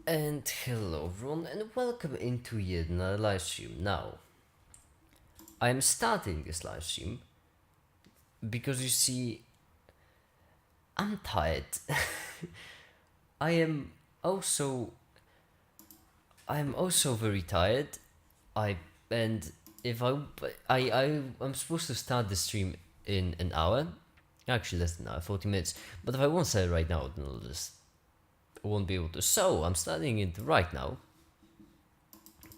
And hello everyone and welcome into yet another live stream. Now, I am starting this live stream because you see, I'm tired. I am also I am also very tired. I and if I'm supposed to start the stream in an hour, actually less than an hour, 40 minutes. But if I won't say it right now, then I'll just won't be able to. So I'm starting it right now.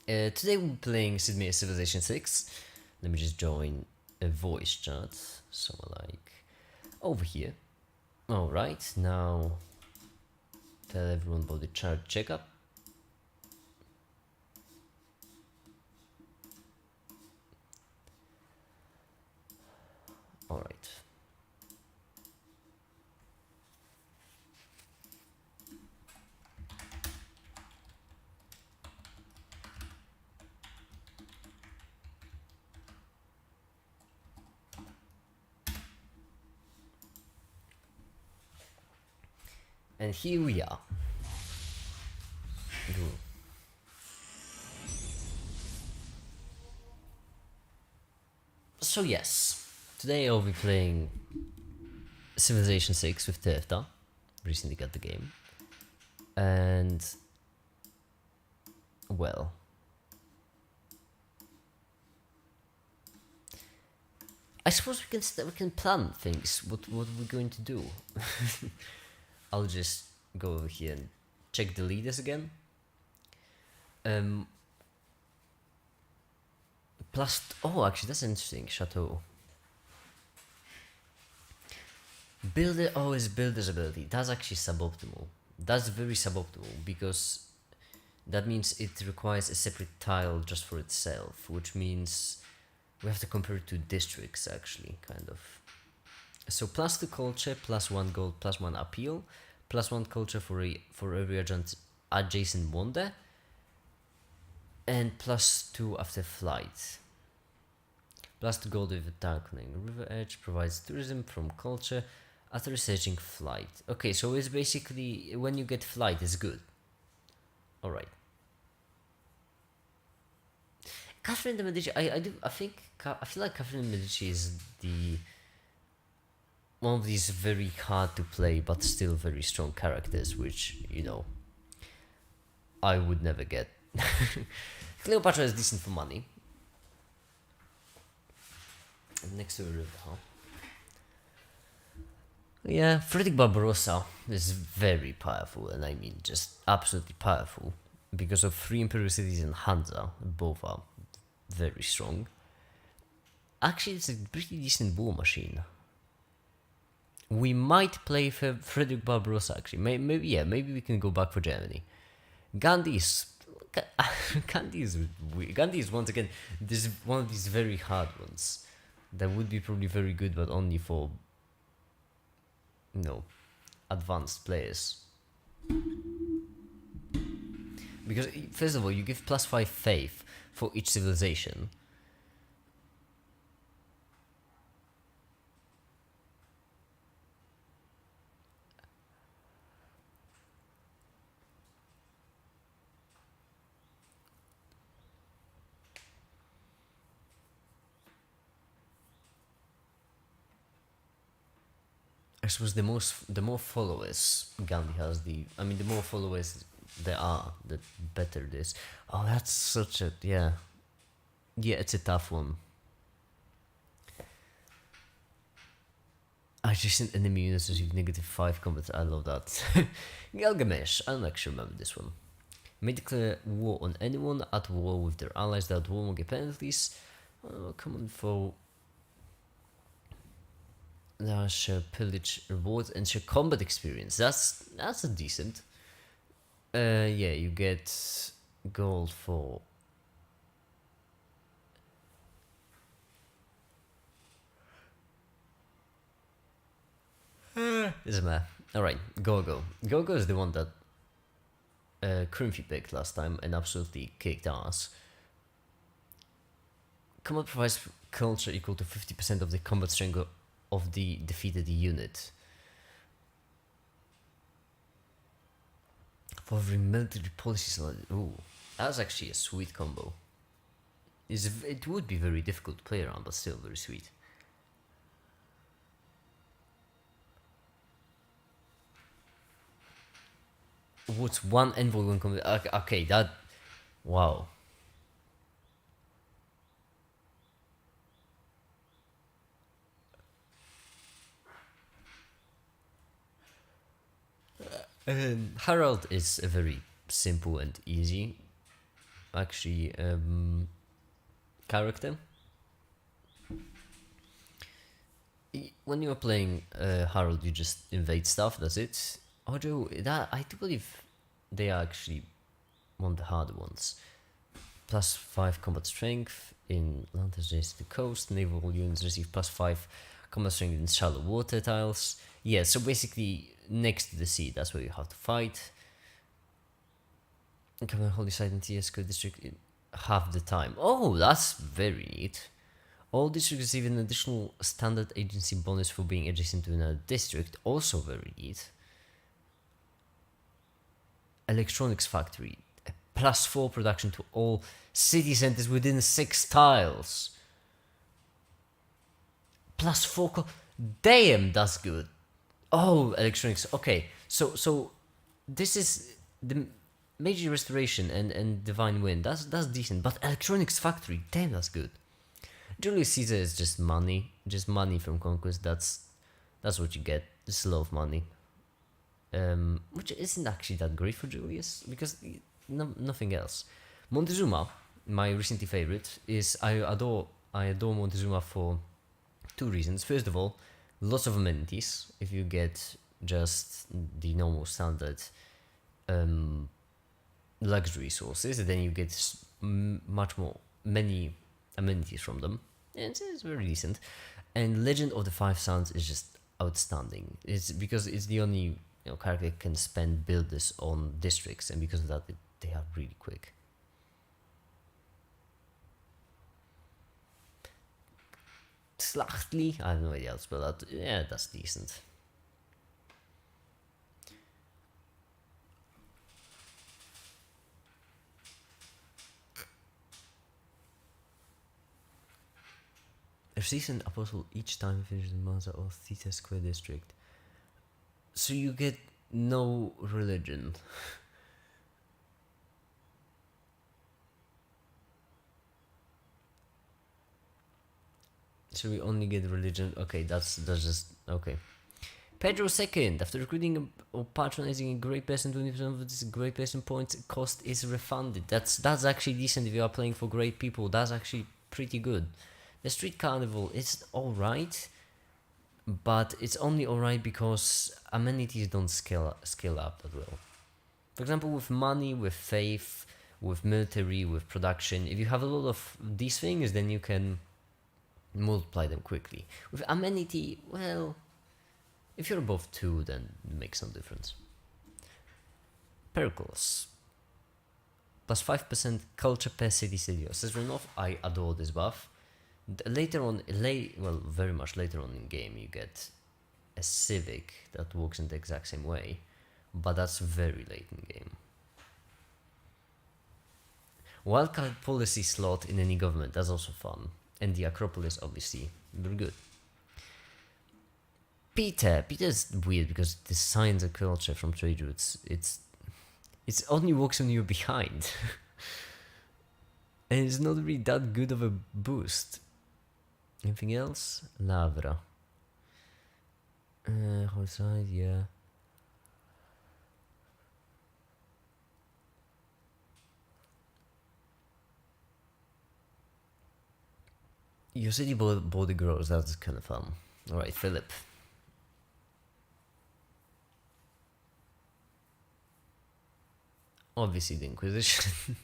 Today we're playing Sid Meier's Civilization 6. Let me just join a voice chat. Somewhere like over here. Alright, now tell everyone about the chart checkup. Alright. And here we are. So yes, today I'll be playing Civilization 6 with Tefta. Recently got the game. And well, I suppose we can plan things. What we're going to do. I'll just go over here and check the leaders again. Actually, that's interesting. Chateau. Builder always builder's ability. That's actually suboptimal. That's very suboptimal because that means it requires a separate tile just for itself, which means we have to compare it to districts actually, kind of. So +2 culture, +1 gold, +1 appeal, +1 culture for every adjacent wonder, and +2 after flight. +2 gold with tackling river edge provides tourism from culture after researching flight. Okay, so it's basically when you get flight, it's good. All right. Catherine de Medici, I feel like Catherine de Medici is the one of these very hard to play but still very strong characters, which I would never get. Cleopatra is decent for money. Next to a river, huh? Yeah, Frederick Barbarossa is very powerful, and I mean just absolutely powerful, because of 3 imperial cities in Hansa, both are very strong. Actually, it's a pretty decent war machine. We might play for Frederick Barbarossa, actually. Maybe we can go back for Germany. Gandhi is once again this one of these very hard ones that would be probably very good, but only for advanced players. Because first of all, you give +5 faith for each civilization. I suppose the more followers Gandhi has, the more followers there are, the better it is. Oh, that's such a yeah, it's a tough one. Adjacent enemy units receive -5 combat. I love that. Gilgamesh. I don't actually remember this one. May declare war on anyone at war with their allies that won't get penalties. Common foe. Share pillage rewards and share combat experience. That's a decent. Yeah, you get gold for. Doesn't matter. Alright, Gogo. Gogo is the one that Krimpy picked last time and absolutely kicked ass. Combat provides culture equal to 50% of the combat strength of the defeated unit. For every military policy. Ooh, that's actually a sweet combo. It would be very difficult to play around, but still very sweet. What's one envoy one combo? Okay, that. Wow. Harald is a very simple and easy, actually, character. When you're playing Harold, you just invade stuff. That's it. Although that I do believe they are actually one of the harder ones. +5 combat strength in land adjacent to the coast. Naval units receive +5 combat strength in shallow water tiles. Yeah, so basically next to the sea, that's where you have to fight. Command Holy Site in TSCO district in half the time. Oh, that's very neat. All districts receive an additional standard agency bonus for being adjacent to another district. Also very neat. Electronics factory. +4 production to all city centers within 6 tiles. +4. Damn, that's good. Oh, electronics. Okay, so this is the major restoration and divine wind. That's decent. But electronics factory. Damn, that's good. Julius Caesar is just money from conquest. That's what you get. Just a lot of money. Which isn't actually that great for Julius because nothing else. Montezuma, my recently favorite, is I adore Montezuma for 2 reasons. First of all, lots of amenities. If you get just the normal standard luxury sources, then you get many amenities from them. It's very decent. And Legend of the Five Suns is just outstanding. It's because it's the only character that can spend builders on districts, and because of that, they are really quick. Slachtli, I have no idea how to spell that. Yeah, that's decent. Receives an apostle each time finishes the Maza or Theta Square district. So you get no religion. So we only get religion. Okay, that's just okay. Pedro II, after recruiting or patronizing a great person, 20% of this great person points cost is refunded. That's actually decent if you are playing for great people. That's actually pretty good. The street carnival is alright, but it's only alright because amenities don't scale up that well. For example, with money, with faith, with military, with production, if you have a lot of these things, then you can multiply them quickly. With amenity, well, if you're above 2, then it makes no difference. Pericles. +5% culture per city studio. Says Renov, I adore this buff. Later on, very much later on in game, you get a civic that works in the exact same way, but that's very late in game. Wildcard policy slot in any government, that's also fun. And the Acropolis, obviously, very good. Peter's weird because the science and culture from trade routes, it's only works when you're behind. And it's not really that good of a boost. Anything else? Lavra. Outside, yeah. Your city body grows, that's kind of fun. Alright, Philip. Obviously the Inquisition.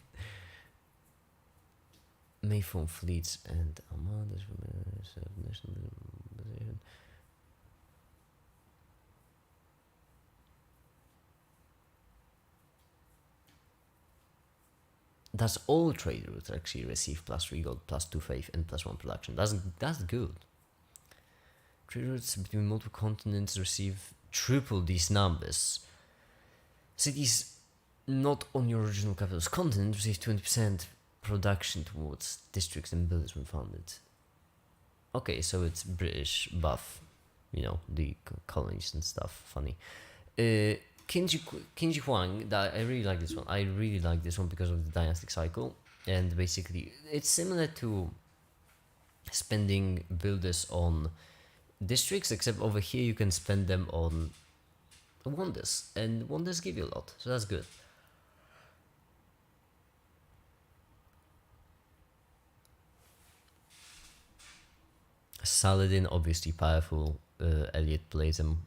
Mayform fleets and armadas from national position. That's all trade routes actually receive +3 gold, +2 faith, and +1 production. That's good. Trade routes between multiple continents receive triple these numbers. Cities not on your original capital's continent, receive 20% production towards districts and buildings when founded. Okay, so it's British buff, the colonies and stuff. Funny. Qinji Huang, I really like this one. I really like this one because of the dynastic cycle. And basically, it's similar to spending builders on districts, except over here you can spend them on wonders. And wonders give you a lot, so that's good. Saladin, obviously powerful. Elliot plays him.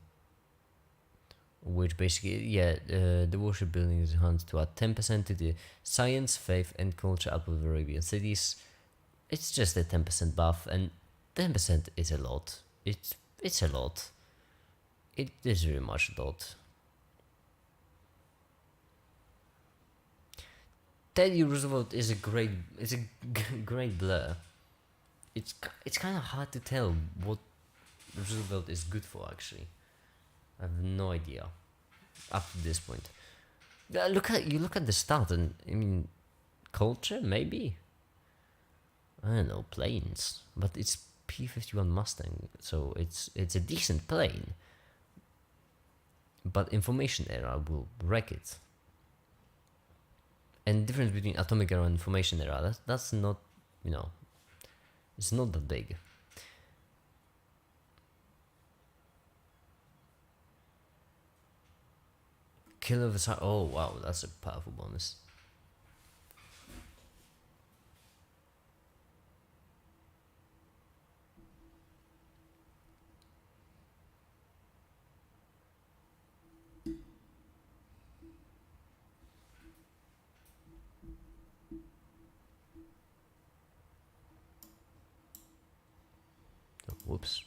Which basically, the worship building is enhanced to add 10% to the science, faith, and culture up of Arabian cities. It's just a 10% buff, and 10% is a lot. It's a lot. It is very much a lot. Teddy Roosevelt is a great great blur. It's kind of hard to tell what Roosevelt is good for actually. I have no idea up to this point. Look at the start, and I mean, culture maybe. I don't know, planes, but it's P-51 Mustang, so it's a decent plane. But information era will wreck it. And the difference between atomic era and information era, that's not, it's not that big. Kill of the oh wow, that's a powerful bonus. Oh, whoops.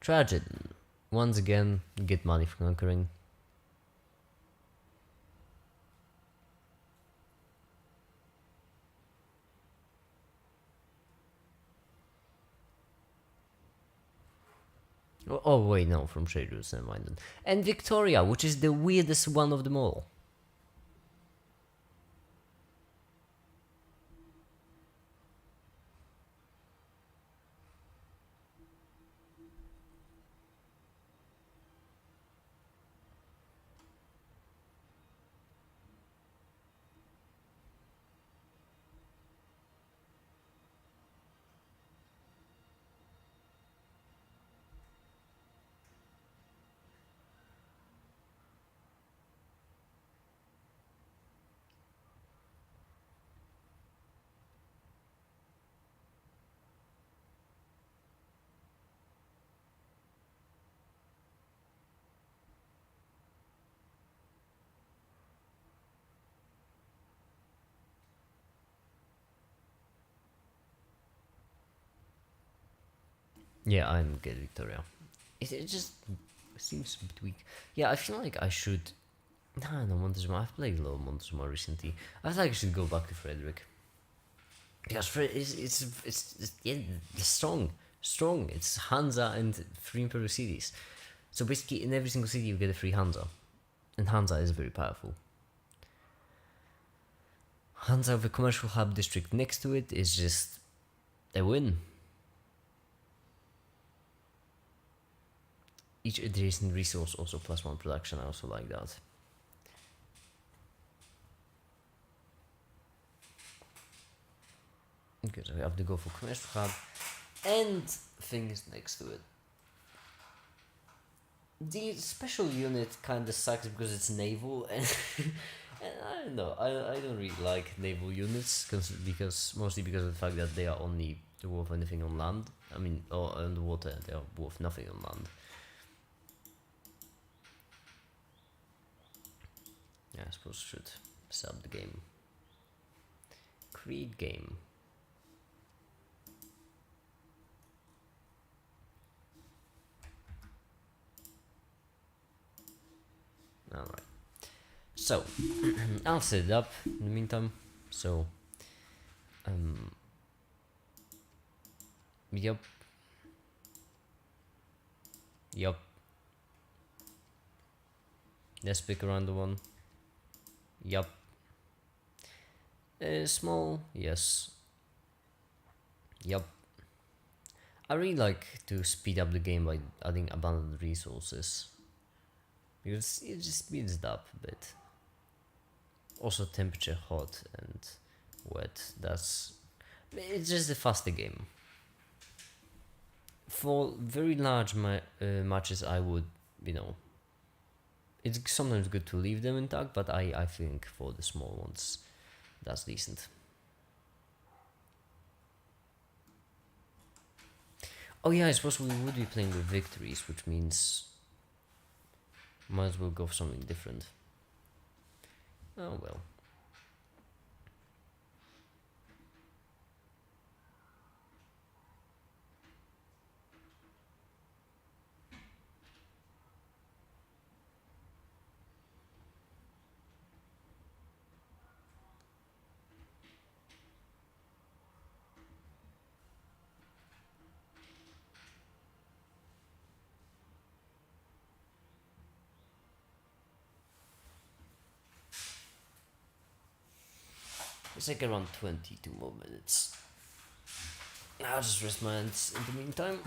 Tragedy. Once again, get money for conquering. Oh wait, no, from trade routes, never mind. And Victoria, which is the weirdest one of them all. Yeah, I'm good, Victoria. It just seems a bit weak. Yeah, I feel like I should. No, Montezuma. I've played a lot of Montezuma recently. I feel like I should go back to Frederick. Because it's yeah, strong. It's Hansa and free imperial cities. So basically, in every single city you get a free Hansa, and Hansa is very powerful. Hansa with a commercial hub district next to it is just a win. Each adjacent resource also +1 production. I also like that. Okay, so we have to go for commercial hub and things next to it. The special unit kind of sucks because it's naval, and, and I don't know. I don't really like naval units because mostly because of the fact that they are only worth anything on land. I mean, or on the water, they are worth nothing on land. Yeah, I suppose I should sub the game. Creed game. Alright. So, I'll set it up in the meantime. So, yep. Let's pick a random one. Yup. Small, yes. Yup. I really like to speed up the game by adding abundant resources. Because it just speeds it up a bit. Also temperature hot and wet. It's just a faster game. For very large matches, I would, you know, it's sometimes good to leave them intact, but I think for the small ones, that's decent. Oh yeah, I suppose we would be playing with victories, which means might as well go for something different. Oh well. It's like around 22 more minutes. I'll just rest my hands in the meantime.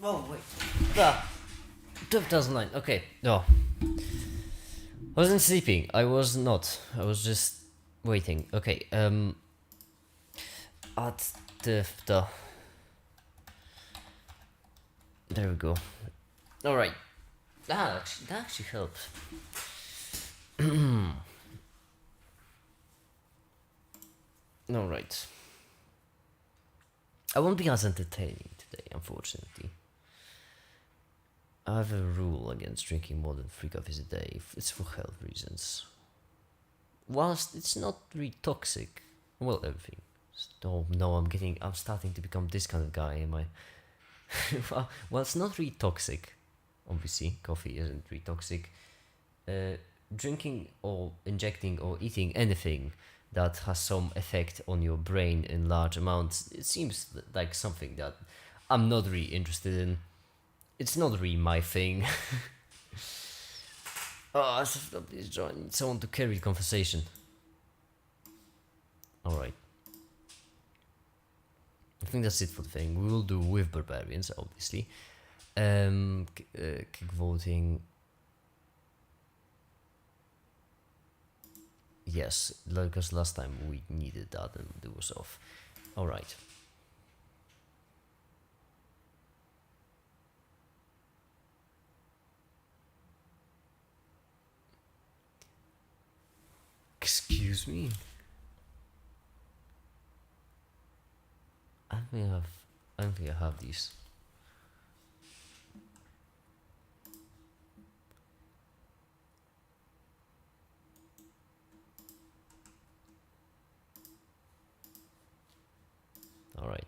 Oh wait. Ah, 2009. Okay. No, I wasn't sleeping. I was not. I was just waiting. Okay. At the. There we go. All right. That actually helps. All right. I won't be as entertaining today, unfortunately. I have a rule against drinking more than 3 coffees a day. It's for health reasons. Whilst it's not really toxic, well, everything. Oh no, I'm starting to become this kind of guy. Am I? Well, it's not really toxic. Obviously, coffee isn't really toxic. Uh, Drinking or injecting or eating anything that has some effect on your brain in large amounts, it seems like something that I'm not really interested in. It's not really my thing. Oh, please join someone to carry the conversation. Alright. I think that's it for the thing. We will do with barbarians, obviously. Kick voting. Yes, because last time we needed that and it was off. Alright. Excuse me? I don't think I have these. Alright.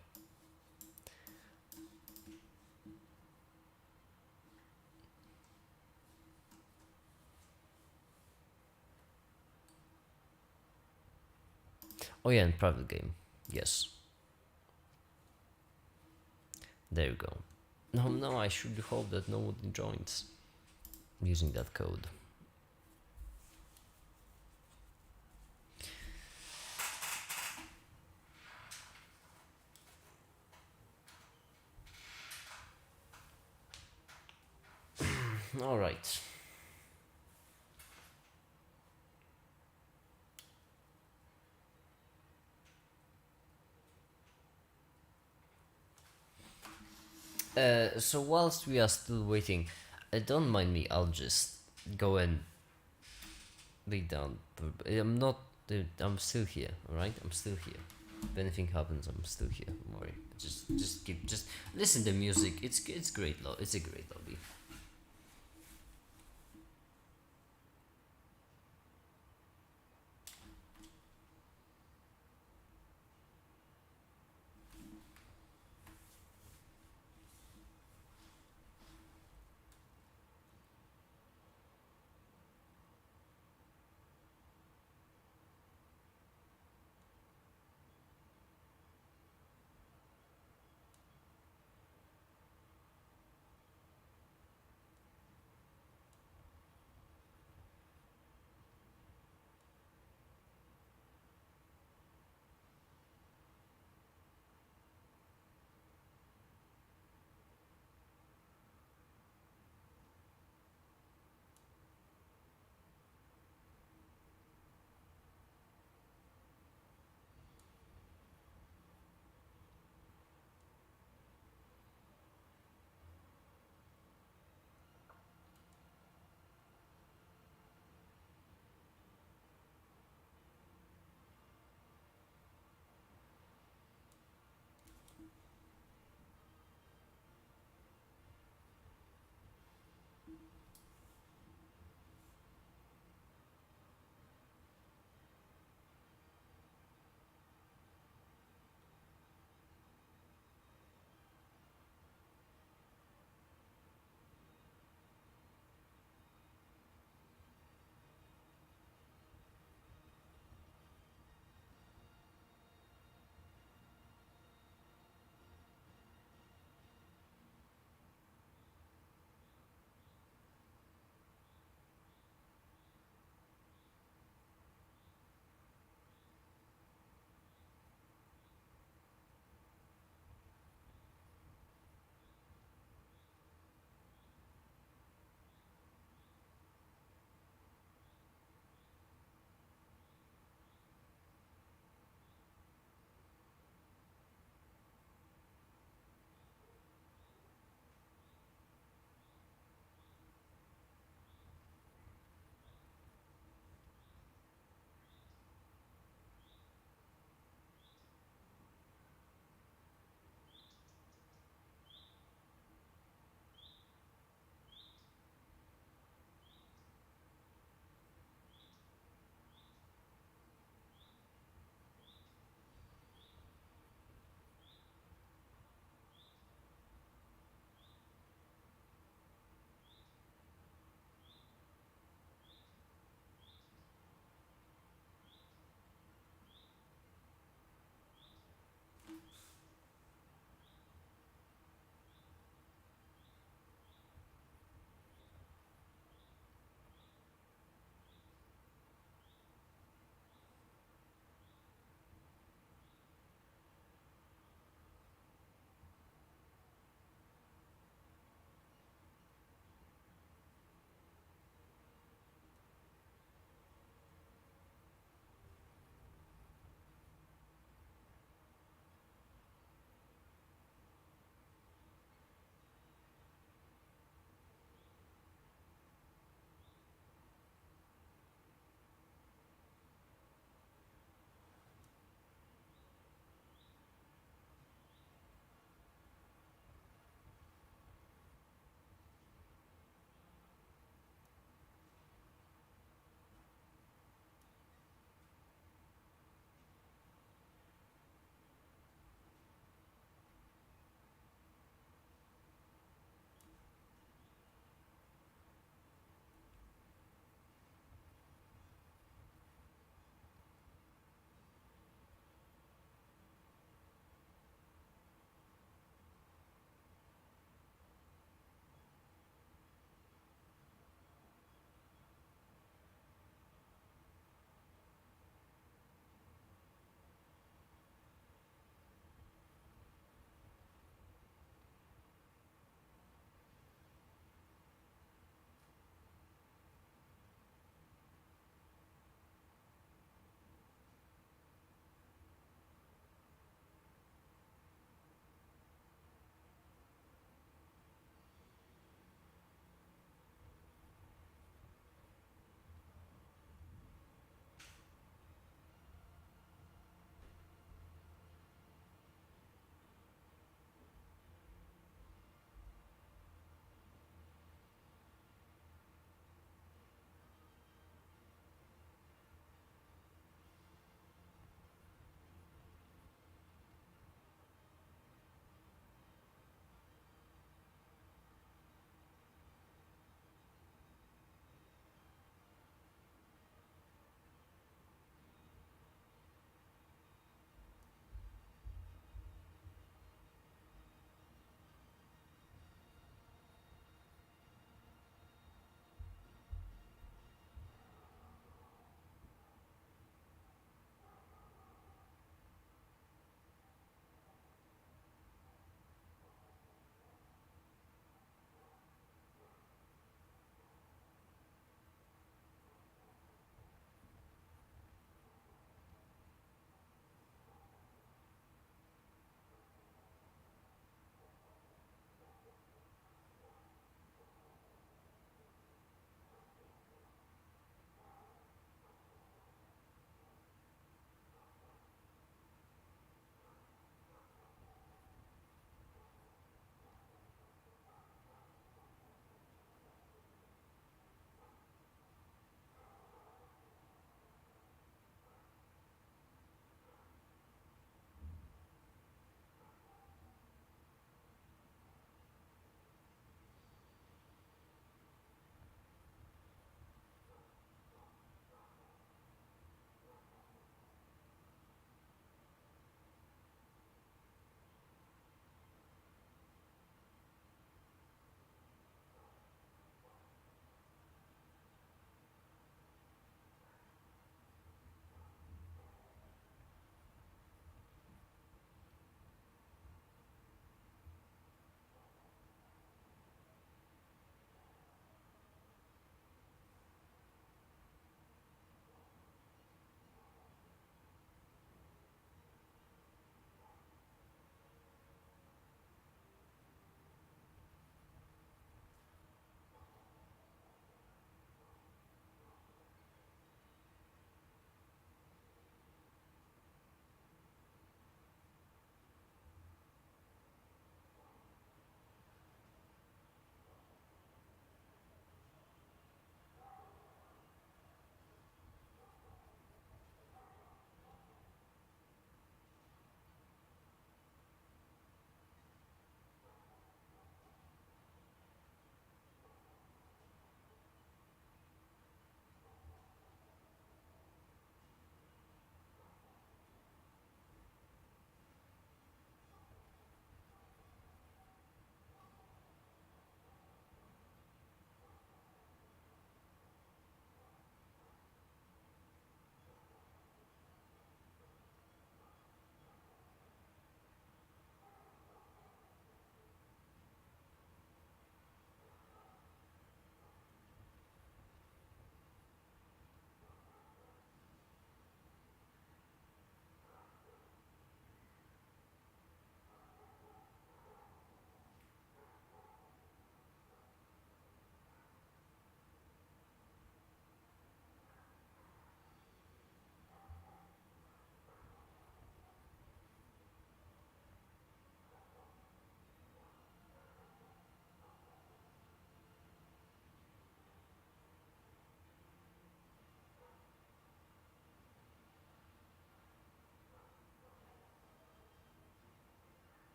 Oh yeah, and private game. Yes. There you go. No, I should hope that no one joins using that code. Alright. So whilst we are still waiting, don't mind me, I'll just go and lay down. I'm not. I'm still here. All right, I'm still here. If anything happens, I'm still here. Don't worry. Just listen to music. It's great. It's a great lobby.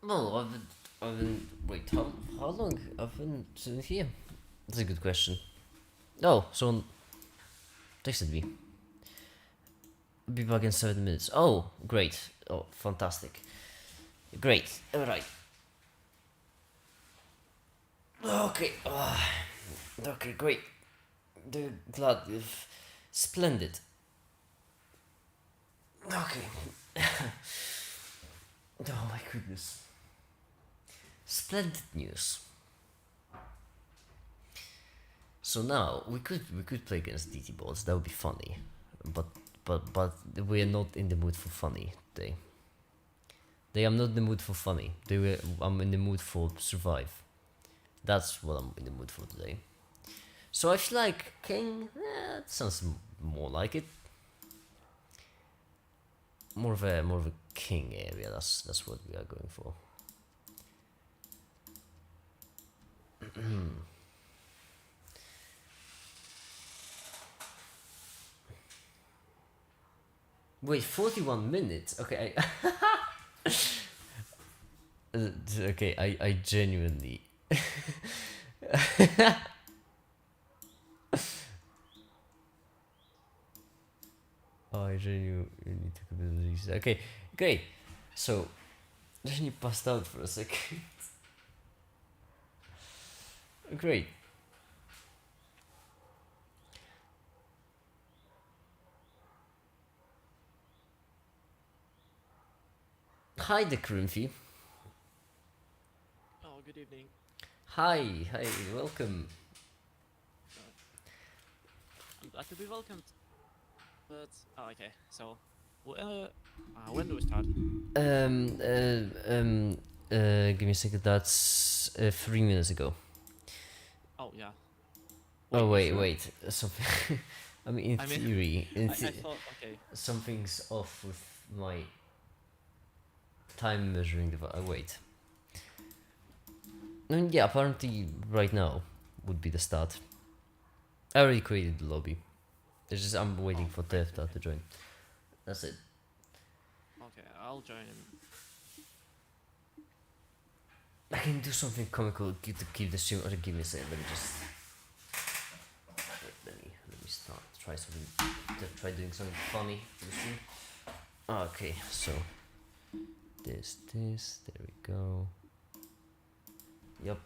Well, wait, how long I've been sitting here? That's a good question. Oh, someone texted me. Be back in 7 minutes. Oh, great. Oh, fantastic. Great. Alright. Okay. Okay, great. Glad. Splendid. Okay. Oh my goodness. Splendid news. So now we could play against DT bots. That would be funny, but but we are not in the mood for funny today. They am not in the mood for funny. I'm in the mood for survive. That's what I'm in the mood for today. So I feel like King. That sounds more like it. More of a King area. That's what we are going for. Wait, 41 minutes. Okay, okay. I genuinely. Oh, I genuinely took a bit of these. Okay, great. So, then you passed out for a second. Great. Hi, the Crimpy. Oh, good evening. Hi, welcome. I'm glad to be welcomed. But okay. So, when do we start? Um, uh, um, give me a second. That's 3 minutes ago. Oh yeah. Oh Wait, you wait, sure? wait. Something. I mean, in I mean, theory, I thought okay. something's off with my time measuring device. Wait. Yeah, apparently right now would be the start. I already created the lobby. It's just I'm waiting Oh, for great. Tefta Okay. to join. That's it. Okay, I'll join in. I can do something comical to keep the stream. Or give me a second. Let me just let me start. Try something. Try doing something funny for the stream. Okay, so this. There we go. Yep.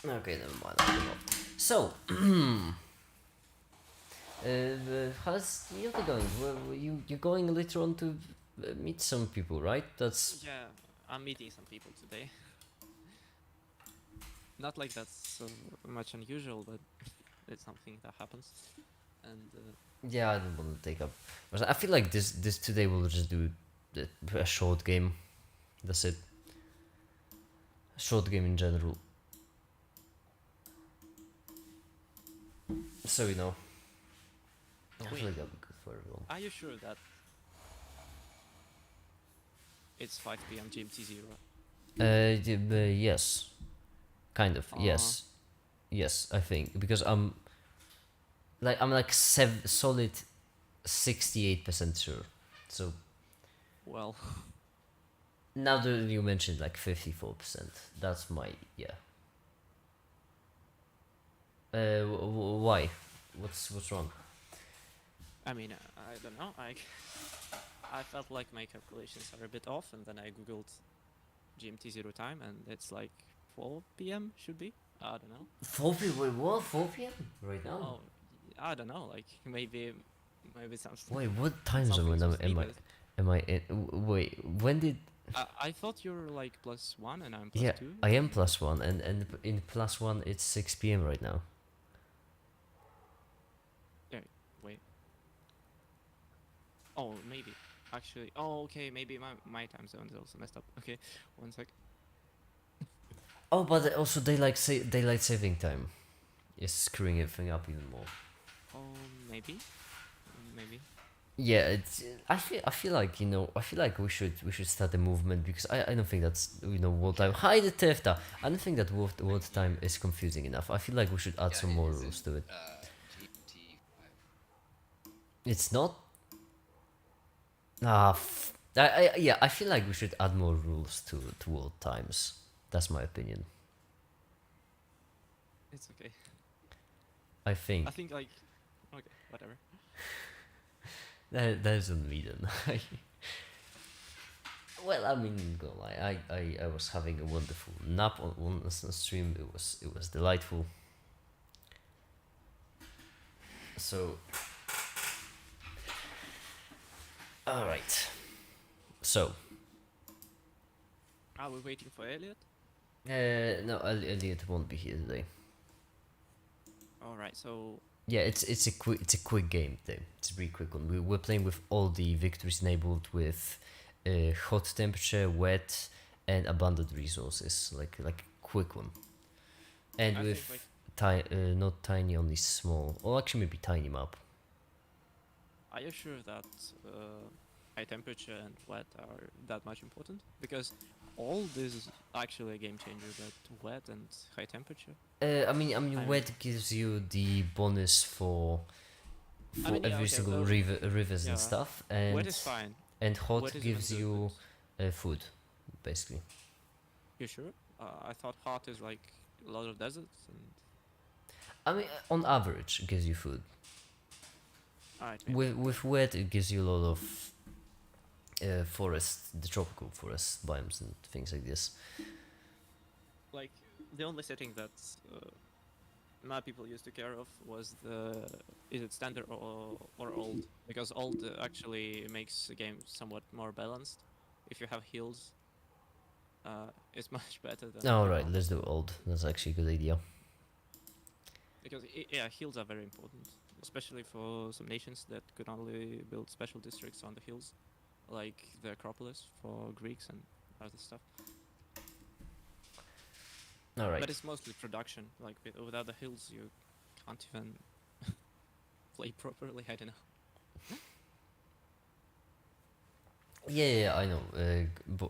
Okay, never mind. I'll give up. So, how's your day going? You're going later on to meet some people, right? That's Yeah, I'm meeting some people today. Not like that's so much unusual, but it's something that happens. And yeah. I don't want to take up. But I feel like this today we'll just do a short game. That's it. A short game in general. So you know, I feel wait, like that'll be good for everyone. are you sure that it's 5 p.m. GMT 0? Yes, kind of. Uh, Yes, I think because I'm like solid 68% sure. So well, now that you mentioned like 54%, that's my yeah. Why? What's wrong? I mean, I don't know. I felt like my calculations are a bit off, and then I googled GMT 0 time, and it's like 4 p.m. should be. I don't know. 4 p.m. Wait, what? 4 p.m. right now? Oh, I don't know. Like maybe some Wait, what time zone something's with me, am I? but Am I in? Wait, when did? I thought you're like +1 and I'm Yeah, +2. I am +1, and in +1 it's 6 p.m. right now. Yeah, wait. Oh, maybe. Actually, oh, okay. Maybe my time zone is also messed up. Okay, one sec. Oh, but also daylight saving time is screwing everything up even more. Oh, maybe, maybe. Yeah, it's. I feel like I feel like we should start a movement because I don't think that's world time. Hi, the Tefta. I don't think that world time is confusing enough. I feel like we should add Yeah, some it more is rules in to it. GT5. It's not. Yeah. I feel like we should add more rules to world times. That's my opinion. It's okay. I think I think like, okay, whatever. that is on me then. Well, I mean, go lie. I was having a wonderful nap on stream. It was delightful. So, all right. So, Are we waiting for Elliot? no, Elliot won't be here today. All right. So Yeah, it's a quick game thing. It's a really quick one. We're playing with all the victories enabled with hot temperature, wet, and abundant resources, like quick one, and I with think like, not tiny, only small, or actually maybe tiny map. are you sure that high temperature and wet are that much important? Because all this is actually a game changer. That wet and high temperature. I mean, I mean, wet gives you the bonus for yeah, every okay, single rivers and yeah, stuff, wet is fine. and hot Wet is even gives good, but you food, basically. you sure? I thought hot is like a lot of deserts and. I mean, on average, it gives you food. Alright, maybe. With wet, it gives you a lot of forest, the tropical forest biomes and things like this. Like the only setting that my people used to care of was the is it standard or old, because old actually makes the game somewhat more balanced. If you have heals, it's much better than All right, normal. let's do old. That's actually a good idea. Because yeah, heals are very important, especially for some nations that could only build special districts on the hills, like the Acropolis for Greeks and other stuff. All right. But it's mostly production. Like without the hills, you can't even play properly. I don't know. Yeah, I know.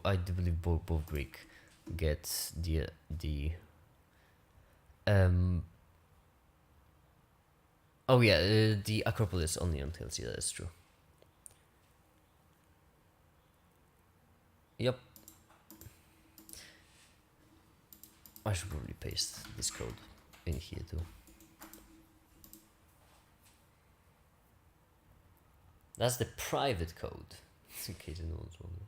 I do believe both Greek get the um. Oh yeah, the Acropolis only on hills. Yeah, that's true. Yep. I should probably paste this code in here too. That's the private code, in case anyone's wondering.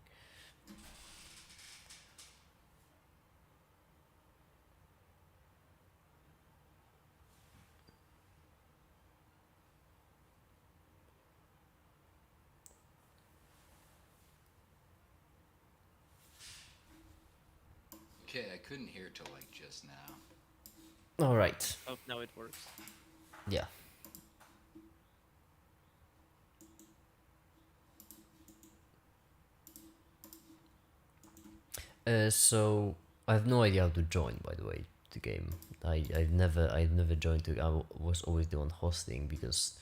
Okay, I couldn't hear till like just now. All right. Oh, now it works. Yeah. So I have no idea how to join. By the way, the game. I've never joined. Was always the one hosting because,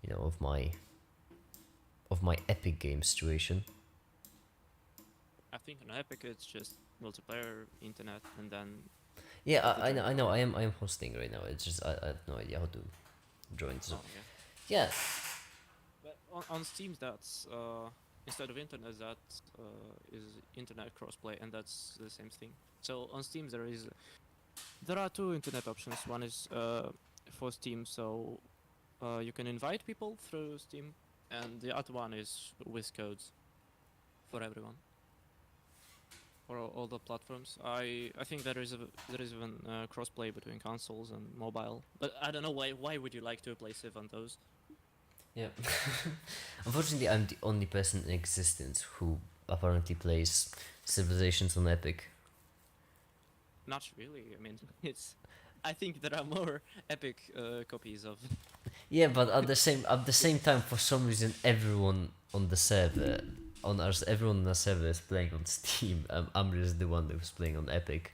you know, of my Epic game situation. I think on Epic it's just multiplayer, internet, and then Yeah, have to I join know. the I know. call. I am hosting right now. It's just I have no idea how to join. So Oh yeah. yeah. But on Steam, that's instead of internet, that is internet crossplay, and that's the same thing. So on Steam there are two internet options. One is for Steam, so you can invite people through Steam, and the other one is with codes for everyone. For all the platforms, I think there is even crossplay between consoles and mobile. But I don't know why would you like to play Civ on those? Yeah. Unfortunately, I'm the only person in existence who apparently plays Civilizations on Epic. Not really. I mean, it's. I think there are more epic copies of. Yeah, but at the same time, for some reason, everyone on the server, everyone on the server is playing on Steam. I'm just the one who's playing on Epic.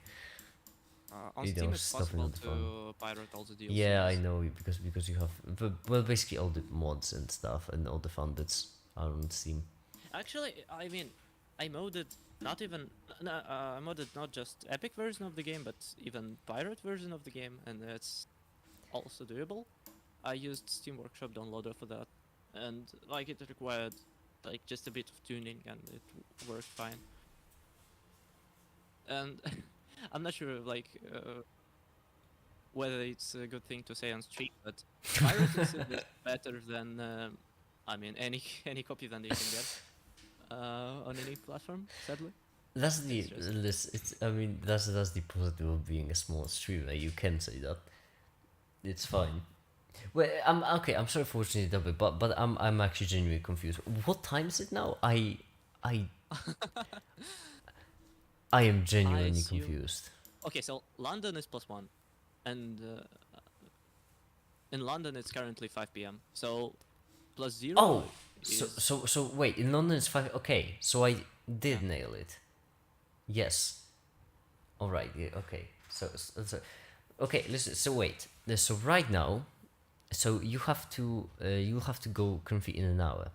On You Steam, know, it's stopping possible all the fun. to pirate all the DLCs. Yeah, I know because you have well basically all the mods and stuff and all the fun bits are on Steam. Actually, I mean, I modded not even. No, I modded not just epic version of the game, but even pirate version of the game, and it's also doable. I used Steam Workshop downloader for that, and like it required like just a bit of tuning, and it worked fine. And I'm not sure like whether it's a good thing to say on stream, but pirated Civ is better than I mean any copy than you can get on any platform. Sadly, That's the it's just it's I mean that's the positive of being a small streamer. You can say that. It's fine. Well, I'm okay. I'm sorry for watching it double, but I'm actually genuinely confused. What time is it now? I I am I genuinely assume. confused. Okay, so London is +1, and in London it's currently 5 p.m. So +0 Oh, is so wait. In London it's 5. Okay, so I did yeah. nail it. Yes. All right. Yeah. Okay. So okay. Listen. So wait. So right now, so you have to go currently in an hour,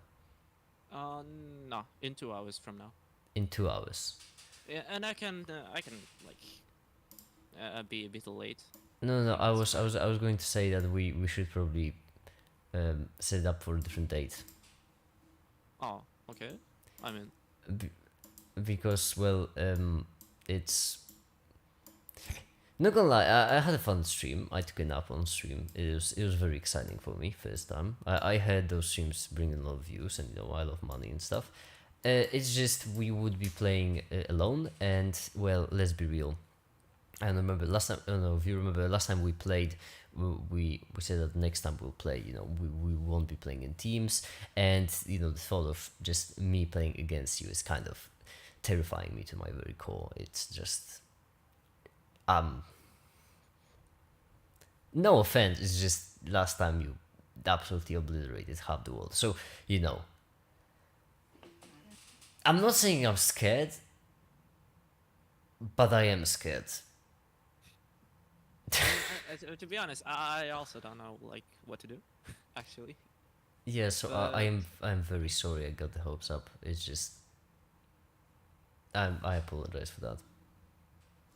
Uh, no, in 2 hours from now. in 2 hours. Yeah, and I can like be a bit late. No, no. I mean, that's fine. I was going to say that we should probably set it up for a different date. Oh, okay. I mean, B- because well, it's not gonna lie. I had a fun stream. I took a nap on stream. It was very exciting for me first time. I heard those streams bring a lot of views, and you know I love money and stuff. It's just we would be playing alone, and well, let's be real. I remember last time. I don't know if you remember last time we played. We said that next time we'll play. You know, we won't be playing in teams, and you know the thought of just me playing against you is kind of terrifying me to my very core. It's just no offense. It's just last time you absolutely obliterated half the world. So you know, I'm not saying I'm scared, but I am scared. to be honest, I also don't know like what to do, actually. Yeah, so But I'm very sorry I got the hopes up. It's just I apologize for that.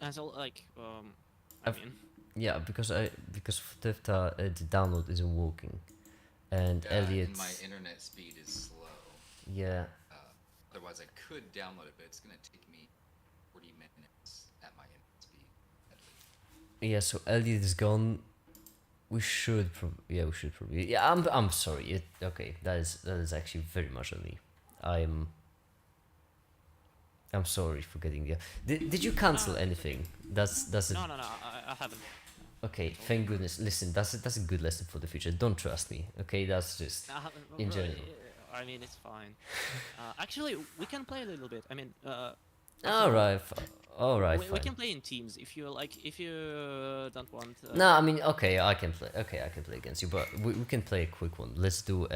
and so like I I've- mean, Yeah, because Tifta the download isn't working, and Yeah, and Elliot. my internet speed is slow. Yeah, Otherwise, I could download it, but it's gonna take me 40 minutes at my internet speed. At least. yeah. So Elliot is gone. We should we should probably. Yeah, I'm sorry. Okay. That is actually very much on me. I'm sorry for getting you. Did you cancel it's okay. anything? That's it. No, I haven't. Okay, thank goodness. Listen, that's a good lesson for the future. Don't trust me. Okay, that's just in Bro, general. I mean, it's fine. Actually, we can play a little bit. I mean, All right, all right, we fine. can play in teams if you like. If you don't want. No, I mean, okay, I can play. Okay, I can play against you, but we can play a quick one. Let's do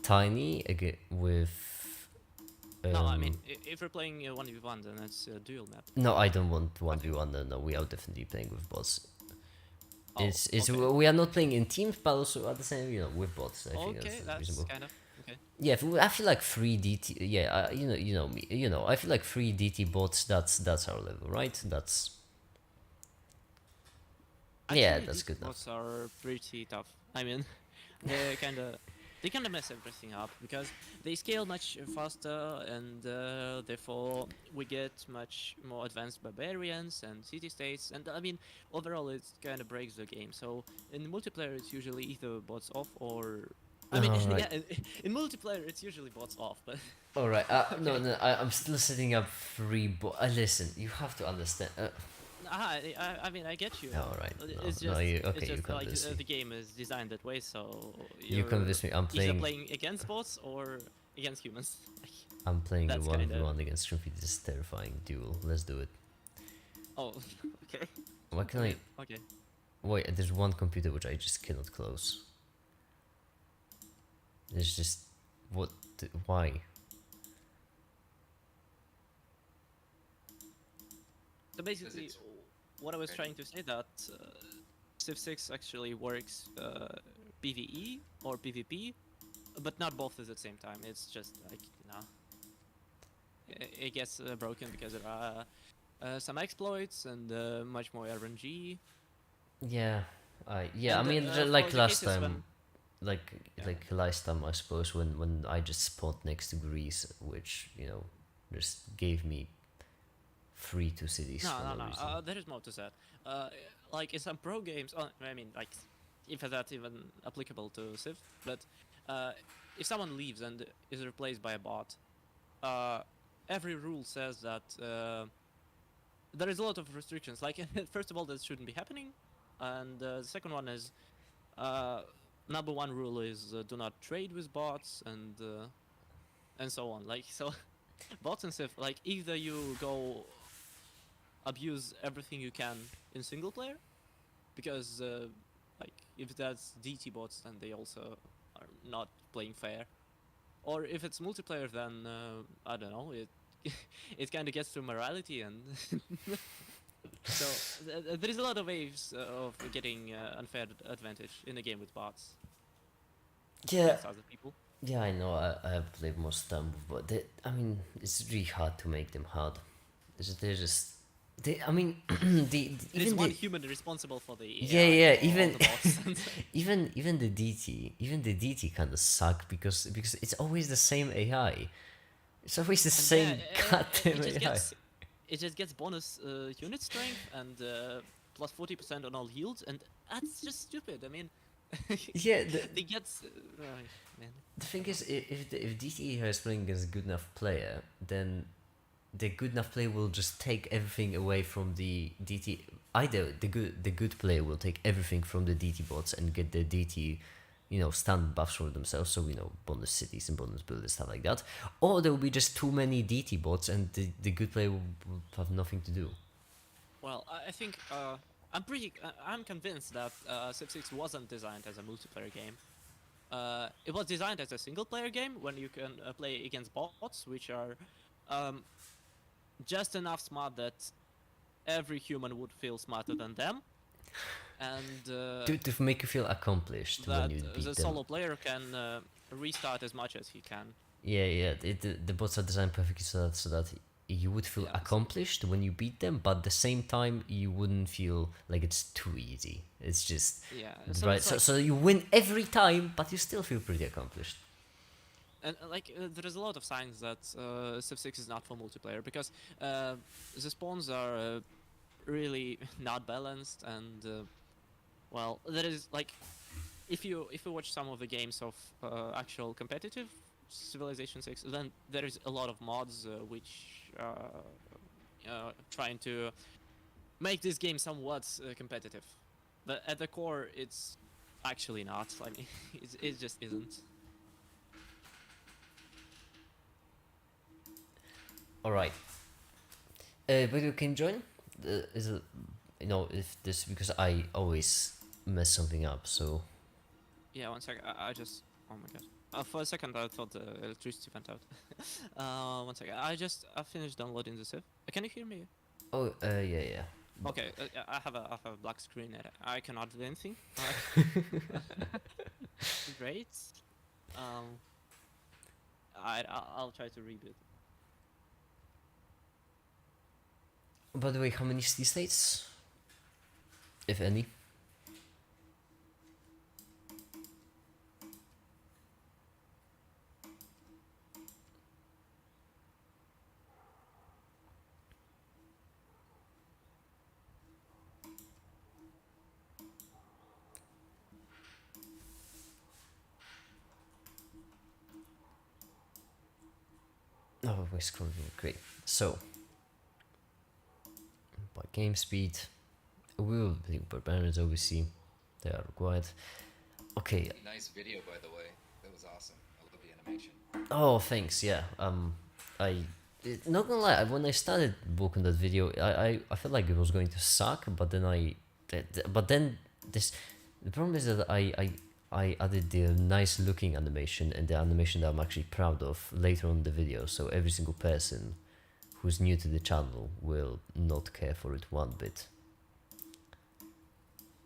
tiny again with. No, I mean, if we're playing 1v1, then it's a dual map. No, I don't want 1v1. No, we are definitely playing with bots. Oh, It's okay. we are not playing in teams, but also at the same, you know, with bots. I think Okay, that's that's reasonable. kind of okay. Yeah, I feel like 3DT. Yeah, you know me. You know, I feel like 3DT bots. That's our level, right? That's yeah, Actually, that's these good enough. bots are pretty tough. I mean, they kind of mess everything up because they scale much faster, and therefore we get much more advanced barbarians and city states. And I mean, overall, it kind of breaks the game. So in multiplayer, it's usually either bots off or. I mean, Alright. yeah, in multiplayer, it's usually bots off, but All right. No, Okay. no. I'm still setting up free. Listen, you have to understand. I mean, I get you. All right. It's No, just, you it's okay? You just like convinced me. the game is designed that way, so You you're convinced me. either playing against bots or against humans. I'm playing a That's 1v1 against Shrimpy. This is terrifying duel. Let's do it. Oh, okay. Why can I? Okay. Wait. There's one computer which I just cannot close. There's just what? Why? So basically, it's what I was ready. trying to say that Civ 6 actually works PvE or PvP, but not both at the same time. It's just like it gets broken because there are some exploits and much more RNG. Yeah. Yeah. I And, mean, for like the last cases time. when- Like Yeah. like last time, I suppose when I just spawned next to Greece, which you know just gave me free two cities for no reason. There is more to that. Like in some pro games, I mean, like, if that's even applicable to Civ, but if someone leaves and is replaced by a bot, every rule says that there is a lot of restrictions. Like, first of all, that shouldn't be happening, and the second one is, number one rule is do not trade with bots, and so on. Like, so bots and Civ, like, either you go abuse everything you can in single player, because like if that's DT bots, then they also are not playing fair. Or if it's multiplayer, then I don't know. it kind of gets to morality, and so there is a lot of ways of getting unfair advantage in a game with bots Yeah, against other people. yeah, I know. I have played most of them, but I mean, it's really hard to make them hard. They're just, I mean, There's even one the human responsible for the yeah, AI, yeah, for all even the bots. even the DT kind of suck because it's always the same AI. It's always the And yeah, same goddamn AI. it just gets bonus unit strength and plus 40% on all yields, and that's just stupid. I mean, Yeah, they get man. the thing is, if DT is playing against a good enough player, then the good enough player will just take everything away from the DT. Either the good player will take everything from the DT bots and get the DT, stand buffs for themselves. So bonus cities and bonus builders stuff like that. Or there will be just too many DT bots and the good player will have nothing to do. Well, I think I'm convinced that Civ 6 wasn't designed as a multiplayer game. It was designed as a single player game when you can play against bots, which are um, just enough smart that every human would feel smarter than them, and To make you feel accomplished when that you beat the them. solo player can restart as much as he can. Yeah. The bots are designed perfectly so that you would feel Yeah, accomplished when you beat them, but at the same time you wouldn't feel like it's too easy. It's just Yeah, right. it's So like, so you win every time, but you still feel pretty accomplished. and there is a lot of signs that Civ 6 is not for multiplayer because the spawns are really not balanced, and well, there is like if you watch some of the games of actual competitive Civilization 6, then there is a lot of mods which trying to make this game somewhat competitive, but at the core, it's actually not. I mean, it just isn't. All right. But you can join. Is it if this because I always mess something up. So Yeah, one second. I just. Oh my god. For a second, I thought the electricity went out. One second. I finished downloading the Civ. Can you hear me? yeah. Okay. I have a black screen and I cannot do anything. Great. Um. I'll try to reboot. By the way, how many city states, if any? Oh, we're scrolling. Great. So, by game speed, we will be barbarians. Obviously, they are required. Okay. Nice video, by the way. That was awesome. I love the animation. Oh, thanks. Yeah. Not gonna lie. When I started working that video, I felt like it was going to suck, but then this. The problem is that I added the nice looking animation and the animation that I'm actually proud of later on in the video, so every single person who's new to the channel will not care for it one bit.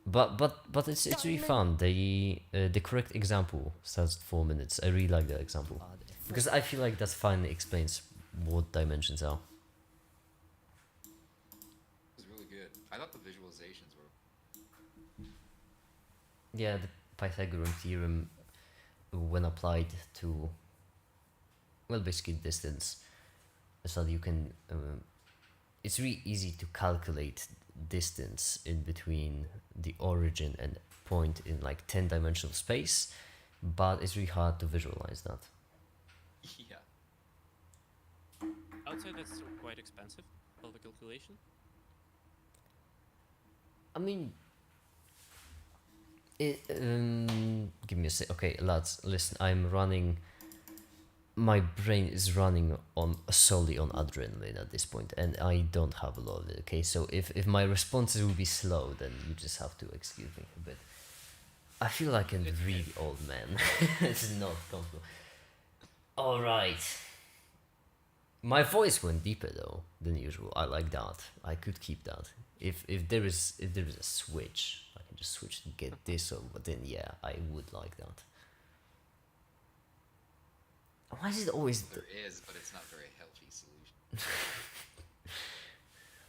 But it's really fun. The correct example starts at 4 minutes. I really like that example because I feel like that finally explains what dimensions are. It was really good. I thought the visualizations were. Yeah, the Pythagorean theorem, when applied to, well, basically distance, so that you can. It's really easy to calculate distance in between the origin and point in like 10-dimensional space, but it's really hard to visualize that. Yeah. I would say that's still quite expensive for the calculation. I mean, give me a sec. Okay, lads, listen. My brain is running on solely on adrenaline at this point, and I don't have a lot of it. Okay, so if my responses will be slow, then you just have to excuse me a bit. I feel like a It's really old man. It's not comfortable. All right. My voice went deeper though than usual. I like that. I could keep that. If there is a switch, I can just switch to get this over. Then yeah, I would like that. Why is it always? There is, but it's not a very healthy solution.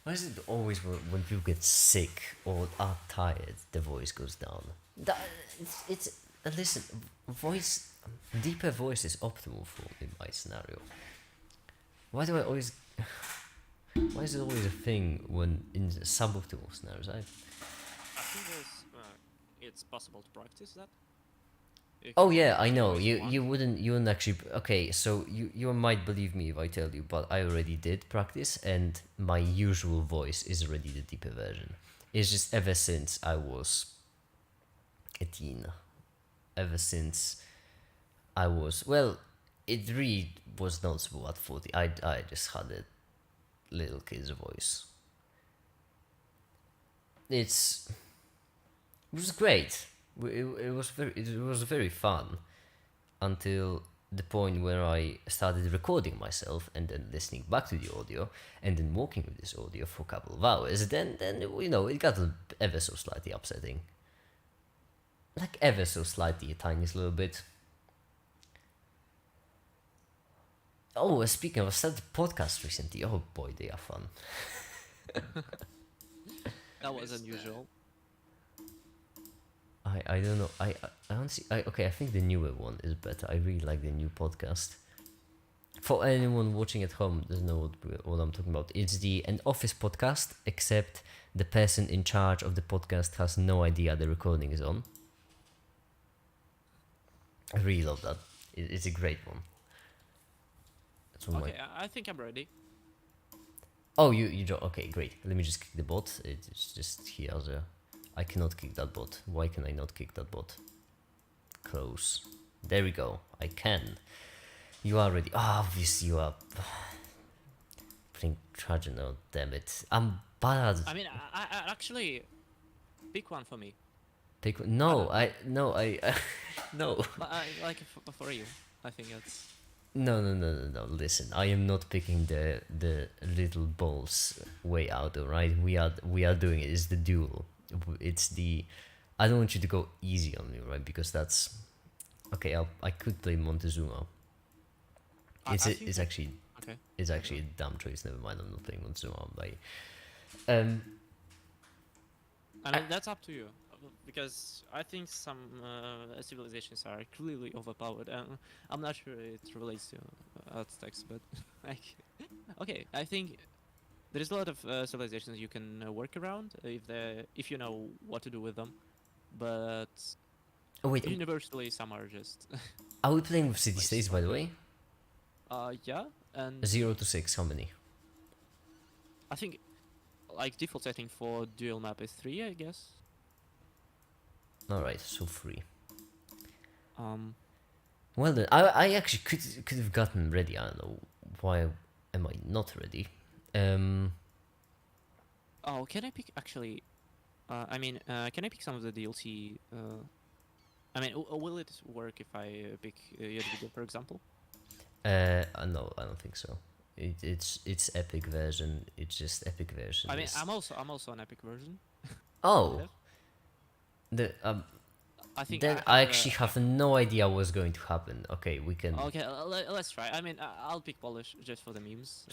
Why is it always when people get sick or are tired, the voice goes down? That, it's listen, voice, deeper voice is optimal for in my scenario. Why do I always? Why is it always a thing when in suboptimal scenarios? I think it's possible to practice that. You Oh can yeah, I change the know. voice You want. you wouldn't actually. Okay, so you might believe me if I tell you, but I already did practice, and my usual voice is already the deeper version. It's just ever since I was a teen, ever since I was well, it really was noticeable at 40. I just had a little kid's voice. It was great. It was very fun until the point where I started recording myself and then listening back to the audio and then working with this audio for a couple of hours. Then it got ever so slightly upsetting. Like ever so slightly, a tiniest little bit. Oh, speaking of, I started a podcast recently. Oh boy, they are fun. That was missed unusual. I don't know. I honestly okay. I think the newer one is better. I really like the new podcast. For anyone watching at home doesn't know what I'm talking about, it's an office podcast, except the person in charge of the podcast has no idea the recording is on. I really love that. It's a great one. It's one of my Okay, I think I'm ready. Oh, okay, great. Let me just kick the bot. It's just here as a. I cannot kick that bot. Why can I not kick that bot? Close. There we go. I can. You are ready. Obviously you are. Playing Trajan. Oh, damn it. I'm bad. I mean, I actually pick one for me. Pick. No, I no, no. But I like for you. I think it's. No. Listen, I am not picking the little balls way out. All right, we are doing it. It's the duel. It's the. I don't want you to go easy on me, right? Because that's. Okay, I could play Montezuma. I think It's that- actually Okay. it's actually a dumb choice. Never mind, I'm not playing Montezuma. I mean, that's up to you. Because I think some civilizations are clearly overpowered. And I'm not sure it relates to Aztecs, but like, okay, I think there is a lot of civilizations you can work around if you know what to do with them. But Oh wait, universally, some are just are we playing with city like states by the way? yeah, and 0 to 6. How many? I think like default setting for dual map is 3, I guess. All right, so 3. Um, Well then, I actually could have gotten ready. I don't know why am I not ready. oh, can I pick actually? Can I pick some of the DLC? I mean, will it work if I pick Yodviga, for example? No, I don't think so. It's epic version. It's just epic version. I mean, is- I'm also an epic version. Oh, Yes. the I think then I I have, actually have no idea what's going to happen. Okay, we can. Okay, let's try. I mean, I'll pick Polish just for the memes.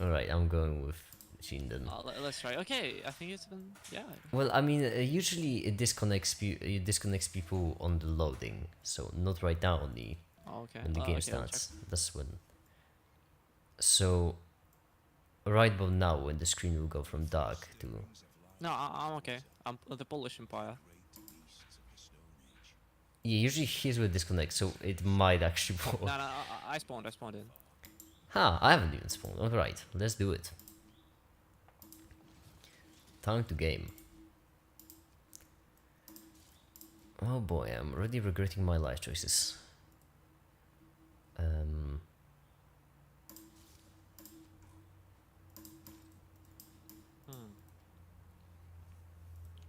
All right, I'm going with Shinden. Let's try. Okay, I think it's been yeah. Well, I mean, usually it disconnects people on the loading, so not right now only Okay. when the game okay, I'll check. starts. That's when. So, right about now, when the screen will go from dark to. No, I'm okay. I'm the Polish Empire. Yeah, usually here's where it disconnects, so it might actually work. No, I spawned. I spawned in. Huh, I haven't even spawned. Alright, let's do it. Time to game. Oh boy, I'm already regretting my life choices.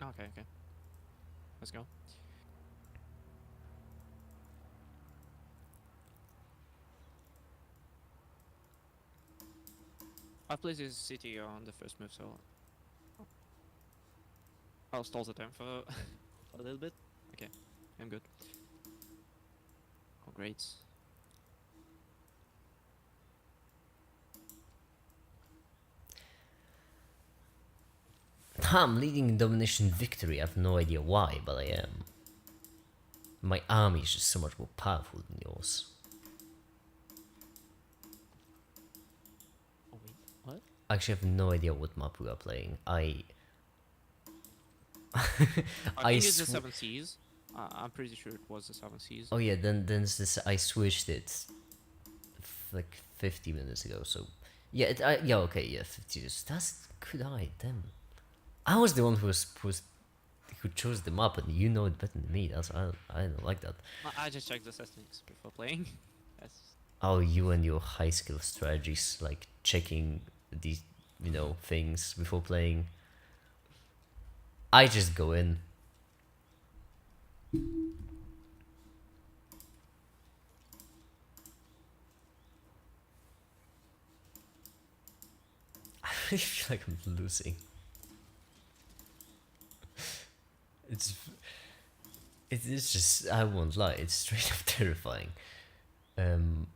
Okay. Let's go. I played this city on the first move, so I'll stall the turn for a little bit. Okay, I'm good. Oh, great. I'm leading domination victory. I have no idea why, but I am. My army is just so much more powerful than yours. Oh wait, what? I actually have no idea what map we are playing. I I think it's the sw- 7 Seas. I'm pretty sure it was the 7 Seas. Oh yeah, then it's this. I switched it like 50 minutes ago. So yeah, yeah, okay, yeah, 50. That's could I? Damn, I was the one who chose the map, and you know it better than me. That's I don't like that. I just checked the settings before playing. That's Oh, you and your high skill strategies, like checking these, things before playing. I just go in. I really feel like I'm losing. It's it is just, I won't lie, it's straight up terrifying. Um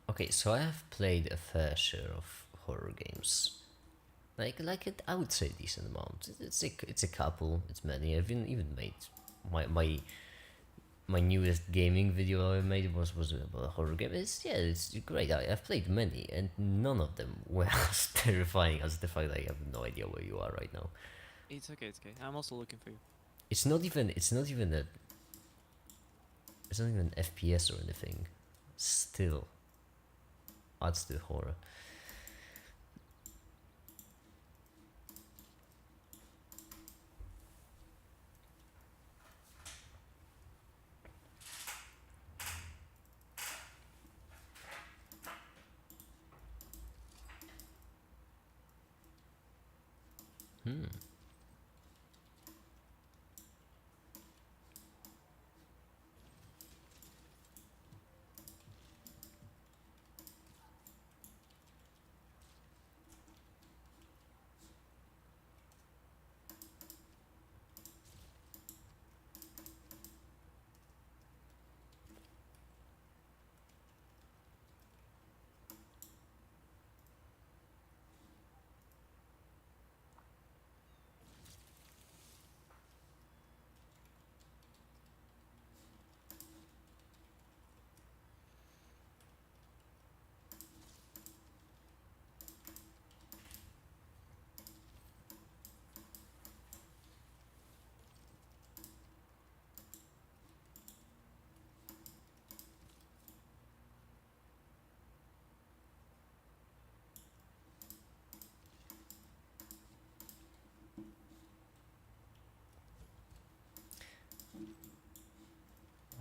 okay, so I have played a fair share of horror games. I would say decent amount. It's a couple, it's many. I've even made my newest gaming video I made was about a horror game. It's great. I've played many, and none of them were as terrifying as the fact that I have no idea where you are right now. it's okay. It's okay. I'm also looking for you. It's not even FPS or anything. Still adds to the horror. Hmm.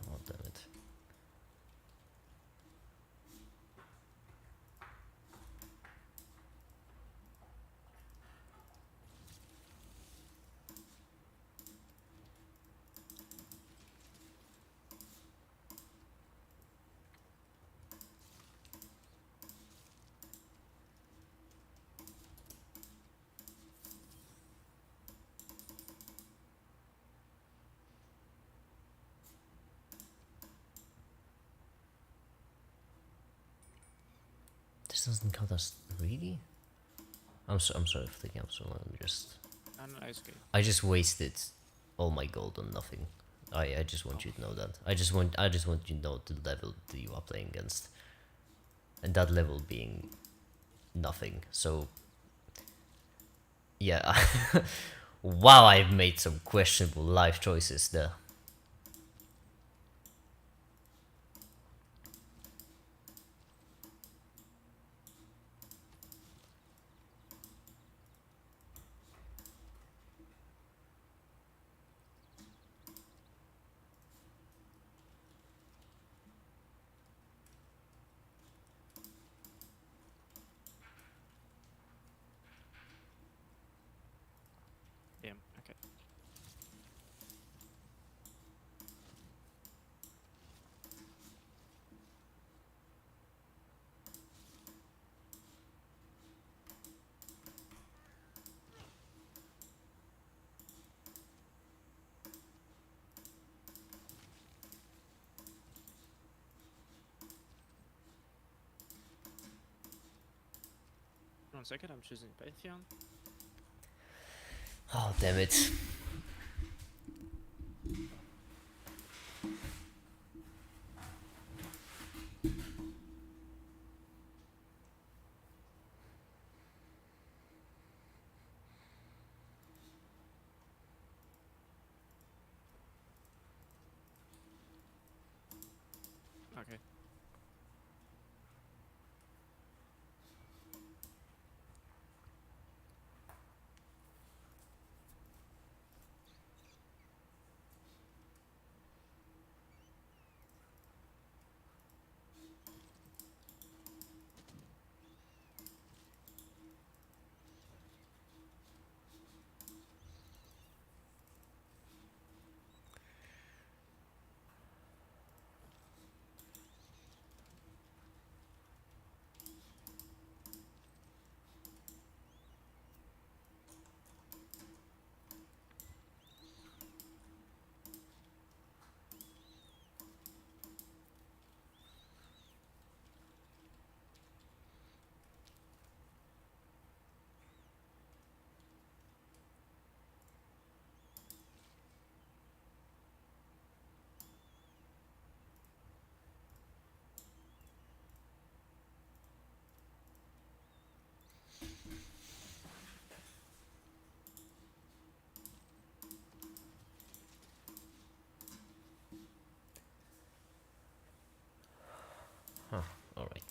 Oh damn it. This doesn't count as really. I'm sorry for taking up so long. No, it's okay. I just wasted all my gold on nothing. I just want you to know that. I just want you to know the level that you are playing against, and that level being nothing. So Yeah. Wow, I've made some questionable life choices there. Damn. Okay. One second. I'm choosing Pantheon. Oh, damn it. Okay. Huh, alright.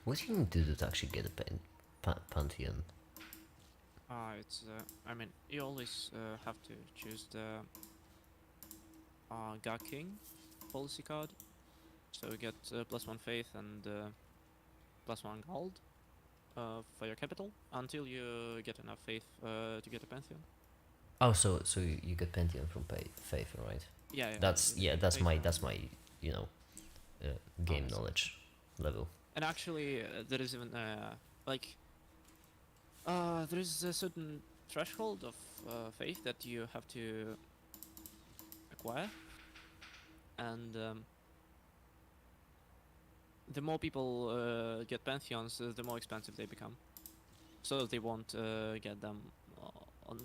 What do you need to do to actually get a Pantheon? It's. I mean, you always have to choose the God King policy card. So you get +1 faith and +1 gold for your capital until you get enough faith to get a Pantheon. Oh, so you get Pantheon from Faith, right? Yeah, yeah. That's You get that's faith my and you know game honest. knowledge level. And actually, there is even like there is a certain threshold of faith that you have to acquire, and the more people get pantheons, the more expensive they become. So they won't get them on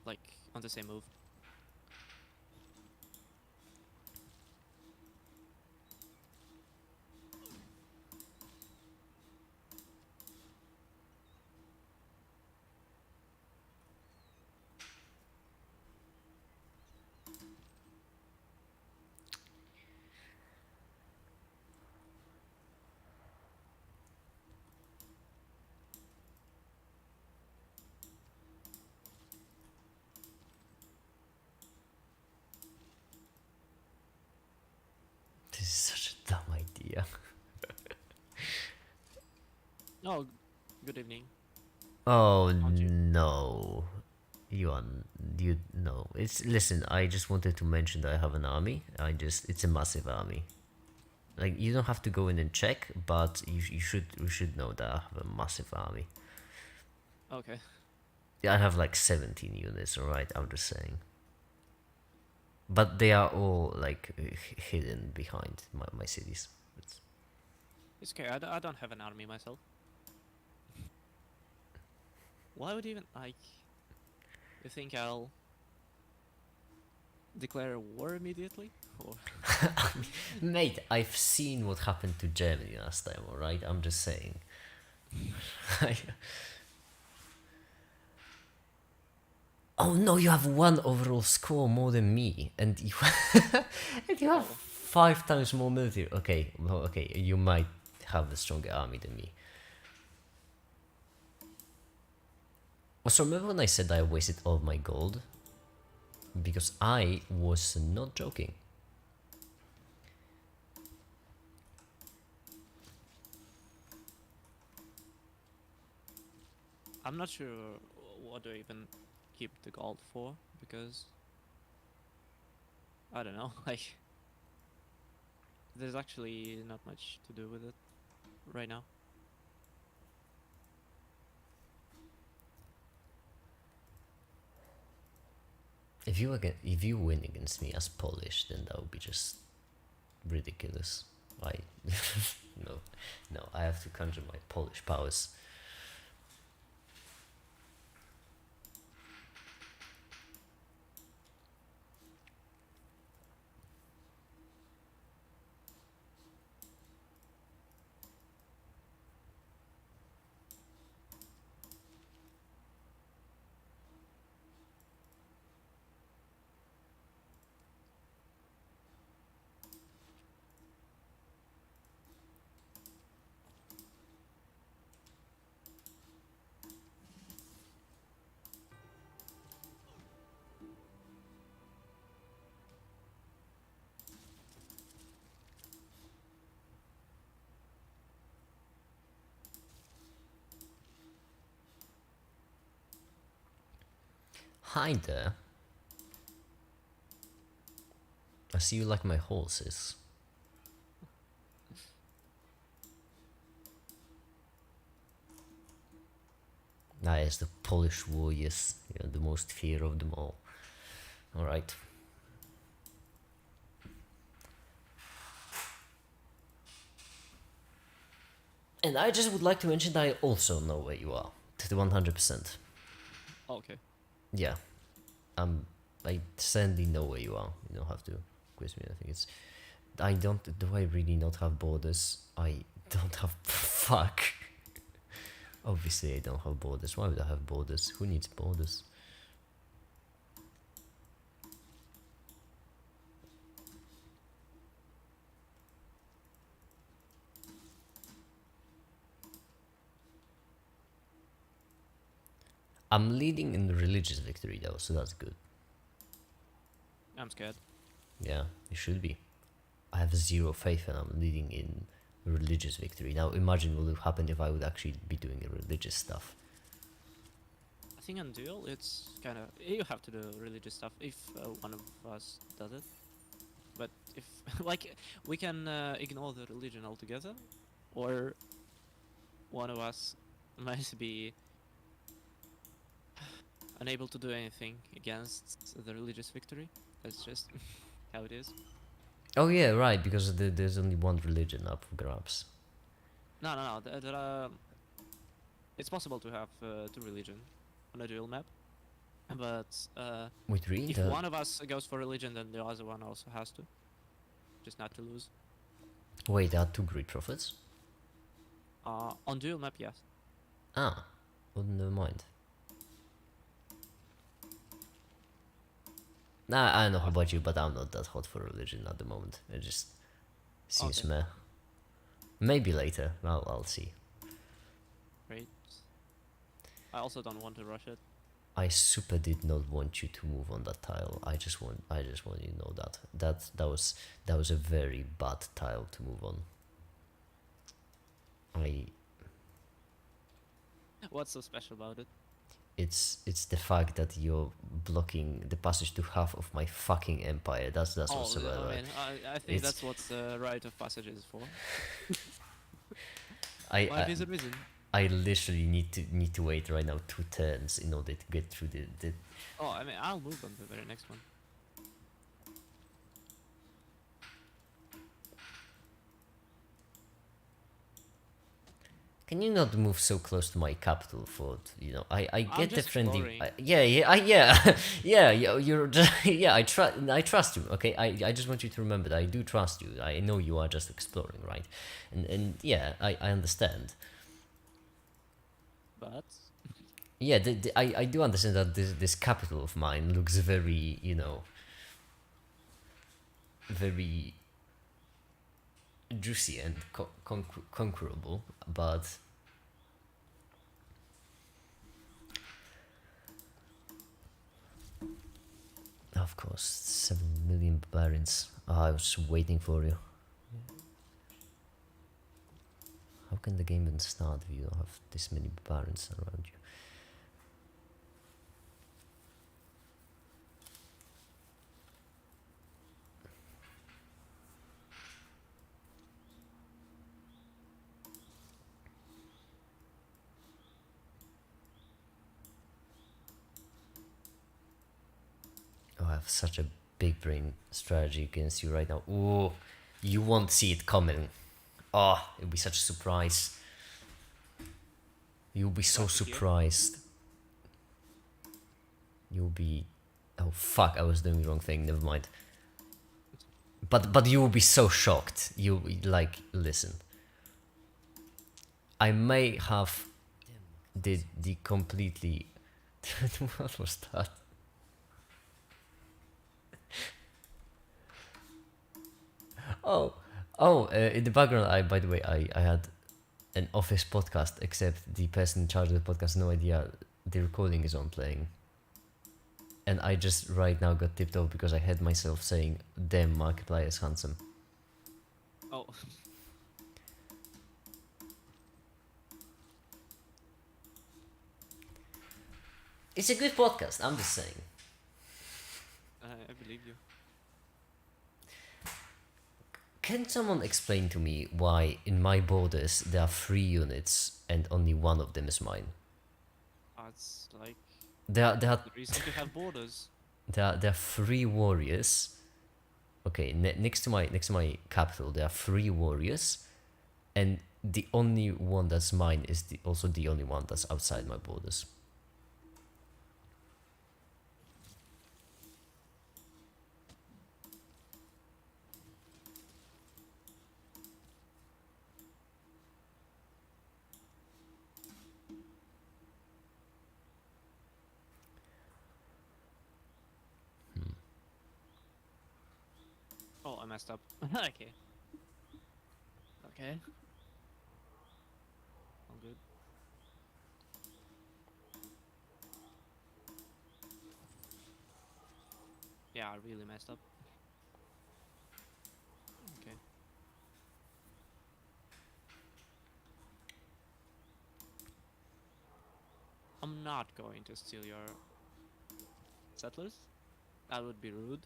like on the same move. This is such a dumb idea. Oh, good evening. Oh Aren't you? no. You are you no. It's listen. I just wanted to mention that I have an army. It's a massive army. Like you don't have to go in and check, but you should know that I have a massive army. Okay. Yeah, I have like 17 units. All right, I'm just saying. But they are all like hidden behind my cities. It's okay. I don't have an army myself. Why would even like? You think I'll declare a war immediately? Or Mate, I've seen what happened to Germany last time. All right, I'm just saying. Oh no, you have one overall score more than me, and you and you have 5 times more military. Okay, well, okay, you might have a stronger army than me. Also, remember when I said I wasted all my gold? Because I was not joking. I'm not sure what to even keep the gold for because I don't know. Like, there's actually not much to do with it right now. If you win against me as Polish, then that would be just ridiculous. I no, I have to conjure my Polish powers. Hi there. I see you like my horses. That is the Polish warriors, the most fear of them all. Alright. And I just would like to mention that I also know where you are. To the 100%. Okay. Yeah. I certainly know where you are. You don't have to quiz me. I think it's. Do I really not have borders? I don't have. Fuck. Obviously, I don't have borders. Why would I have borders? Who needs borders? I'm leading in the religious victory though, so that's good. I'm scared. Yeah, you should be. I have zero faith and I'm leading in religious victory. Now imagine what would happen if I would actually be doing religious stuff. I think on duel it's kind of you have to do religious stuff if one of us does it. But if like we can ignore the religion altogether, or one of us might be unable to do anything against the religious victory. That's just how it is. Oh yeah, right, because there's only one religion up for grabs. No. There are. It's possible to have two religion on a dual map, but Wait, really? if one of us goes for religion, then the other one also has to, just not to lose. Wait, there are two Great Prophets? On dual map, yes. Ah, well, never mind. Nah, I don't know about you, but I'm not that hot for religion at the moment. It just seems Okay. meh. Maybe later. I'll see. Great. I also don't want to rush it. I super did not want you to move on that tile. I just want you to know that was a very bad tile to move on. What's so special about it? it's the fact that you're blocking the passage to half of my fucking empire. That's Oh, what's about, I right? mean, I think It's- that's what the rite of passage is for. I, Life I is a reason. I literally need to wait right now 2 turns in order to get through the. Oh, I mean, I'll move on to the very next one. Can you not move so close to my capital, Ford? You know, I I'm get the just friendly. exploring. Yeah. You're just, yeah. I trust you. Okay, I just want you to remember that I do trust you. I know you are just exploring, right? And yeah, I understand. But Yeah, I do understand that this capital of mine looks very, you know, very juicy and conquerable, but of course, 7 million barbarians. Oh, I was just waiting for you. How can the game even start if you don't have this many barbarians around you? Oh, I have such a big brain strategy against you right now. Ooh, you won't see it coming. Oh, it'll be such a surprise. You'll be so Glad to hear. surprised. You'll be. Oh fuck! I was doing the wrong thing. Never mind. But you will be so shocked. You like listen. I may have the completely. What was that? In the background, by the way, I had an office podcast, except the person in charge of the podcast has no idea the recording is on playing. And I just right now got tipped off because I had myself saying, damn, Markiplier is handsome. oh, It's a good podcast, I'm just saying. I believe you. Can someone explain to me why in my borders there are 3 units and only one of them is mine? It's like There are the reason to have borders. there are 3 warriors. Okay, next to my capital there are 3 warriors, and the only one that's mine is also the only one that's outside my borders. Oh, I messed up. Okay. Okay. All good. Yeah, I really messed up. Okay. I'm not going to steal your settlers. That would be rude.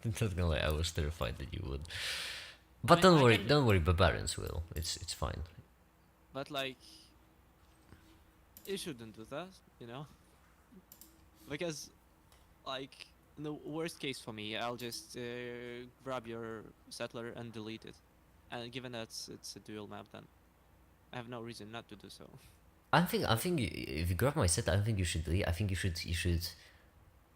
Not gonna lie, I was terrified that you would. But mean, don't I worry, can- don't worry, barbarians will. It's fine. But like, you shouldn't do that, you know? Because, like, in the worst case for me, I'll just grab your settler and delete it. And given that it's a dual map, then I have no reason not to do so. I think if you grab my set, I don't think you should delete. I think you should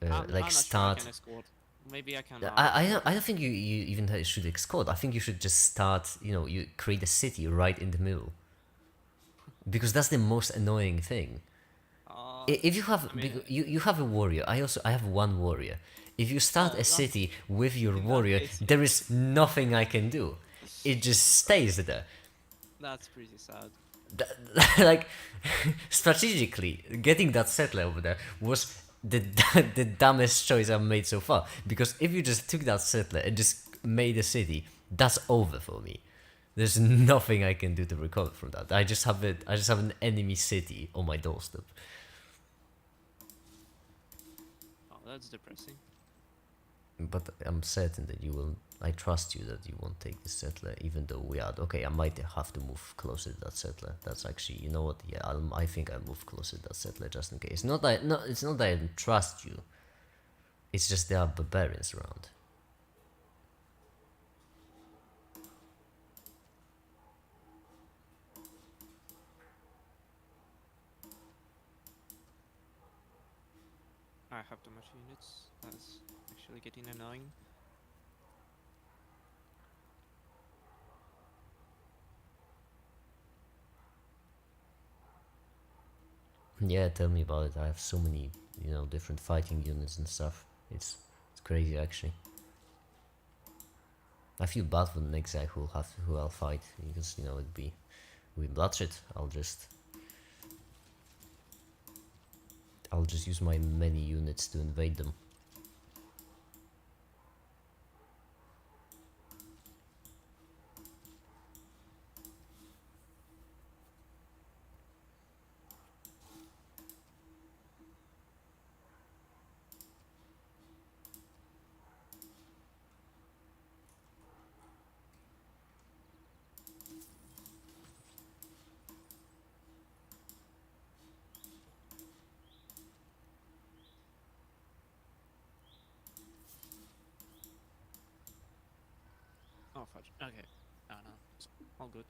I'm like not start. sure I can escort. Maybe I can. I don't think you even should escort. I think you should just start. You know, you create a city right in the middle. Because that's the most annoying thing. If you have I mean, you have a warrior, I have one warrior. If you start Oh, a city with your in that warrior, case, there is nothing I can do. It just stays there. That's pretty sad. Like strategically, getting that settler over there was the dumbest choice I've made so far. Because if you just took that settler and just made a city, that's over for me. There's nothing I can do to recover from that. I just have an enemy city on my doorstep. That's depressing. But I'm certain that you will. I trust you that you won't take this settler, even though we are. Okay, I might have to move closer to that settler. That's actually, you know what? Yeah, I think I'll move closer to that settler just in case. Not that, no, it's not that I don't trust you. It's just there are barbarians around. I have too much units. That's actually getting annoying. Yeah, tell me about it. I have so many, different fighting units and stuff. It's crazy actually. I feel bad for the next guy who I'll fight because it'd be bloodshed. I'll just use my many units to invade them. Oh fudge. Okay. No, no. It's all good.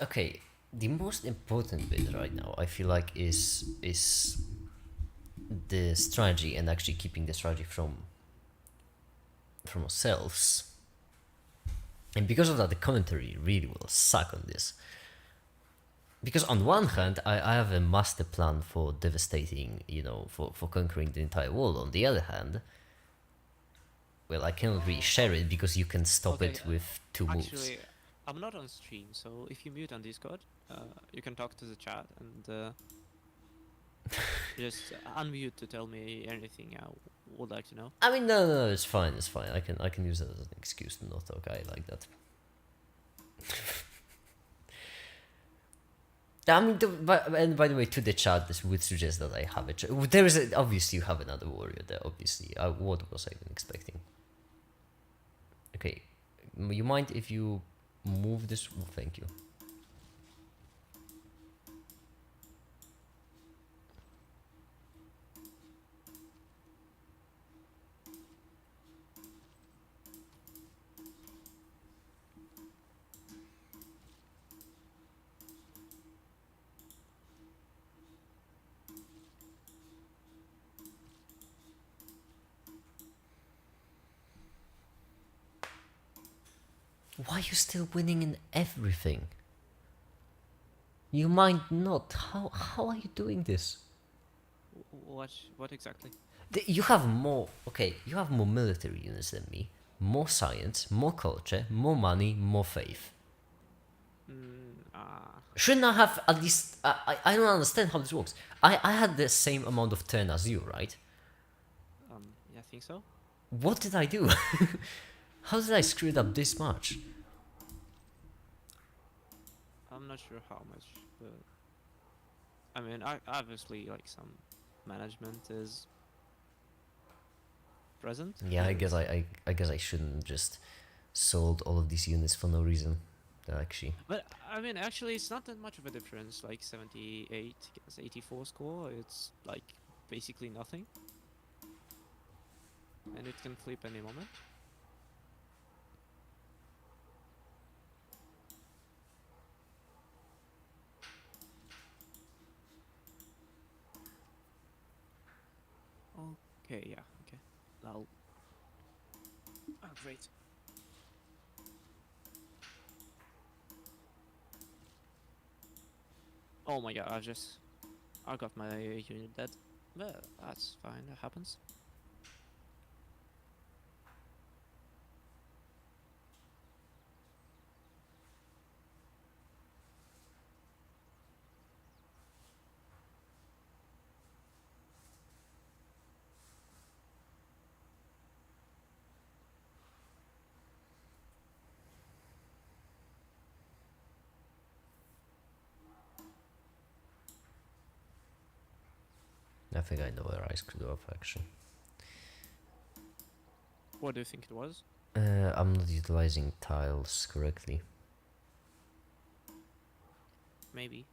Okay. The most important bit right now, I feel like, is the strategy and actually keeping the strategy from ourselves. And because of that, the commentary really will suck on this. Because on one hand, I have a master plan for devastating, for conquering the entire world. On the other hand, well, I cannot really share it because you can stop Okay, it with two moves. Actually, I'm not on stream, so if you mute on Discord, you can talk to the chat and just unmute to tell me anything I would like to know. I mean, no, it's fine, it's fine. I can use it as an excuse to not talk. I like that. I mean, and by the way, to the chat, this would suggest that I have it. There is obviously you have another warrior there. Obviously, what was I even expecting? Okay, you mind if you move this? Oh, thank you. Why are you still winning in everything? You might not. How are you doing this? What exactly? You have more. Okay, you have more military units than me. More science, more culture, more money, more faith. Shouldn't I have at least? I don't understand how this works. I had the same amount of turn as you, right? Yeah, I think so. What did I do? How did I screw it up this much? I'm not sure how much, but I mean, I obviously like some management is present. Yeah, I guess Because, I guess I shouldn't just sold all of these units for no reason. Actually, but I mean, actually, it's not that much of a difference. Like 78 against 84 score, it's like basically nothing, and it can flip any moment. Okay, yeah, okay. Now, oh, great. Oh my god, I got my unit dead. But that's fine, that happens. I think I know where I screwed up actually. What do you think it was? I'm not utilizing tiles correctly. Maybe.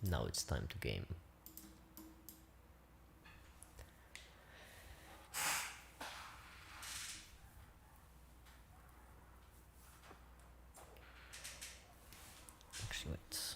Now it's time to game. Actually, wait.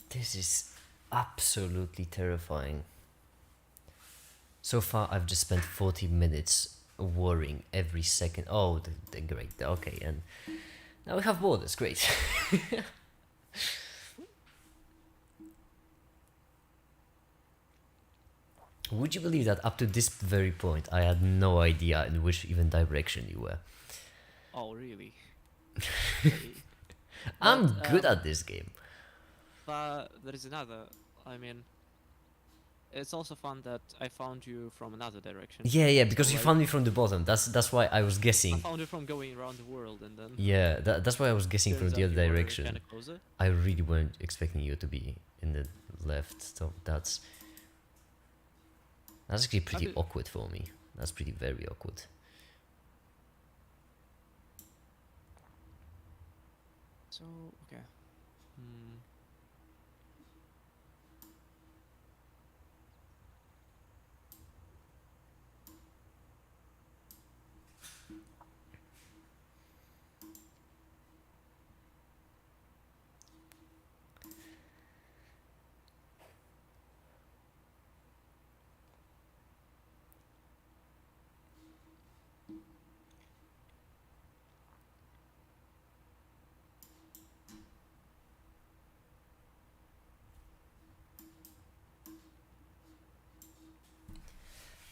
This is absolutely terrifying. So far, I've just spent 40 minutes worrying every second. Oh, great. Okay, and now we have borders. Great. Would you believe that up to this very point, I had no idea in which even direction you were? Oh, really? Okay. I'm But, good at this game. But there is another. I mean, it's also fun that I found you from another direction. Yeah, because So, you like, found me from the bottom. That's why I was I guessing. found you from going around the world, and then Yeah, that's why I was guessing from turns the out other you were direction. kind of closer. I really weren't expecting you to be in the left, so that's actually pretty Okay. awkward for me. That's pretty very awkward. So okay. Hmm.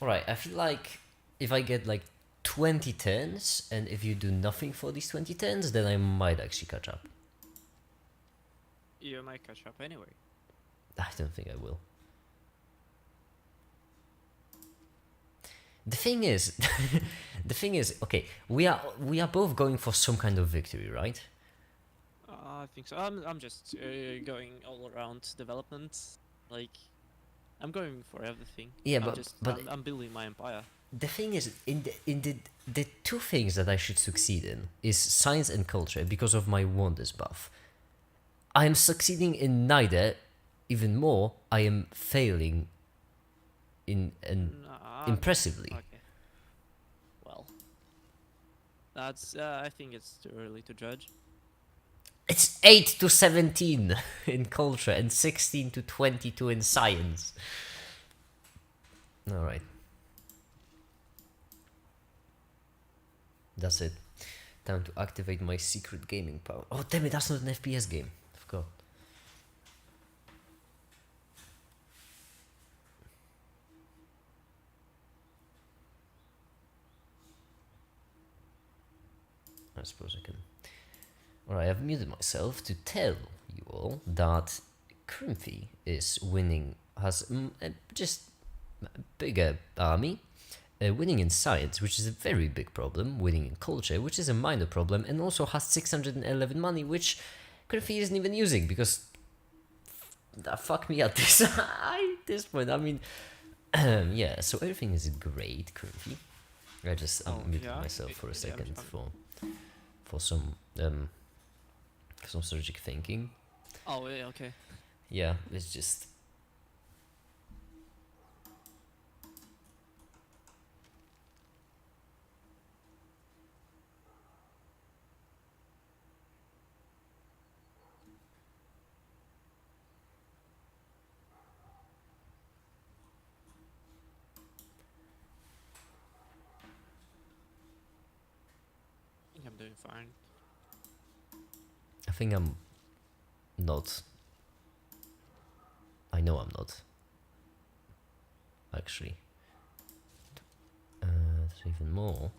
Alright, I feel like if I get like 20 turns, and if you do nothing for these 20 turns, then I might actually catch up. You might catch up anyway. I don't think I will. The thing is, okay, we are both going for some kind of victory, right? I think so. I'm just going all around development. Like, I'm going for everything. Yeah, I'm building my empire. the thing is, in the two things that I should succeed in is science and culture because of my wonders buff. I am succeeding in neither. Even more, I am failing in impressively. Okay. Well, that's. I think it's too early to judge. It's 8 to 17 in culture and 16 to 22 in science. All right. That's it. Time to activate my secret gaming power. Oh, damn it, that's not an FPS game. I forgot. I suppose I can. Alright, I've muted myself to tell you all that Crimpy is winning, has just a bigger army, winning in science, which is a very big problem, winning in culture, which is a minor problem, and also has 611 money, which currently isn't even using because fuck me at this this point. I mean, yeah. So everything is great currently. I'm muted yeah, myself for a yeah, second I'm- for some strategic thinking. Oh, yeah, okay. Yeah, it's just I think I'm doing fine. I think I'm not. I know I'm not. Actually, there's even more.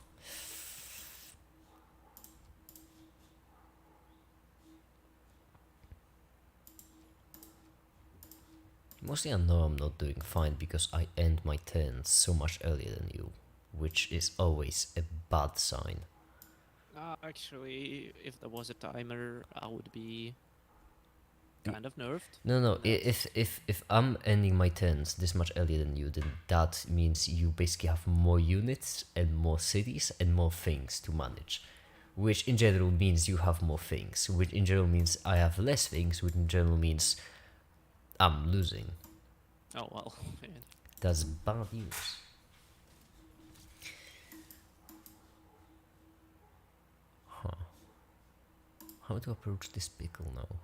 Mostly I know I'm not doing fine because I end my turns so much earlier than you, which is always a bad sign. Actually, if there was a timer, I would be kind of nerfed. No, no. in that. If I'm ending my turns this much earlier than you, then that means you basically have more units and more cities and more things to manage, which in general means you have more things, which in general means I have less things, which in general means I'm losing. Oh well. That's bad news. Huh. How to approach this pickle now?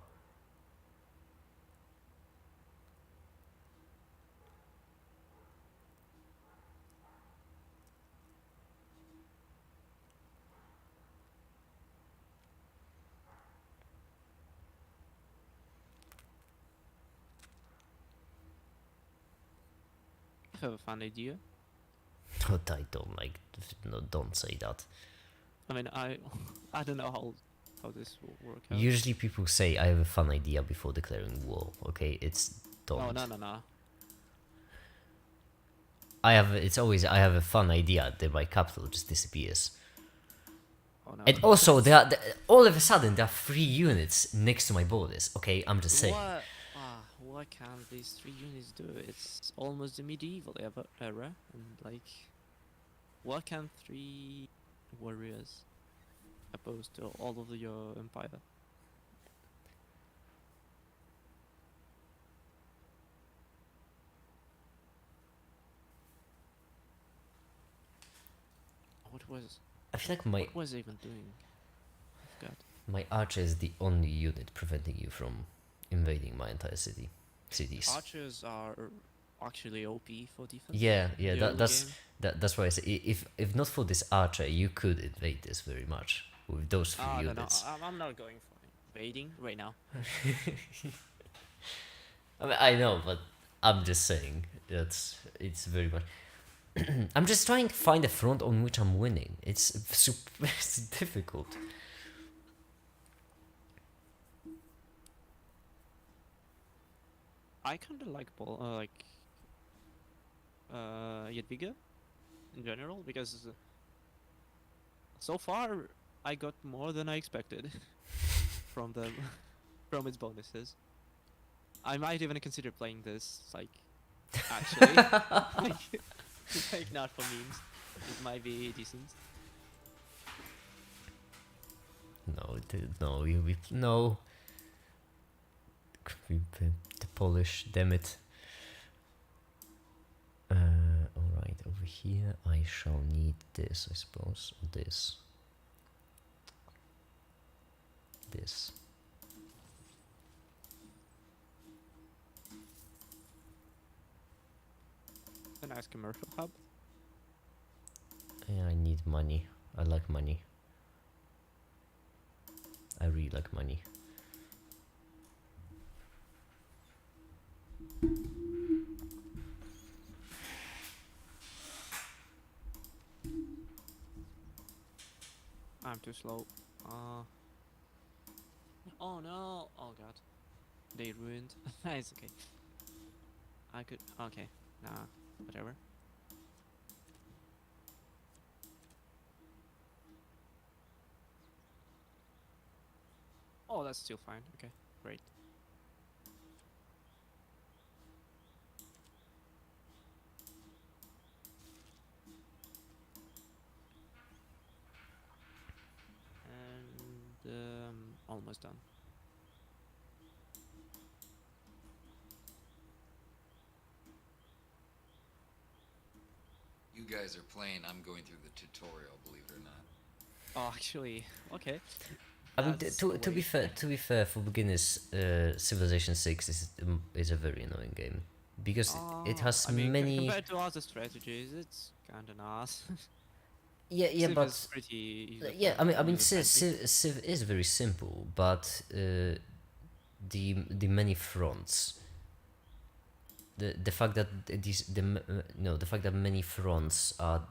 I have a fun idea. But I don't like. No, don't say that. I mean, I don't know how this will work out. Usually people say I have a fun idea before declaring war. Okay, it's don't. Oh no. It's always I have a fun idea. Then my capital just disappears. Oh no. And also all of a sudden there are 3 units next to my borders. Okay, I'm just saying. What can these 3 units do? It's almost the medieval era, and like, what can 3 warriors oppose to all of your empire? What was I feel like my what was I even doing? I forgot. my archer is the only unit preventing you from invading my entire cities. Archers are actually OP for defense. Yeah, in yeah. the That, early that's game. that's why I say if not for this archer, you could invade this very much with those 3 No, units. I'm not going for invading right now. I mean, I know, but I'm just saying it's very much. I'm just trying to find a front on which I'm winning. It's difficult. I kind of like Jadwiga in general because so far I got more than I expected from them from its bonuses. I might even consider playing this actually like not for memes. It might be decent. No, no, no. The Polish, damn it. Alright, over here I shall need this, I suppose. This. A nice commercial hub. Yeah, I need money. I like money. I really like money. I'm too slow. Oh no! Oh god. They ruined. It's okay. I could. Okay. Nah. Whatever. Oh, that's still fine. Okay, great. And almost done. You guys are playing. I'm going through the tutorial. Believe it or not. Oh, actually, okay. I mean, That's to be way- fair, for beginners, Civilization 6 is a very annoying game because it has I mean, many. compared to other strategies, it's kind of nice. Yeah, Civ is but pretty yeah, I mean, user-friendly. Civ is very simple, but the many fronts, the fact that the fact that many fronts are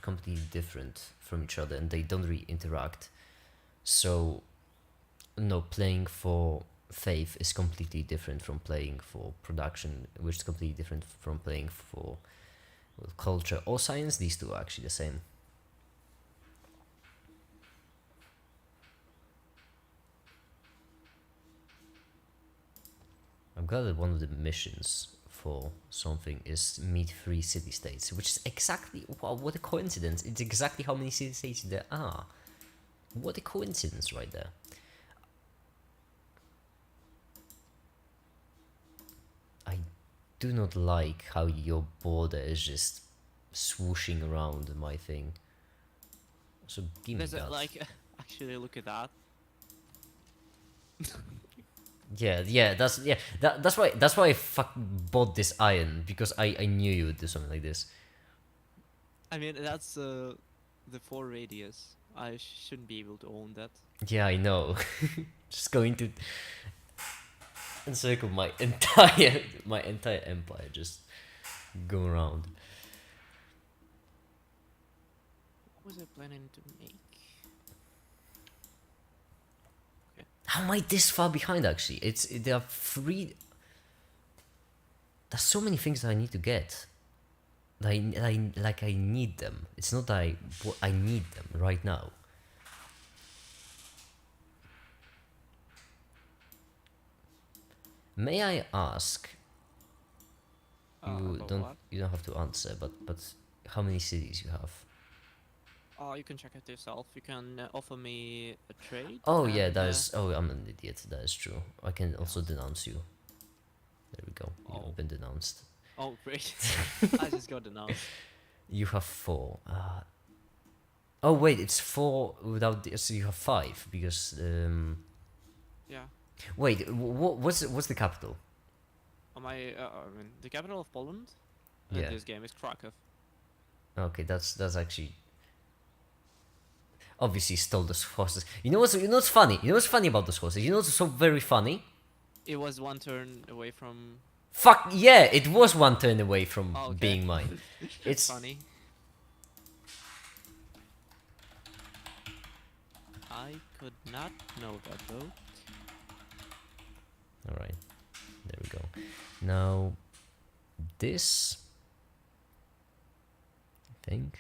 completely different from each other and they don't really interact. So, no, playing for faith is completely different from playing for production, which is completely different from playing for culture or science. These two are actually the same. I'm glad that one of the missions for something is meet 3 city-states, which is exactly, wow, what a coincidence. It's exactly how many city-states there are. What a coincidence right there. I do not like how your border is just swooshing around my thing. So give me There's that. actually, look at that. Yeah, that's why I bought this iron, because I knew you would do something like this. I mean, that's the 4 radius. I shouldn't be able to own that. Yeah, I know. Just going to encircle my entire empire, just go around. What was I planning to make? How am I this far behind? Actually, there are three. There's so many things that I need to get. I need them. It's not that I need them right now. May I ask? About what? You don't have to answer, but how many cities you have? You can check it yourself. You can offer me a trade. Oh yeah, and, that is. Oh, I'm an idiot. That is true. I can also Yes. denounce you. There we go. Oh. You've been denounced. Oh, great. I just got announced. You have 4. Oh wait, it's 4 without the, so you have 5 because Yeah. wait, what's the capital? I mean, the capital of Poland Yeah. in this game is Krakow. Okay, that's actually obviously stole those horses. You know what's funny? You know what's funny about those horses? You know what's so very funny? It was 1 turn away from. Fuck yeah! It was 1 turn away from Oh, okay. being mine. It's Funny. I could not know that though. all right. There we go. Now this, I think,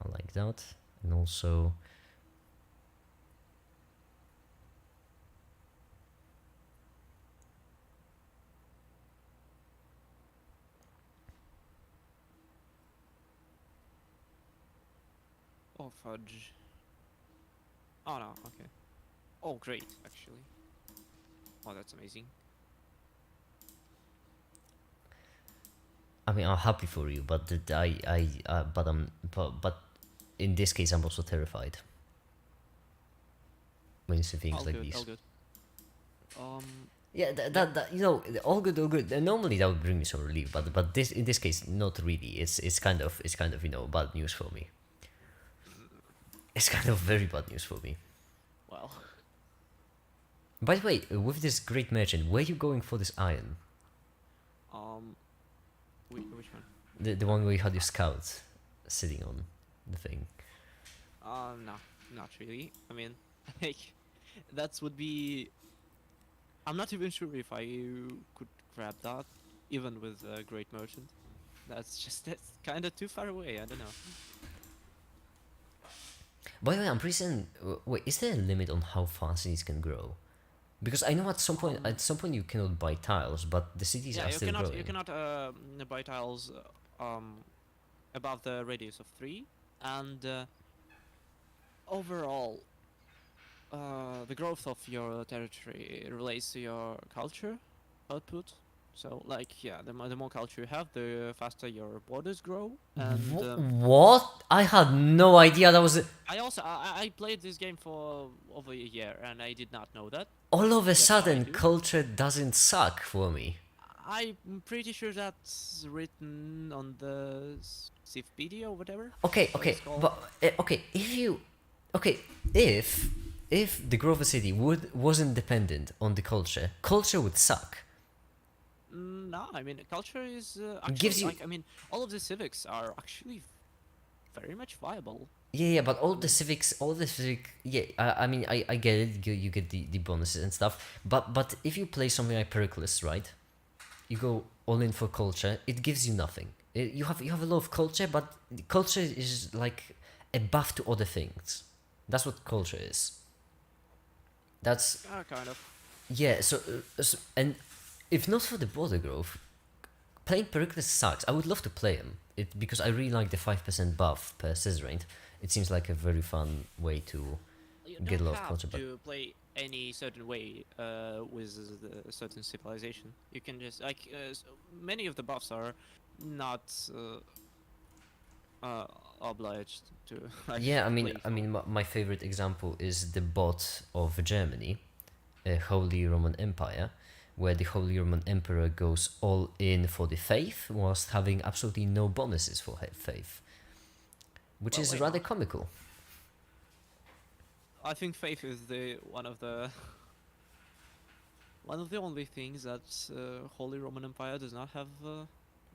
I like that, and also. Oh, fudge. Oh, no, okay. Oh, great, actually. Oh, that's amazing. I mean, I'm happy for you, but but in this case, I'm also terrified when you see things All like good, these. all good. Yeah, that all good, all good. Normally that would bring me some relief, but this in this case, not really. It's kind of bad news for me. It's kind of very bad news for me. Well, By the way, with this great merchant, where are you going for this iron? which one? The one where you had your scout sitting on the thing. No, not really. I mean, like, that would be. I'm not even sure if I could grab that, even with a great merchant. That's kind of too far away. I don't know. By the way, I'm pretty certain. Wait, is there a limit on how fast cities can grow? Because I know at some point you cannot buy tiles, but the cities Yeah, are still growing. you cannot buy tiles above the radius of 3, and overall, the growth of your territory relates to your culture output. So, like, yeah, the more culture you have, the faster your borders grow. And What? I had no idea that was. I played this game for over a year, and I did not know that. All of a Yet now I sudden, do. culture doesn't suck for me. I'm pretty sure that's written on the Civpedia or whatever. Okay, what okay, it's called. but okay, if the growth of a city wasn't dependent on the culture, culture would suck. No, I mean culture is It actually gives you- like I mean all of the civics are actually very much viable. Yeah, but all the civic, yeah, I mean, I get it, you get the bonuses and stuff, but if you play something like Pericles, right, you go all in for culture, it gives you nothing. You have a lot of culture, but culture is like a buff to other things. That's what culture is. That's, Kind of. yeah, and if not for the border growth, playing Pericles sucks. I would love to play him, because I really like the 5% buff per Scissorant. It seems like a very fun way to You get a don't lot of have culture, but to play any certain way with a certain civilization. You can just like many of the buffs are not obliged to. Like, yeah, play I mean, my favorite example is the bot of Germany, Holy Roman Empire, where the Holy Roman Emperor goes all in for the faith whilst having absolutely no bonuses for faith, which Well, is wait, rather what? comical. I think faith is the one of the only things that Holy Roman Empire does not have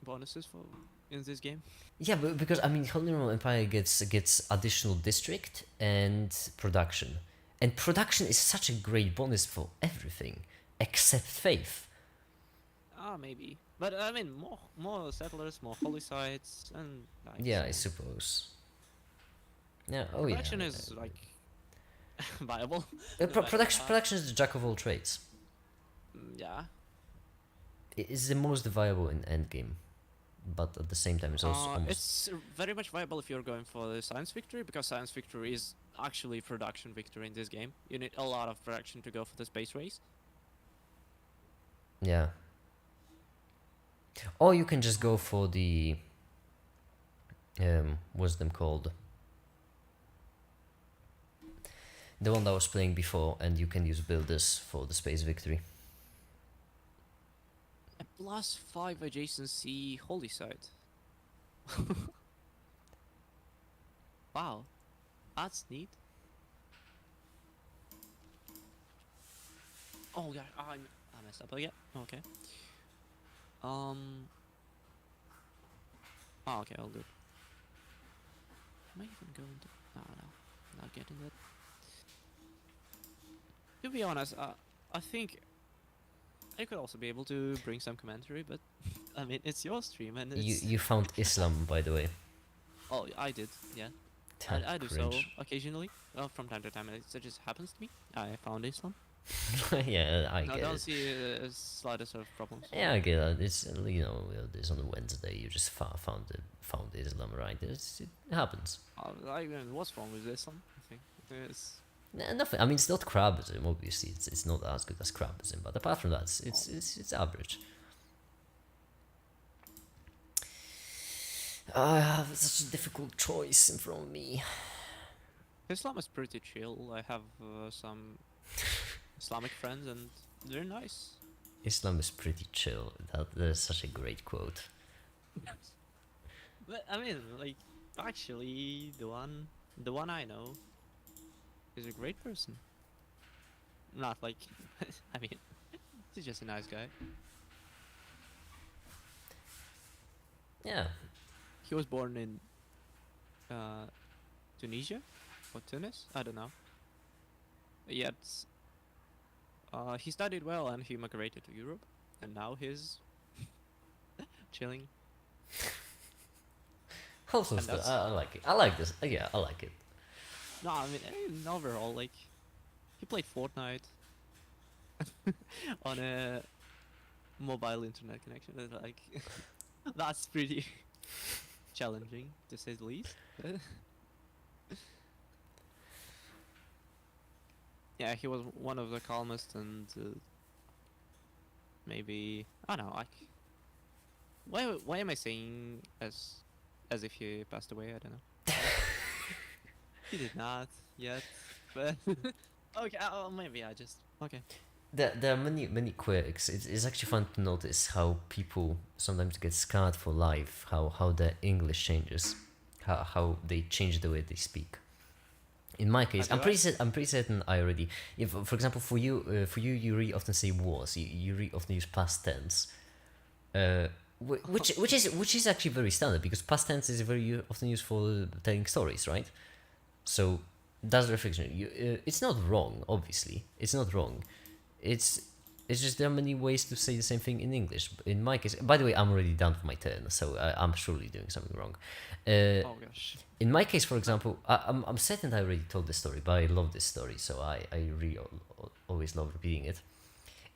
bonuses for in this game. Yeah, but because I mean, Holy Roman Empire gets additional district and production, and production is such a great bonus for everything except faith. Maybe, but I mean more settlers, more holy sites, and like, Yeah, I so suppose. Yeah. Oh yeah. production is like viable. Production is the jack of all trades. Yeah. It is the most viable in endgame, but at the same time, it's also almost. It's very much viable if you're going for the science victory, because science victory is actually production victory in this game. You need a lot of production to go for the space race. Yeah. Or you can just go for the. What's them called? The one that I was playing before, and you can use builders for the space victory. A +5 adjacency holy site. Wow, that's neat. Oh yeah, I messed up again. Okay. Oh, okay, all good. Am I even going to? No, not getting that. To be honest, I think I could also be able to bring some commentary, but I mean, it's your stream and it's. You found Islam, by the way. Oh, I did, yeah. I do so occasionally. Well, from time to time, it just happens to me. I found Islam. Yeah, I No, get don't it. see a slightest of problems. Yeah, I get it. It's this on a Wednesday. You just found Islam, right? It happens. I mean, what's wrong with Islam? I think it's. Nah, nothing. I mean, it's not crabism. Obviously, it's not as good as crabism. But apart from that, it's average. I have such a difficult choice in front of me. Islam is pretty chill. I have some Islamic friends, and they're nice. Islam is pretty chill. That's such a great quote. But I mean, like, actually, the one I know is a great person. Not like, I mean, he's just a nice guy. Yeah. He was born in Tunisia or Tunis, I don't know. Yet he studied well and he migrated to Europe, and now he's chilling. Wholesome And stuff. that's- I like it. I like this. Yeah, I like it. No, I mean overall, like he played Fortnite on a mobile internet connection. And, like that's pretty challenging to say the least. Yeah, he was one of the calmest and maybe I don't know. Like why am I saying as if he passed away? I don't know. He did not yet, but okay. Maybe I just okay. There are many quirks. It's actually fun to notice how people sometimes get scarred for life. How their English changes, how they change the way they speak. In my case, Do I? I'm pretty certain I already. If, for example, for you, you really often say was. You really often use past tense. Which is actually very standard because past tense is very often used for telling stories, right? So that's the reflection. It's not wrong, obviously. It's not wrong. It's it's just there are many ways to say the same thing in English. In my case, by the way, I'm already down for my turn, so I'm surely doing something wrong. Oh gosh. In my case, for example, I'm certain I already told this story, but I love this story, so I really always love repeating it.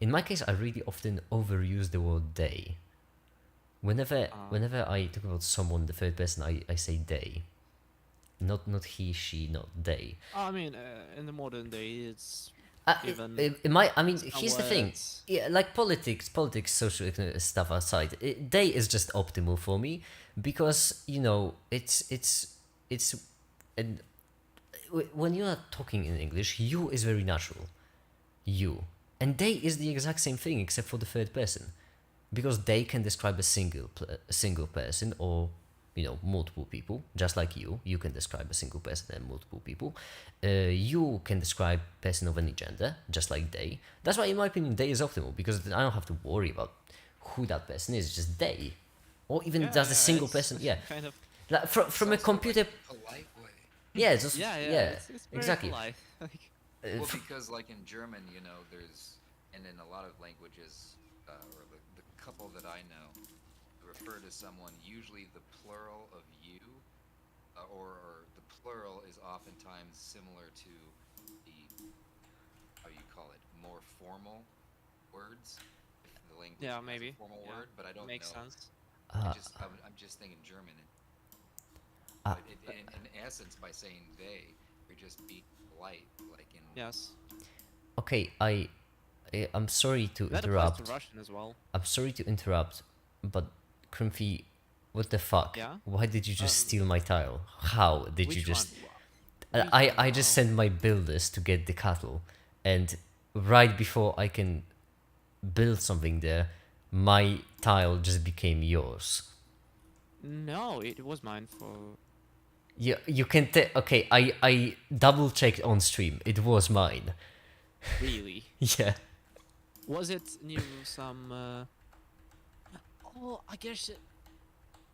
In my case, I really often overuse the word they. Whenever I talk about someone, the third person, I say they. Not he, she, not they. I mean, in the modern day, it's even I mean, here's the thing. somewhat. Yeah, like politics, social stuff aside, they is just optimal for me because it's and when you are talking in English, you is very natural, you, and they is the exact same thing except for the third person, because they can describe a single person or multiple people, just like you can describe a single person and multiple people. You can describe person of any gender, just like they. That's why, in my opinion, they is optimal because then I don't have to worry about who that person is. It's just they, or even Yeah, does a yeah, single it's person. Yeah, kind of. like from a It's also, computer. like, a polite way. Yeah, it's also, Yeah, yeah. yeah, It's very exactly. polite. Like, Well, because like in German, there's, and in a lot of languages, or the couple that I know, refer to someone, usually the plural of you, or the plural is oftentimes similar to the, how you call it, more formal words, if the language yeah, has a maybe. formal Yeah, word, but I don't makes know. sense. I'm just thinking German, uh, but in essence, by saying they, you're just being polite, like in. Yes. okay, I'm sorry to That applies to interrupt. Russian as well. I'm sorry to interrupt, but Krimpy, what the fuck? Yeah. Why did you just steal my tile? How did you Which one? just? Which I one? just Wow. sent my builders to get the cattle, and right before I can build something there, my tile just became yours. No, it was mine for. You can okay, I double checked on stream. It was mine. Really? Yeah. Was it near some? Oh, I guess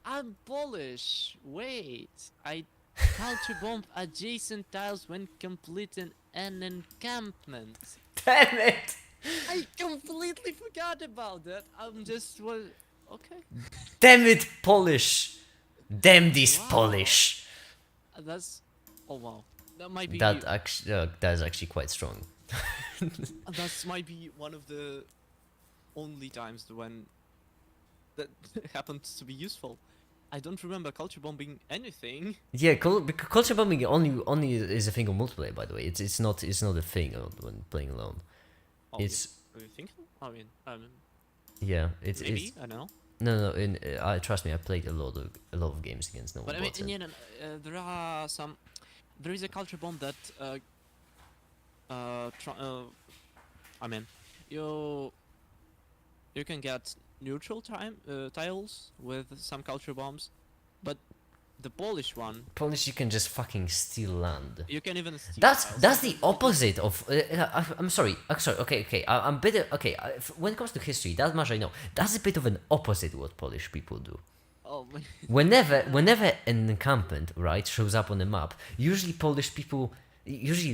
I'm Polish. Wait, I culture bomb adjacent tiles when completing an encampment. Damn it! I completely forgot about that. I'm just was okay. Damn it, Polish! Damn this Wow, Polish! that's oh wow. That might be That is actually quite strong. that's might be one of the only times when that happened to be useful. I don't remember culture bombing anything. Yeah, culture bombing only is a thing on multiplayer. By the way, it's not a thing when playing alone. Oh, It's you think so? I mean, yeah, it's maybe I don't know. no. Trust me, I played a lot of games against no But I bots. mean, there are some. There is a culture bomb that I mean, you you can get neutral tiles with some culture bombs, but the Polish one Polish, you can just fucking steal land. you can even steal That's tiles. that's the opposite of. I'm sorry. Okay. I'm better. Okay, when it comes to history, that much I know. That's a bit of an opposite what Polish people do. Oh, my- Whenever an encampment right shows up on the map, usually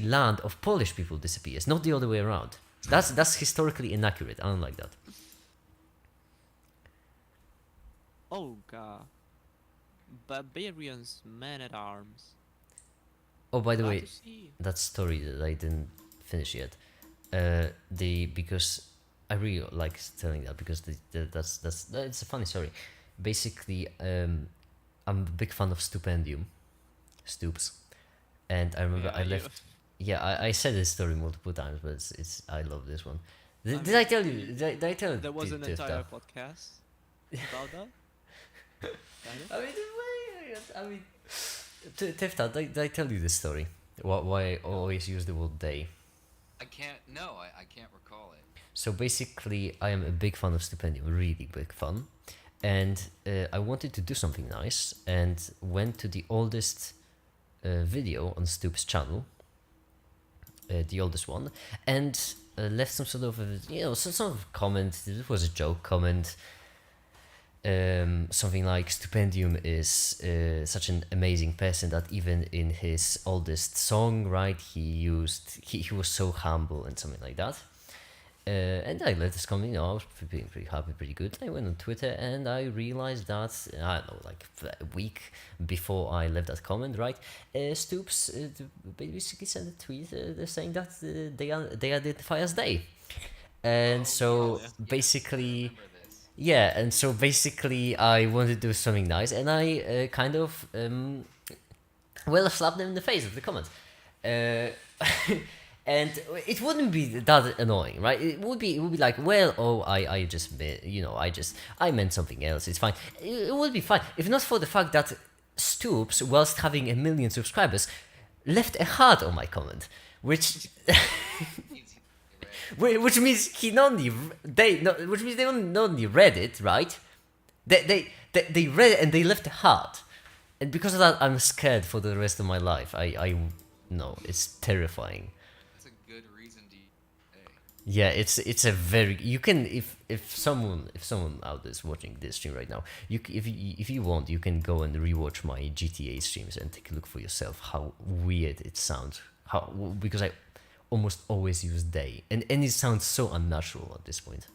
land of Polish people disappears, not the other way around. That's historically inaccurate. I don't like that. oh god, barbarians, men at arms. Oh, by the Glad way, to see. that story that I didn't finish yet. Because I really like telling that because that's it's a funny story. Basically, I'm a big fan of Stupendium, Stoops, and I remember Yeah, I you. left. Yeah, I said this story multiple times, but it's I love this one. I Did I mean, tell you? Did I tell there was an Tiff entire that? podcast about that. Kind of. I mean, Tifta, did I tell you this story? Why I always use the word they? I can't. No, I can't recall it. So basically, I am a big fan of Stipendium, really big fan, and I wanted to do something nice, and went to the oldest video on Stoop's channel, the oldest one, and left some sort of some sort of comment. It was a joke comment. Something like Stupendium is such an amazing person that even in his oldest song, right, he was so humble and something like that. And I let this comment, I was pretty happy, pretty good. I went on Twitter and I realized that, I don't know, like a week before I left that comment, right, Stoops basically sent a tweet saying that they identify as they. And Oh, so yes, basically, I remember this. yeah, and so basically, I wanted to do something nice, and I kind of slapped them in the face with the comment. Uh, and it wouldn't be that annoying, right? It would be like, well, oh, I just I meant something else. It's fine. It would be fine if not for the fact that Stoops, whilst having 1 million subscribers, left a heart on my comment, which He's right. which means he not only they no, which means they not only read it, right? They read it and they left a heart, and because of that, I'm scared for the rest of my life. I no, it's terrifying. That's a good reason to. Hey, Yeah, it's a very you can if someone out there is watching this stream right now, if you want, you can go and rewatch my GTA streams and take a look for yourself how weird it sounds. How because I almost always use they, and it sounds so unnatural at this point.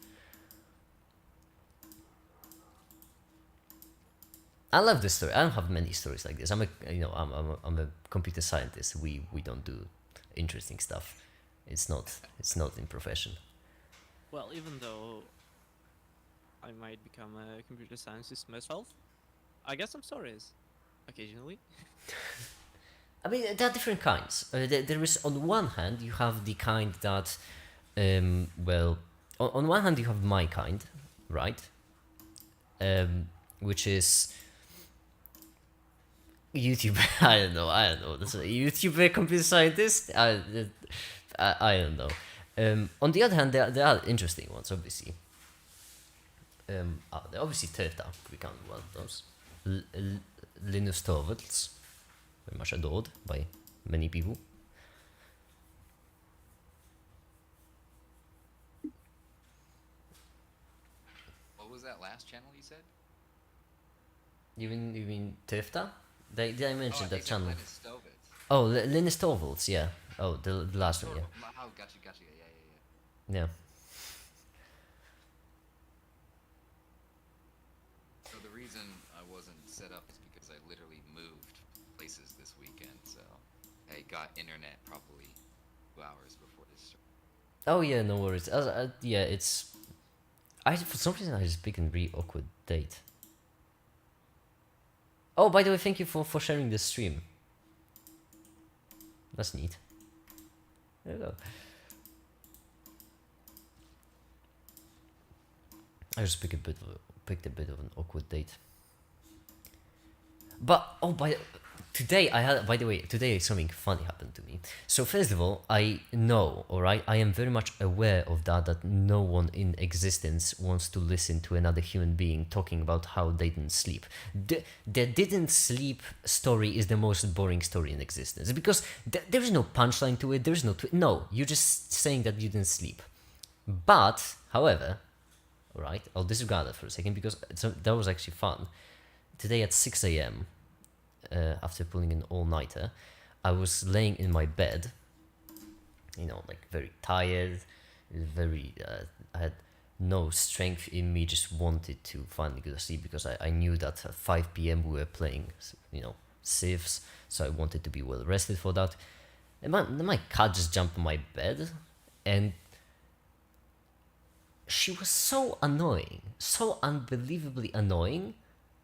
I love this story. I don't have many stories like this. I'm a computer scientist. We don't do interesting stuff. It's not in profession. Well, even though I might become a computer scientist myself, I guess some stories occasionally. I mean, there are different kinds. There is, on one hand, you have the kind that, on one hand, you have my kind, right? Which is YouTuber. I don't know. That's a YouTuber computer scientist. I don't know. On the other hand, there are interesting ones, obviously. Obviously, Töta, we count one of those. Linus Torvalds, very much adored by many people. what was that last channel you said? You mean Töfta? Did I mention Oh, I that think channel? Linus Stovitz. Oh, Linus Torvalds, yeah. Oh, the last one, yeah. Oh, gotcha. Yeah. Yeah. So the reason I wasn't set up is because I literally moved places this weekend, so I got internet probably 2 hours before this started. Oh yeah, no worries. Yeah, it's. For some reason I just picked a really awkward date. Oh, by the way, thank you for sharing this stream. That's neat. There you go. I just picked a bit of an awkward date. But by the way, today something funny happened to me. So first of all, I know, alright, I am very much aware of that no one in existence wants to listen to another human being talking about how they didn't sleep. The didn't sleep story is the most boring story in existence because there is no punchline to it. There is no. You're just saying that you didn't sleep. But however, alright, I'll disregard that for a second because that was actually fun. Today at 6 a.m. After pulling an all-nighter, I was laying in my bed, like very tired, I had no strength in me, just wanted to finally go to sleep because I knew that at 5 p.m. we were playing, sieves, so I wanted to be well rested for that. And my cat just jumped on my bed, and she was so annoying, so unbelievably annoying,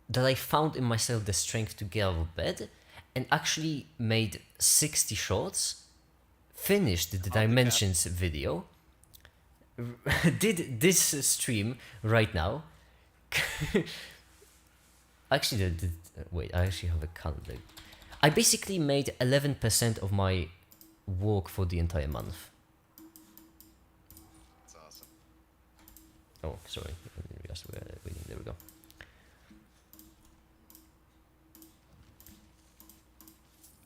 that I found in myself the strength to get out of bed and actually made 60 shots, finished the Dimensions video, did this stream right now. Actually, wait, I actually have a calendar. I basically made 11% of my work for the entire month. That's awesome. Oh, sorry. Yes, we're waiting. There we go.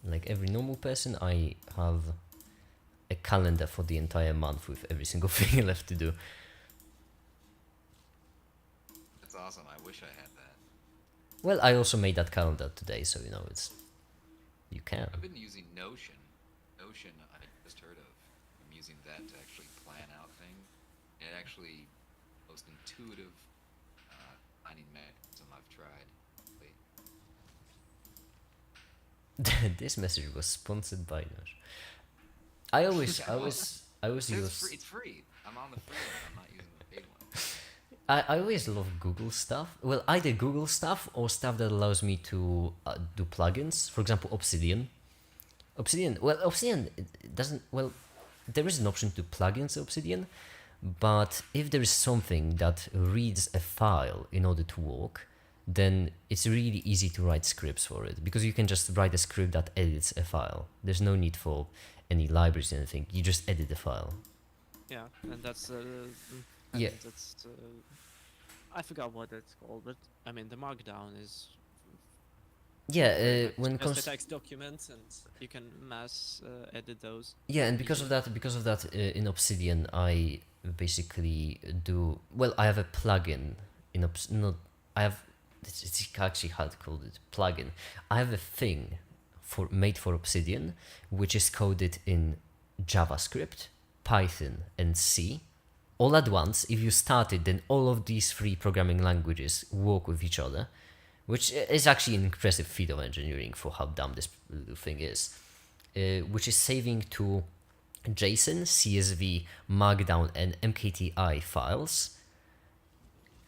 Like every normal person, I have a calendar for the entire month with every single thing left to do. That's awesome. I wish I had that. Well, I also made that calendar today, so you know it's. You can. I've been using Notion. Notion, I just heard of. I'm using that to actually plan out things. And it actually most intuitive planning mechanism I've tried. This message was sponsored by Nosh. I always It's use. free. It's free. I'm on the free one. I'm not using the paid one. I always love Google stuff. Well, either Google stuff or stuff that allows me to do plugins. For example, Obsidian. Obsidian it doesn't. Well, there is an option to plugins Obsidian, but if there is something that reads a file in order to work, then it's really easy to write scripts for it because you can just write a script that edits a file. There's no need for any libraries or anything. You just edit the file. Yeah, and that's Yeah. That's I forgot what it's called, but I mean the Markdown is Yeah, when it just a comes. text document, and you can mass edit those. Yeah, and because of that, in Obsidian, I basically do. Well, I have a plugin in not. I have. It's actually hard to call it plugin. I have a thing made for Obsidian, which is coded in JavaScript, Python, and C. All at once. If you start it, then all of these three programming languages work with each other, which is actually an impressive feat of engineering for how dumb this little thing is. Which is saving to JSON, CSV, Markdown, and MKTI files.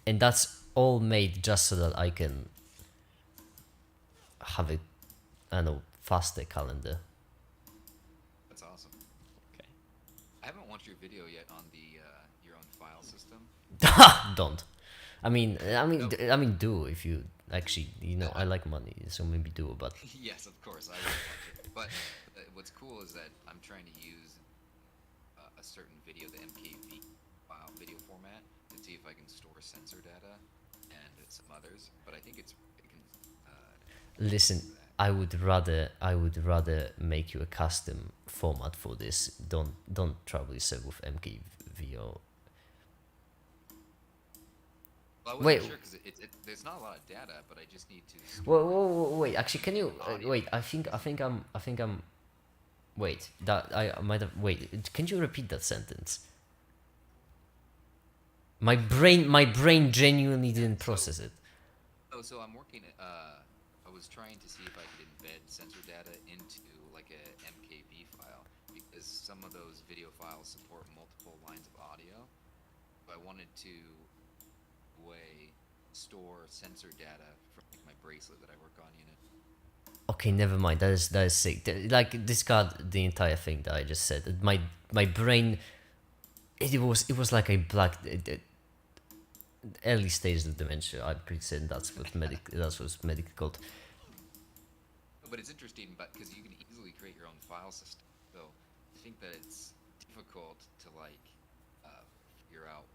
And that's all made just so that I can have a, I don't know, faster calendar. That's awesome. Okay. I haven't watched your video yet on the your own file system. Don't. I mean, do if you actually, I like money, so maybe do. But Yes, of course, I will watch it. But what's cool is that I'm trying to use a certain video, the MKV file video format, to see if I can store sensor data and some others. But I think it can. listen, do that. I would rather make you a custom format for this. Don't trouble yourself with MKV or. Well, I wasn't Wait. sure because there's not a lot of data, but I just need to. Whoa, wait. Actually, can you Audio. wait? I think I'm. Wait, that I might have. Wait, can you repeat that sentence? My brain genuinely didn't process it. Oh, so I'm working. I was trying to see if I could embed sensor data into like a MKV file because some of those video files support multiple lines of audio. I wanted to store sensor data from like, my bracelet that I work on unit. Okay, never mind. That is sick. Like discard the entire thing that I just said. My brain. It was like a black. Early stages of dementia. I'm pretty certain that's what's medically called. But it's interesting, because you can easily create your own file system. So I think that it's difficult to figure out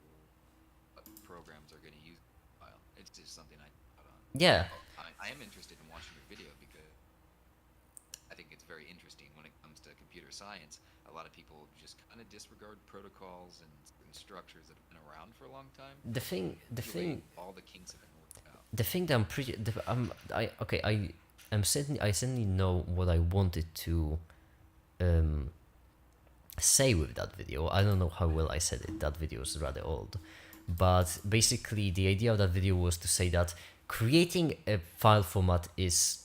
what programs are going to use the file. It's just something I thought on. Yeah. I am interested in watching your video because I think it's very interesting when it comes to computer science. A lot of people just kind of disregard protocols and structures that have been around for a long time. All the kinks have been worked out. The thing that I'm pretty. I certainly know what I wanted to say with that video. I don't know how well I said it. That video is rather old. But basically, the idea of that video was to say that creating a file format is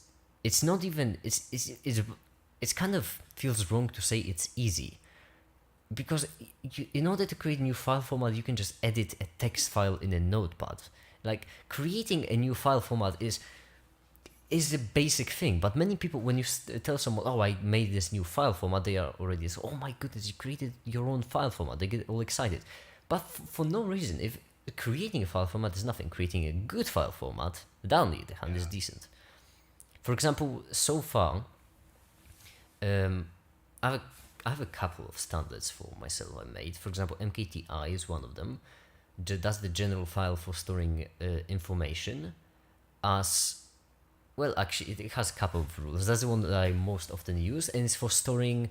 it's not even it's kind of feels wrong to say it's easy, because in order to create a new file format, you can just edit a text file in a notepad. Like, creating a new file format is a basic thing, but many people, when you tell someone, oh, I made this new file format, they are already so, oh my goodness, you created your own file format, they get all excited. But for no reason. If creating a file format is nothing, creating a good file format, that on the other hand, is decent. For example, so far, I have I have a couple of standards for myself I made. For example, MKTI is one of them. That's the general file for storing information. As well, actually, it has a couple of rules. That's the one that I most often use, and it's for storing.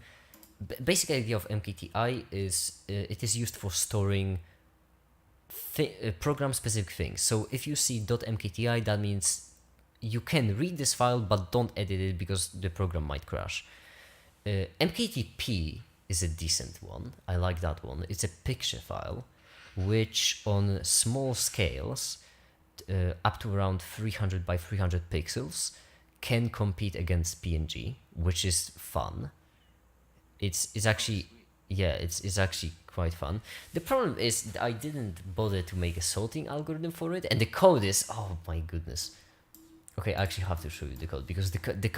Basic idea of MKTI is it is used for storing program-specific things. So if you see .mkti, that means you can read this file, but don't edit it because the program might crash. MKTP is a decent one. I like that one. It's a picture file, which on small scales, up to around 300 by 300 pixels, can compete against PNG, which is fun. It's actually, yeah, it's actually quite fun. The problem is that I didn't bother to make a sorting algorithm for it, and the code is, oh my goodness. Okay, I actually have to show you the code, because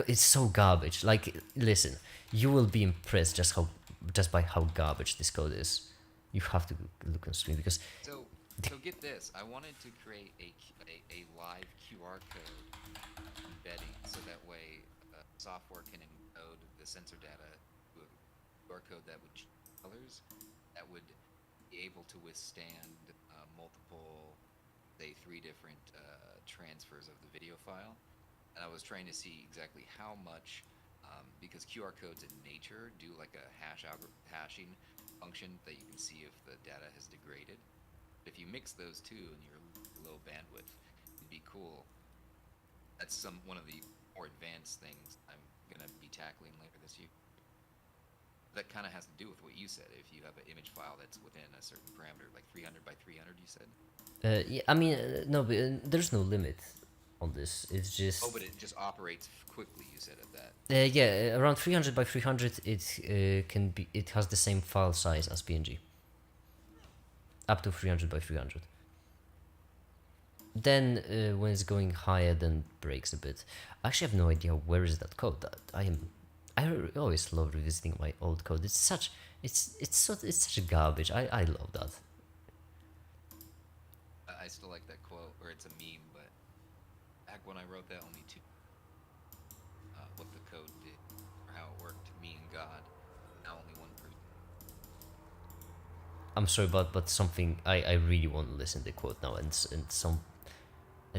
it's so garbage. Like, listen, you will be impressed just by how garbage this code is. You have to look on screen, because So get this. I wanted to create a live QR code embedding, so that way software can encode the sensor data to a QR code that would change colors, that would be able to withstand multiple, say, 3 different transfers of the video file. And I was trying to see exactly how much, because QR codes in nature do like a hashing function that you can see if the data has degraded. If you mix those two and you're low bandwidth, it'd be cool. That's one of the more advanced things I'm gonna be tackling later this year. That kind of has to do with what you said. If you have an image file that's within a certain parameter, like 300 by 300, you said. yeah, I mean, no, but there's no limit on this. It's just. Oh, but it just operates quickly. You said at that. Yeah, around 300 by 300, it can be. It has the same file size as PNG. Up to 300 by 300. Then when it's going higher, then breaks a bit. I actually have no idea where is that code. I always love revisiting my old code. It's such a garbage. I love that. I still like that quote, or it's a meme, but back when I wrote that, only two what the code did or how it worked, me and God. Now only one person. I'm sorry, but something I really want to listen to the quote now, and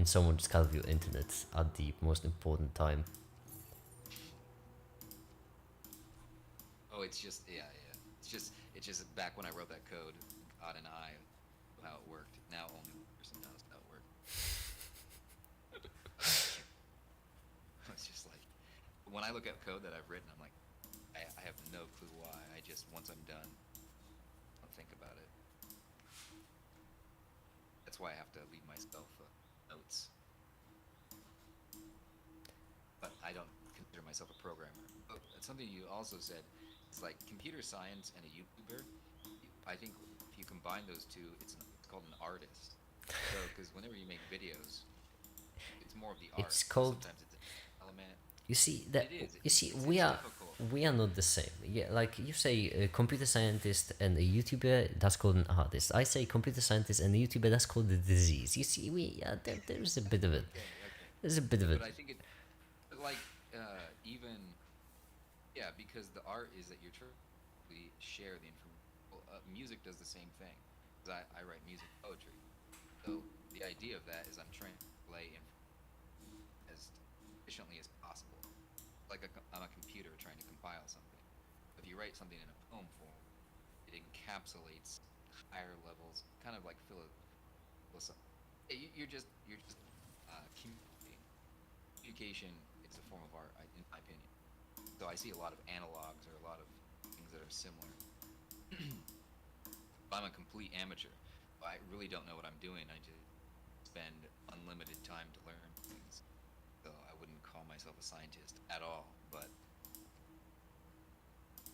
someone just cut off your internet at the most important time. Oh, it's just yeah. It's just back when I wrote that code, God and I, how it worked. Now only one person knows how it worked. It's just like when I look at code that I've written, I'm like, I have no clue why. I just once I'm done, I'll think about it. That's why I have to leave myself notes. But I don't consider myself a programmer. But something you also said is like computer science and a YouTuber. I think if you combine those two, it's called an artist. So because whenever you make videos, it's more of the art. It's called. Sometimes it's an element. You see that. It is. You see, It's difficult. we are not the same. Yeah, like you say, a computer scientist and a YouTuber, that's called an artist. I say computer scientist and a YouTuber, that's called a disease. You see, there's a bit of it. Okay. There's a bit of it. But I think like even yeah, because the art is that you're trying to share the information. Well, music does the same thing. 'Cause I write music poetry, so the idea of that is I'm trying to play as efficiently as possible. Like I'm a computer trying to compile something. If you write something in a poem form, it encapsulates higher levels, kind of like you're just communicating. Communication is a form of art, in my opinion. So I see a lot of analogs or a lot of things that are similar. I'm a complete amateur. I really don't know what I'm doing. I just spend unlimited time to learn things. So I wouldn't call myself a scientist at all, but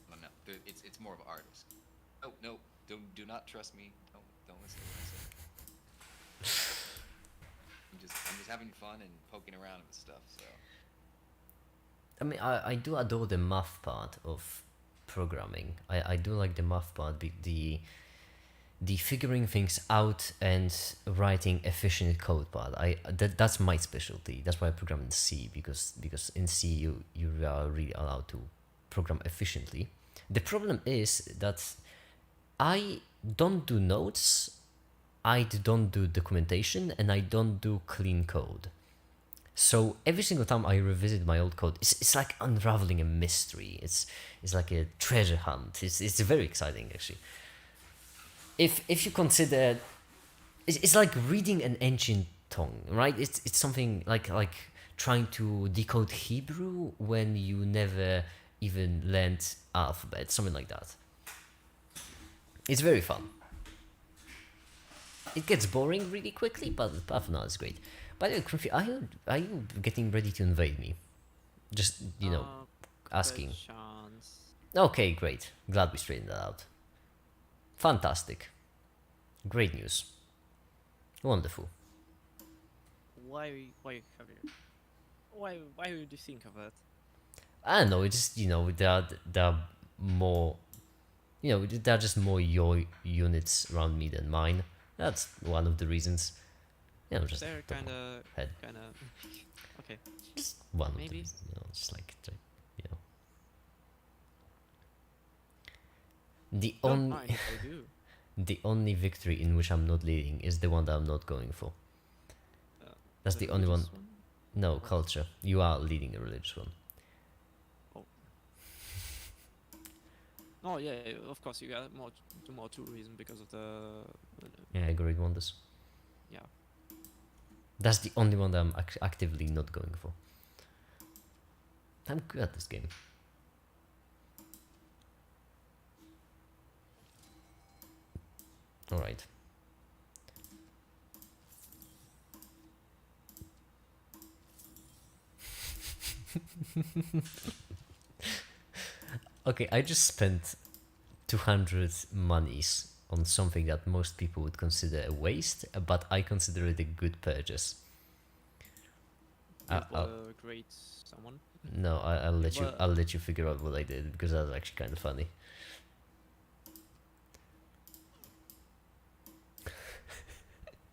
I don't know. It's more of an artist. Oh no, do not trust me. Don't listen to what I say. I'm just having fun and poking around with stuff. So I mean, I do adore the math part of programming. I do like the math part, the figuring things out and writing efficient code part. That's my specialty. That's why I program in C, because in C you are really allowed to program efficiently. The problem is that I don't do notes, I don't do documentation, and I don't do clean code. So every single time I revisit my old code, it's like unraveling a mystery. It's like a treasure hunt. It's very exciting actually. If you consider, it's like reading an ancient tongue, right? It's something like trying to decode Hebrew when you never even learned alphabet, something like that. It's very fun. It gets boring really quickly, but apart from that, it's great. By the way, Krimpy, are you getting ready to invade me? Just asking. Good chance. Okay, great. Glad we straightened that out. Fantastic. Great news. Wonderful. Why have you? Why would you think of that? I don't know. It's just there are more. There are just more your units around me than mine. That's one of the reasons. Just They're top of my head. kind of. Okay. Just one of the Maybe. reasons. Just like you know. The Don't only mind if I do. the only victory in which I'm not leading is the one that I'm not going for. That's the only one. religious one? No, culture. You are leading a religious one. Oh yeah, of course you got more tourism because of the. Yeah, great wonders. Yeah. That's the only one that I'm actively not going for. I'm good at this game. Alright. Okay, I just spent 200 monies on something that most people would consider a waste, but I consider it a good purchase. Build I'll- a great someone. No, I'll let you. But- I'll let you figure out what I did because that's actually kind of funny.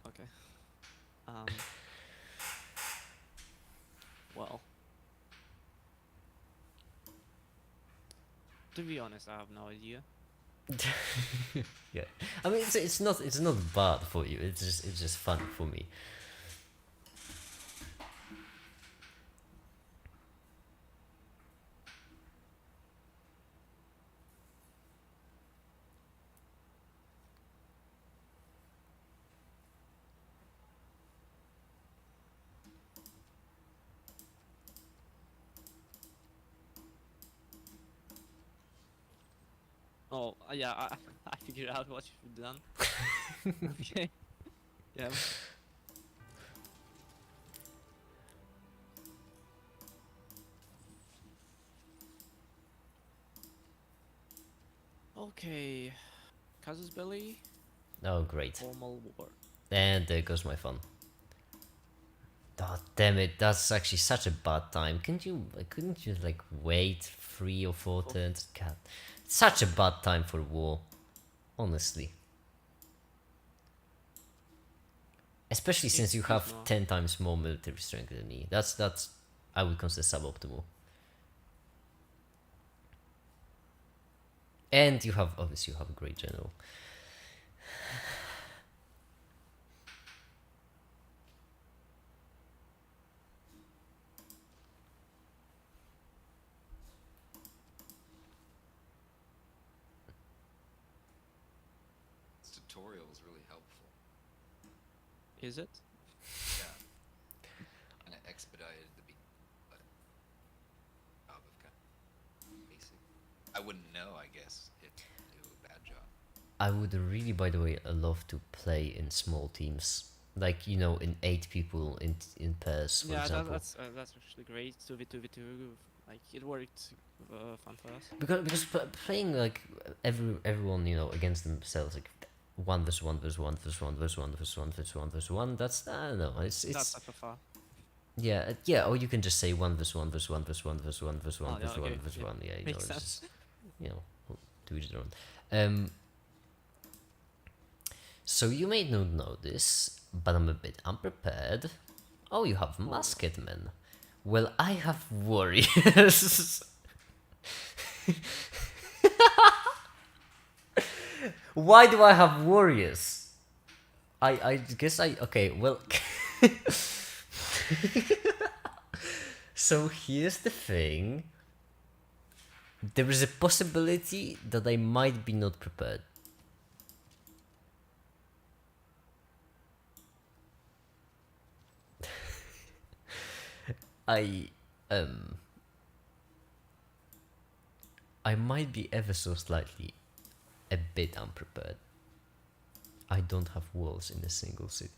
Okay. Well. To be honest, I have no idea. Yeah, I mean it's not bad for you. It's just fun for me. Oh, yeah, I figured out what you've done. Okay. Yeah. Okay. Casus Belli, Oh great, formal war. and there goes my fun. Oh damn it! That's actually such a bad time. Couldn't you like wait 3 or 4 turns? God, such a bad time for war. Honestly. Especially since you have Excuse me. 10 times more military strength than me. That's I would consider suboptimal. And obviously you have a great general. this tutorial is really helpful. Is it? Yeah, kind of expedited the but job of kind of basic. I wouldn't know, I guess, if you do a bad job. I would really, by the way, love to play in small teams. like in 8 people in pairs, for Yeah, example. that's actually great. 2v2v2, like it worked fun for us. Because playing like everyone against themselves, like one versus one versus one versus one versus one versus one versus one versus one. That's, I don't know. That's It's FFR. yeah, yeah. Or you can just say one versus one versus one versus one versus one versus one Oh yeah, versus one okay, versus yeah, one. Yeah, makes it's sense. just to each their own. So you may not know this, but I'm a bit unprepared. Oh, you have Oh, musketmen. Well, I have warriors. Why do I have warriors? I guess okay, well. So here's the thing. There is a possibility that I might be not prepared. I um I might be ever so slightly a bit unprepared. I don't have walls in a single city.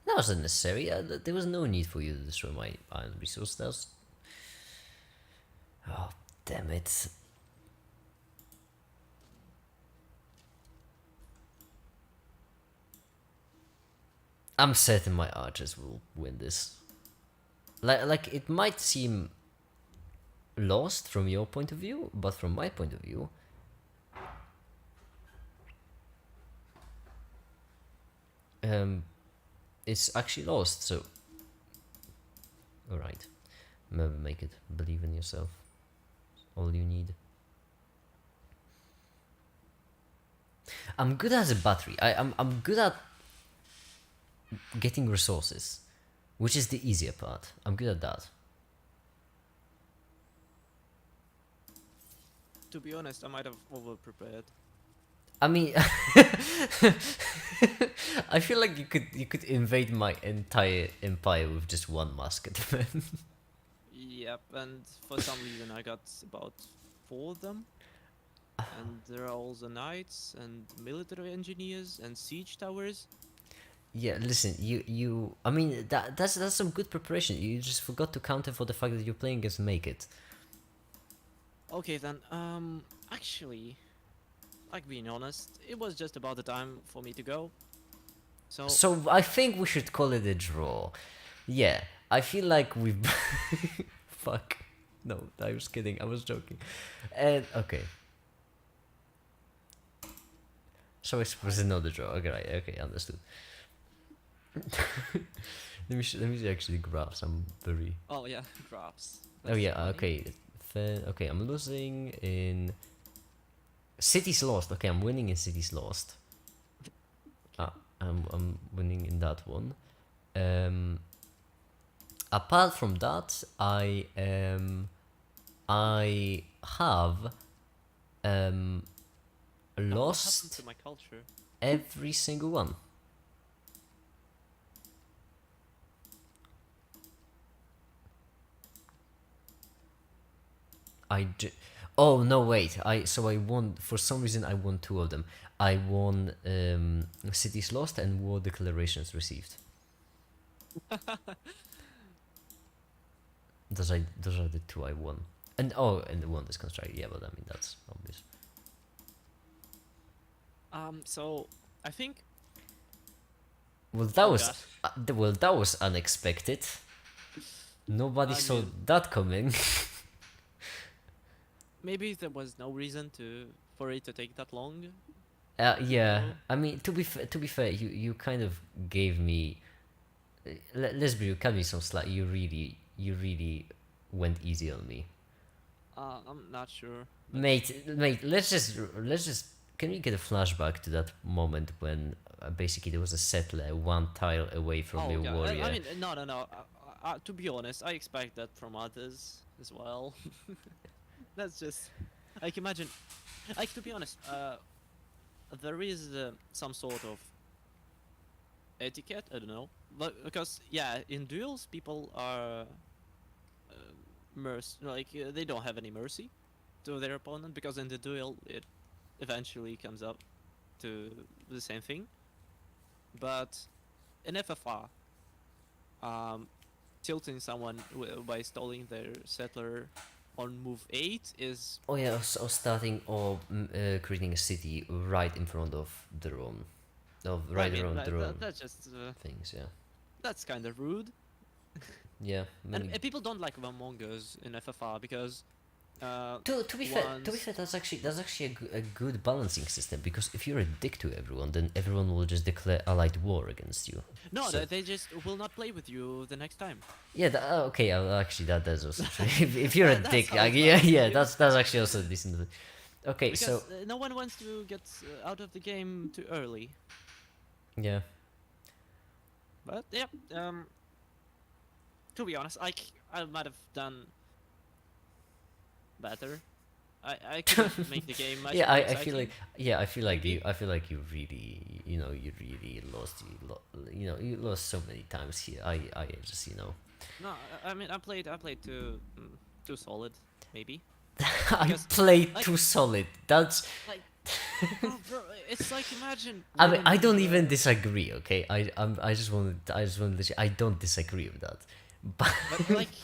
That wasn't necessary. There was no need for you to destroy my iron resource. That was... Oh, damn it. I'm certain my archers will win this. Like it might seem lost from your point of view, but from my point of view, um, it's actually lost. So, all right, remember, make it. Believe in yourself. All you need. I'm good as a battery. I'm good at getting resources, which is the easier part. I'm good at that. to be honest, I might have over prepared. I mean, I feel like you could invade my entire empire with just one musketman. Yep, and for some reason I got about 4 of them. And there are also knights and military engineers and siege towers. Yeah, listen, you. I mean, that's some good preparation. You just forgot to counter for the fact that you're playing against Make It. Okay then, actually, like being honest, it was just about the time for me to go. So, So I think we should call it a draw. Yeah, I feel like we've. Fuck. No, I was kidding. I was joking. And okay. So I suppose another draw. Okay, right, okay, understood. Let me actually grab some very. oh yeah, graphs. Oh That's yeah, funny. okay. Okay, I'm losing in Cities Lost. Okay, I'm winning in Cities Lost. I'm winning in that one. Apart from that, I have What happened lost to my culture? every single one. Oh no, wait. I won for some reason. I won 2 of them. I won Cities Lost and War Declarations Received. Those are the 2 I won. And and the one that's constructed. Yeah, but I mean that's obvious. So I think. Well, that Oh was god. that was unexpected. Nobody I saw mean, that coming. maybe there was no reason for it to take that long. Yeah, No. I mean to be fair, you kind of gave me. Let's be real, cut me some slack. You really went easy on me, I'm not sure. But mate. Let's just. Can we get a flashback to that moment when basically there was a settler 1 tile away from oh your god, warrior? I mean, no. To be honest, I expect that from others as well. That's just like imagine. Like to be honest, there is some sort of etiquette. I don't know, but because yeah, in duels people are they don't have any mercy to their opponent because in the duel it eventually comes up to the same thing. But in FFR, um, tilting someone by stalling their settler on move 8 is Oh yeah, or starting or creating a city right in front of their own, of I right mean around their own that's just things. Yeah, that's kind of rude. yeah. And people don't like Among Us in FFR because To be fair, once that's actually a good balancing system, because if you're a dick to everyone, then everyone will just declare allied war against you. no, So- they just will not play with you the next time. Yeah, okay. Actually, that's also true. if you're a That's dick, how it yeah, works, yeah, you- that's actually also decent. Okay, Because so no one wants to get out of the game too early. yeah, But yeah, to be honest, I might have done better. I could make the game much yeah. more I feel like maybe. I feel like you really you really lost you lost so many times here. I just No, I mean I played too solid maybe. I Because, played like- too solid. That's Like, oh, bro, it's like imagine. I mean, winning I don't the- even disagree. Okay, I just want to I don't disagree with that. But But like,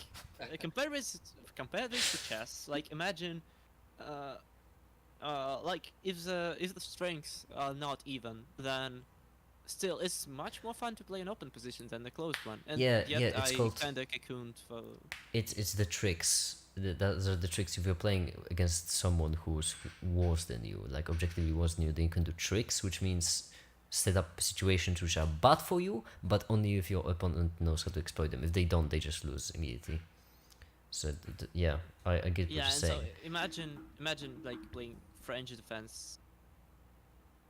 compare this to chess. Like imagine, like if the strengths are not even, then still it's much more fun to play an open position than the closed one. And Yeah, yet yeah, it's I called- kinda cocooned for. it's the tricks. Those are the tricks. If you're playing against someone who's worse than you, like objectively worse than you, then you can do tricks, which means set up situations which are bad for you, but only if your opponent knows how to exploit them. If they don't, they just lose immediately. So yeah, I get what Yeah, you're and so saying. imagine like playing French defense,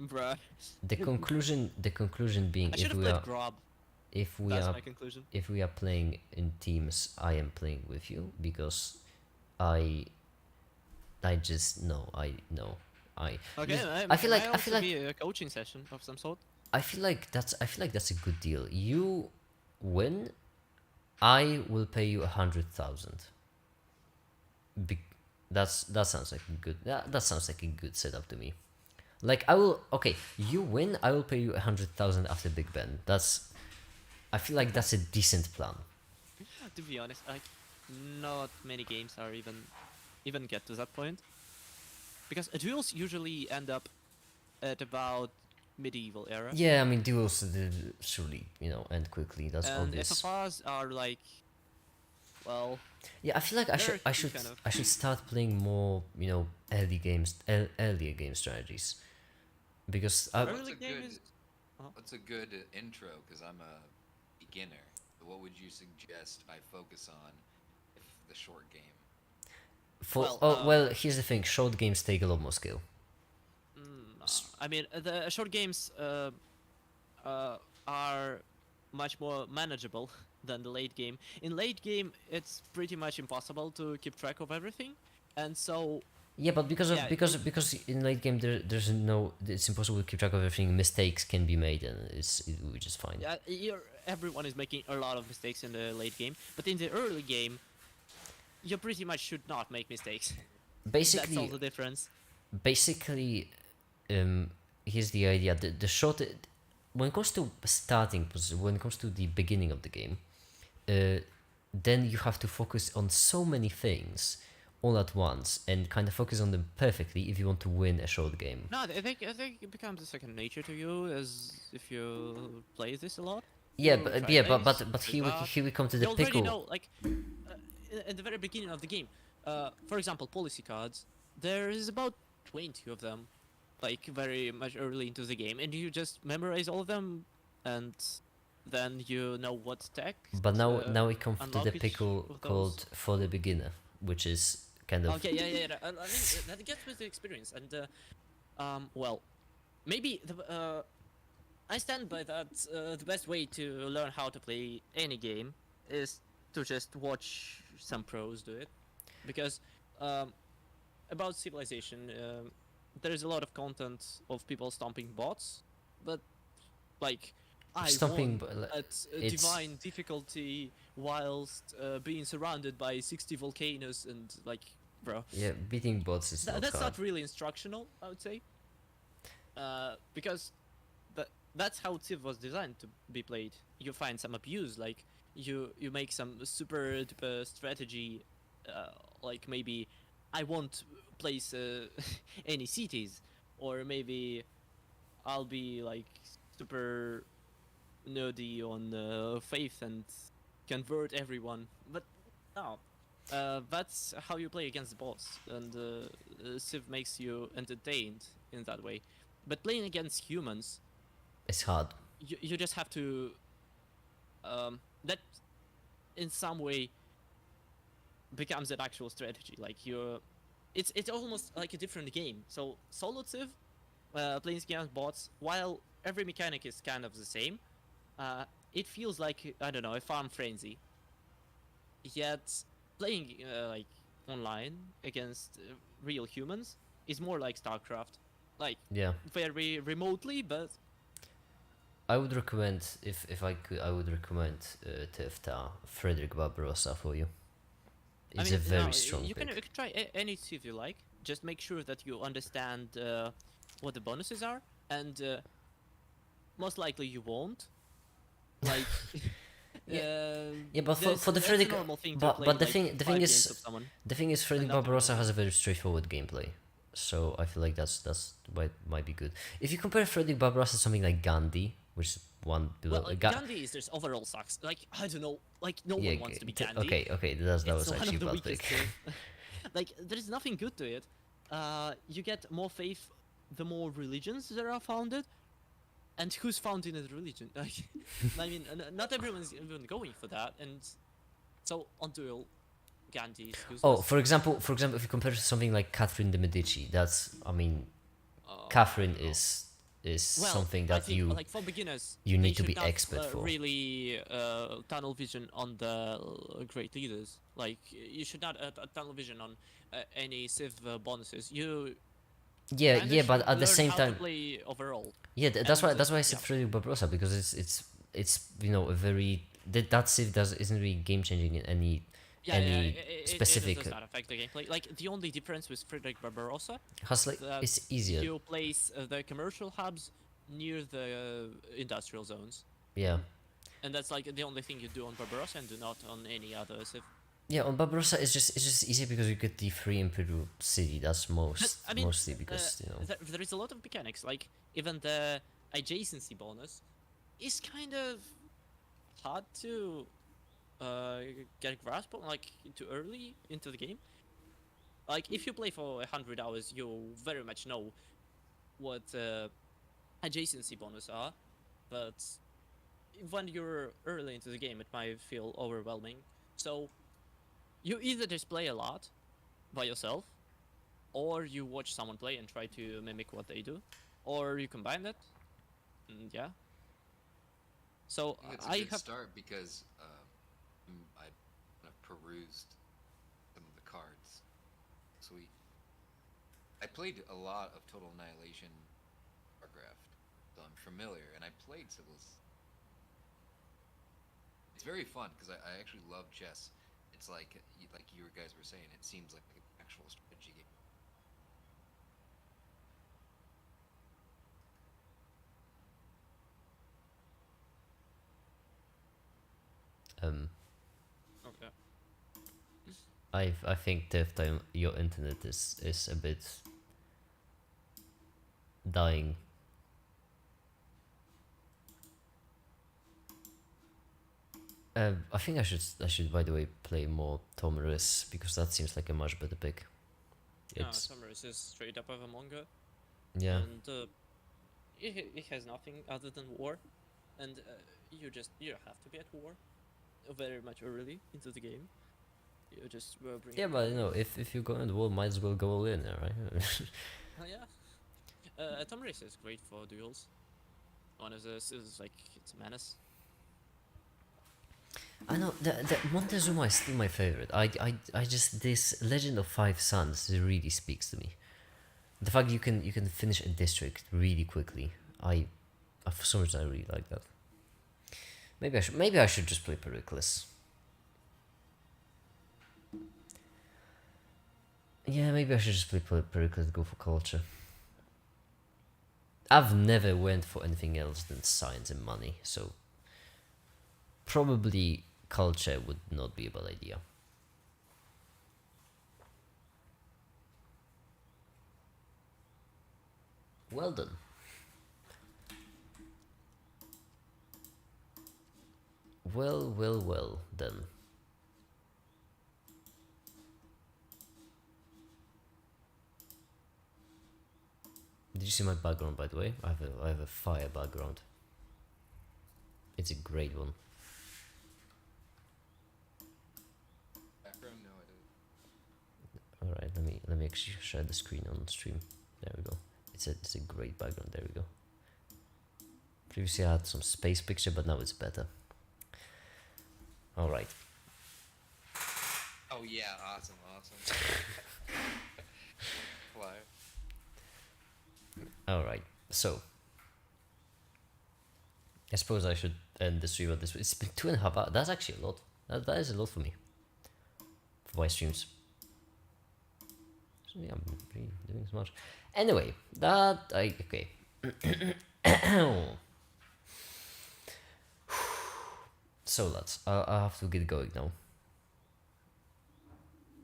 bruh. The conclusion being, I should if have we played are Grob. if we That's are my conclusion. if we are playing in teams, I am playing with you, because I just no I no I Okay, because I, I feel like might I feel also like be a coaching session of some sort. I feel like that's a good deal. You win, I will pay you 100,000. That sounds like a good that sounds like a good setup to me. Like I will okay, you win, I will pay you 100,000 after Big Ben. I feel like that's a decent plan. To be honest, like not many games are even get to that point, because duels usually end up at about medieval era, Yeah, I mean duels surely end quickly. That's and obvious. FFRs are like, well, Yeah, I feel like They're kind of- I should start playing more earlier game strategies, because Early What's a game good is- uh-huh. what's a good intro? Because I'm a beginner. What would you suggest I focus on if the short game? Well, here's the thing: short games take a lot more skill. I mean the short games are much more manageable than the late game. In late game, it's pretty much impossible to keep track of everything, and so Yeah, but Yeah, because in late game there's no it's impossible to keep track of everything. Mistakes can be made, and which is fine. everyone is making a lot of mistakes in the late game, but in the early game, you pretty much should not make mistakes. That's all Basically, the difference. basically, here's the idea: the short when it comes to when it comes to the beginning of the game, then you have to focus on so many things all at once and kind of focus on them perfectly if you want to win a short game. No, I think it becomes a second nature to you as if you play this a lot. Yeah, You but try yeah, things, but try that. here we come to You the already pickle. know, like, in the very beginning of the game, for example, policy cards, there is about 20 of them, like, very much early into the game, and you just memorize all of them, and then you know what text. But now we come to unlock the each pickle of those. called for the beginner, which is kind of Okay, yeah. I mean, that gets with the experience, and well, maybe I stand by that. The best way to learn how to play any game is to just watch some pros do it, because about Civilization, there is a lot of content of people stomping bots, but like I Stomping, won at it's divine difficulty whilst being surrounded by 60 volcanoes and like, bro, yeah, beating bots is not that's hard. not really instructional, I would say, because that's how Civ was designed to be played. You find some abuse, like you make some super duper strategy, like maybe I won't place any cities, or maybe I'll be like super nerdy on faith and convert everyone. But no, that's how you play against the boss, and Civ makes you entertained in that way. But playing against humans, It's hard. you just have to that in some way becomes an actual strategy. Like it's almost like a different game. So solo Civ, playing against bots, while every mechanic is kind of the same, it feels like, I don't know, a farm frenzy. Yet playing like online against real humans is more like StarCraft, like Yeah. very remotely, but I would recommend, if I could, I would recommend Tefta Frederick Barbarossa for you. I It's mean, a very no, strong you pick. can try any Civ you like. Just make sure that you understand what the bonuses are, and most likely you won't. Like, Yeah, but for the that's a Frederick, normal thing to but play but the like thing the 5 thing games of is someone. the thing is Frederick And not Barbarossa everyone. has a very straightforward gameplay, so I feel like that's why might be good. If you compare Frederick Barbarossa to something like Gandhi, which is one below, Well, Gandhi is just overall sucks. Like, I don't know, like no yeah, one wants to be Gandhi. okay, that It's was one actually of a the bad weakest pick. Civ. Like, there's nothing good to it. You get more faith the more religions there are founded, and who's founding a religion? Like, I mean, not everyone's even going for that, and so on duel, Gandhi is useless. Oh, for example, if you compare it to something like Catherine de Medici, that's, I mean, Uh, Catherine no. is Well, something I that think like for beginners, you they need to should be not expert for. really tunnel vision on the great leaders. Like, you should not tunnel vision on any Civ bonuses. You Yeah, kinda yeah, but should at the learn same how to time, play overall. yeah, And that's why I said yeah. Frederick Barbarossa, because it's you know a very that Civ does isn't really game changing in Yeah, yeah, any it specific does not affect the gameplay. Like, the only difference with Frederick Barbarossa has is like that it's easier. you place the commercial hubs near the industrial zones. Yeah. And that's like the only thing you do on Barbarossa and do not on any other Civ. Yeah, on Barbarossa it's just easier because you get the free Imperial city. That's But, I mean, mostly because you know. there is a lot of mechanics. Like, even the adjacency bonus is kind of hard to get a grasp on, like, too early into the game. Like, if you play for 100 hours, you very much know what adjacency bonus are, but when you're early into the game, it might feel overwhelming. So you either just play a lot by yourself, or you watch someone play and try to mimic what they do, or you combine that. And yeah. So I think it's a I good have start because I kind of perused some of the cards. Sweet. I played a lot of Total Annihilation Warcraft, so I'm familiar, and I played Civilization. It's very fun because I actually love chess. It's like you guys were saying, it seems like an actual strategy game. okay. I think Dev time your internet is a bit dying. I think I should by the way play more Tomeris because that seems like a much better pick. Yeah, It's Summers is straight up of a manga, yeah. and it has nothing other than war, and you have to be at war very much early into the game. You just bring. Yeah, but you know, if you go in the world, might as well go all in, right? Oh, yeah. Tom Race is great for duels. One of those is like, it's a menace. I know the Montezuma is still my favorite. I just this Legend of Five Suns really speaks to me. The fact you can finish a district really quickly. For some reason I really like that. Maybe I should just play Pericles. Yeah, maybe I should just play Pericles, go for culture. I've never went for anything else than science and money, so probably culture would not be a bad idea. Well done. Well then. Did you see my background, by the way? I have a fire background. It's a great one. Background? No, I didn't. All right, let me actually share the screen on stream. There we go. It's a great background. There we go. Previously I had some space picture, but now it's better. All right. Oh yeah, awesome. Fly. All right. So I suppose I should end the stream at this. It's been 2.5 hours. That's actually a lot. That is a lot for me. For my streams. So yeah, I'm really doing so much. Anyway, okay. So lads, I have to get going now.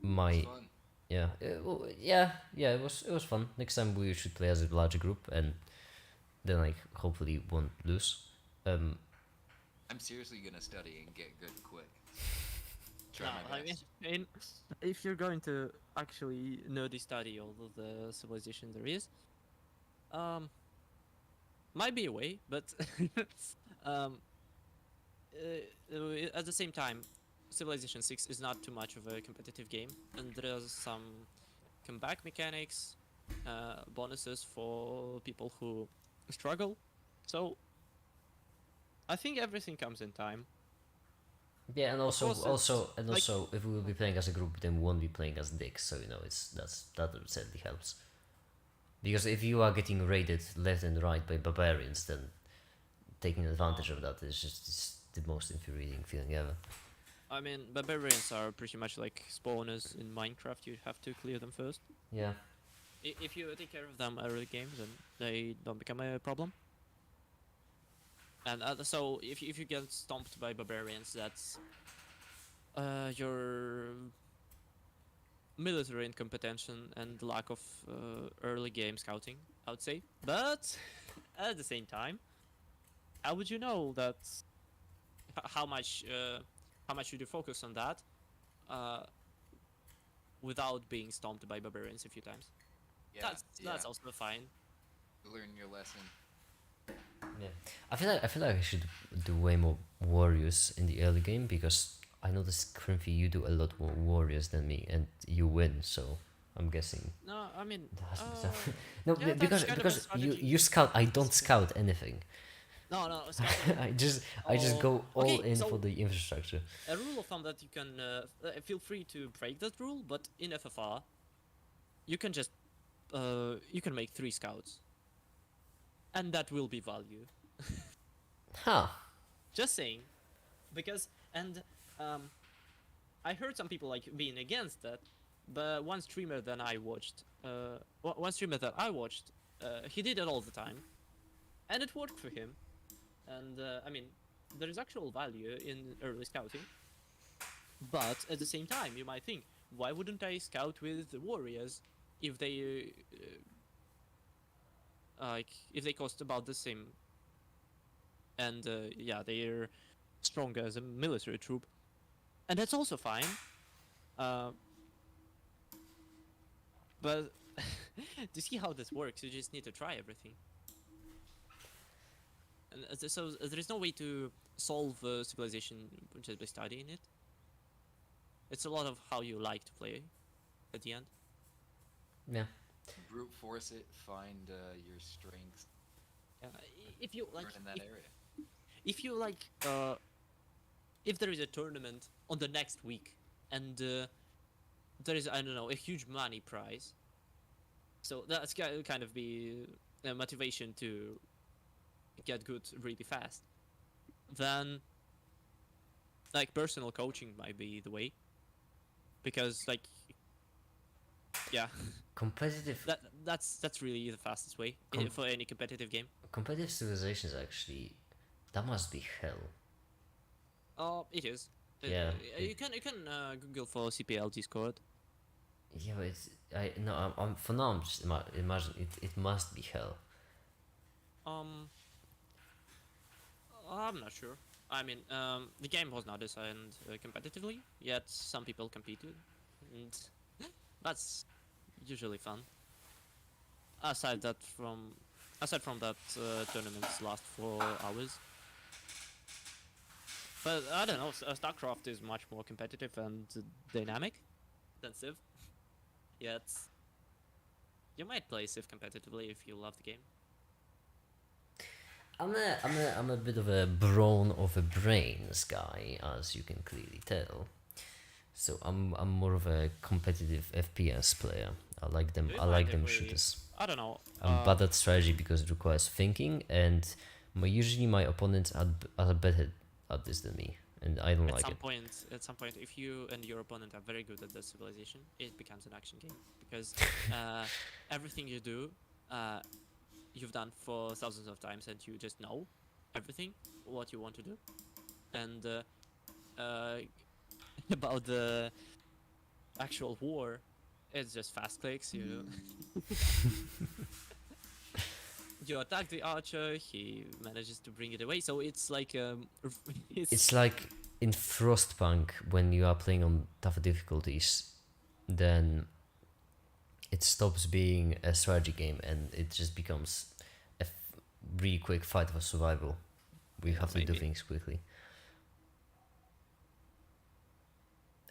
My Fun. yeah, it was fun. Next time we should play as a larger group, and then like hopefully won't lose. I'm seriously gonna study and get good quick. Try my I best. mean, if you're going to actually nerdy study all of the civilization there is, might be a way, but um, at the same time, Civilization 6 is not too much of a competitive game, and there's some comeback mechanics, bonuses for people who struggle. So I think everything comes in time. Yeah, and Of course, it's like- also, if we will be playing as a group, then we won't be playing as dicks. So you know, that certainly helps. Because if you are getting raided left and right by barbarians, then taking advantage of that is just it's the most infuriating feeling ever. I mean, barbarians are pretty much like spawners in Minecraft. You have to clear them first. Yeah. If you take care of them early games, then they don't become a problem. And so if you get stomped by barbarians, that's your military incompetency and lack of early game scouting, I would say. But at the same time, how would you know that how much should you focus on that without being stomped by barbarians a few times? Yeah, That's also fine. learn your lesson. Yeah, I feel like I should do way more warriors in the early game because I noticed currently you do a lot more warriors than me and you win. So I'm guessing. No, I mean, There has to be something. No, yeah, because that's kind of a because strategy. you scout. I don't scout anything. no, scouting. I just go all Okay, in so- for the infrastructure. A rule of thumb that you can feel free to break that rule, but in FFR, you can just you can make 3 scouts, and that will be value. Huh. Just saying, because I heard some people like being against that, but one streamer that I watched, he did it all the time, and it worked for him. And I mean, there is actual value in early scouting, but at the same time, you might think, why wouldn't I scout with warriors if they if they cost about the same, and yeah, they're stronger as a military troop, and that's also fine. But to see how this works, you just need to try everything. And so there is no way to solve civilization just by studying it. It's a lot of how you like to play at the end. Yeah. Brute force it. Find your strengths. If you like, Learn in that area. if you like, if there is a tournament on the next week and there is, I don't know, a huge money prize, So that's kind of be a motivation to get good really fast. Then, like, personal coaching might be the way, because like, yeah, Competitive that's really the fastest way for any competitive game. competitive civilizations actually, that must be hell. It is. Yeah. You can Google for CPL Discord. Yeah, but it's I no I'm for now I'm just imagine it must be hell. Um, I'm not sure. I mean, the game was not designed competitively, yet some people competed, and that's usually fun. Aside that from aside from that, tournaments last 4 hours. But I don't know. StarCraft is much more competitive and dynamic than Civ. Yet you might play Civ competitively if you love the game. I'm a bit of a brawn of a brains guy, as you can clearly tell. So I'm more of a competitive FPS player. I like them. Do you I mind like if them we? shooters. I don't know. I'm bad at strategy because it requires thinking, and usually my opponents are better at this than me, and I don't like it. At some point, if you and your opponent are very good at the civilization, it becomes an action game because everything you do, uh, you've done for thousands of times, and you just know everything what you want to do, and about the actual war, it's just fast clicks. You attack the archer, he manages to bring it away. So it's like It's like in Frostpunk when you are playing on tougher difficulties, then it stops being a strategy game and it just becomes a really quick fight for survival. We have to do Maybe. things quickly.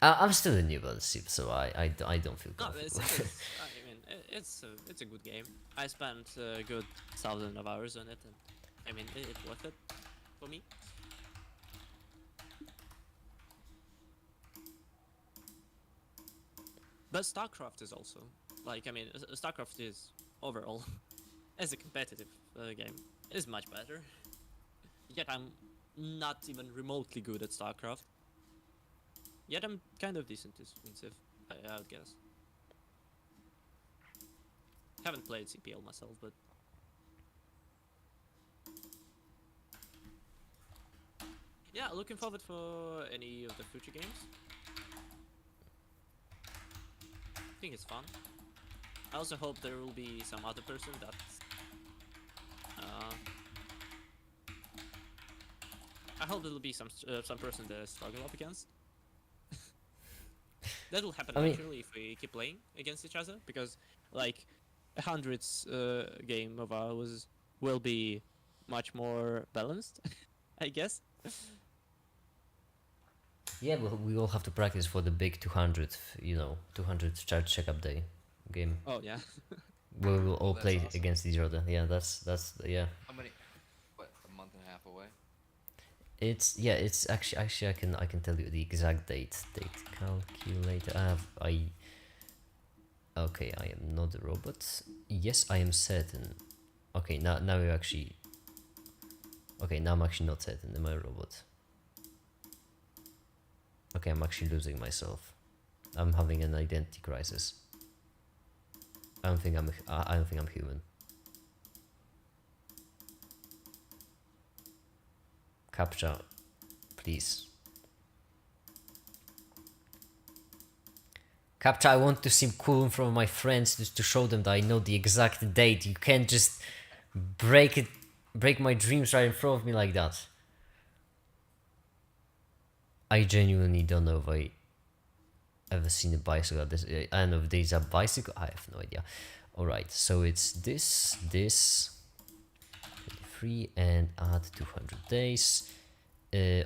I'm still a new at Civ, so I don't feel No, comfortable. I mean, it's a good game. I spent a good 1,000 of hours on it, and I mean, it's worth it for me. But StarCraft is also like, I mean, StarCraft is overall as a competitive game is much better. Yet I'm not even remotely good at StarCraft. Yet I'm kind of decent in Civ, I would guess. Haven't played CPL myself, but yeah, looking forward for any of the future games. I think it's fun. I also hope there will be some other person that I hope there will be some person that I struggle up against. That'll happen I mean- naturally if we keep playing against each other, because like a hundreds game of ours will be much more balanced, I guess. Yeah, we all have to practice for the big 200, 200 chart checkup day game. Oh yeah. Where we will all That's play awesome. against each other. Yeah, that's yeah. How many? What? A month and a half away? It's actually I can tell you the exact date. Date calculator. Okay, I am not a robot. Yes, I am certain. Okay, now you actually. Okay, now I'm actually not certain. Am I a robot? Okay, I'm actually losing myself. I'm having an identity crisis. I don't think I'm human. Captcha, please. Captcha, I want to seem cool in front of my friends just to show them that I know the exact date. You can't just break my dreams right in front of me like that. I genuinely don't know if I ever seen a bicycle at this. I don't know if there's a bicycle. I have no idea. Alright, so it's this, 23, and add 200 days.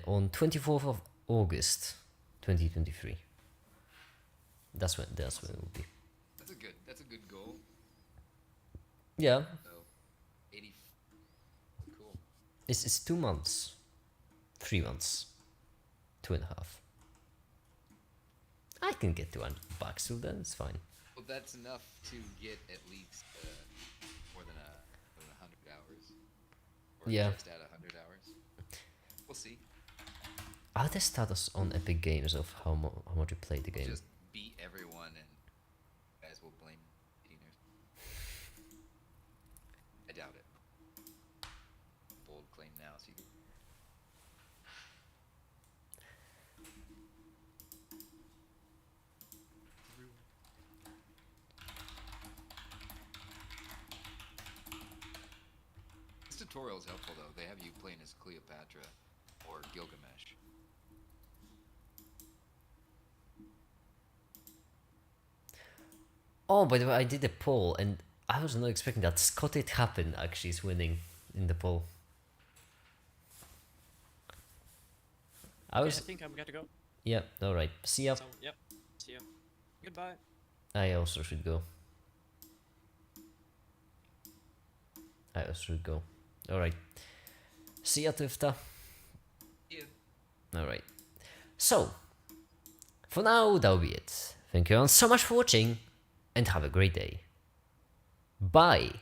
On 24th of August, 2023. That's when it will be. That's a good goal. Yeah, So, 80. Cool. it's 2 months, 3 months, 2.5. I can get $200 till then. It's fine. Well, that's enough to get at least more than 100 hours, or Yeah. just at 100 hours. We'll see. Are there status on Epic Games of how much you played the We'll game? just beat everyone, and you guys will blame beginners. I doubt it. Bold claim now, so you can... This tutorial is helpful, though. They have you playing as Cleopatra or Gilgamesh. Oh, by the way, I did a poll and I was not expecting that. Scott It Happened actually is winning in the poll. I Okay, was. I think I'm gonna go. Yeah, alright. See ya. So, yep. See you. Goodbye. I also should go. I also should go. Alright. See ya, Tifta. Yeah. Alright. So, for now, that'll be it. Thank you all so much for watching and have a great day. Bye.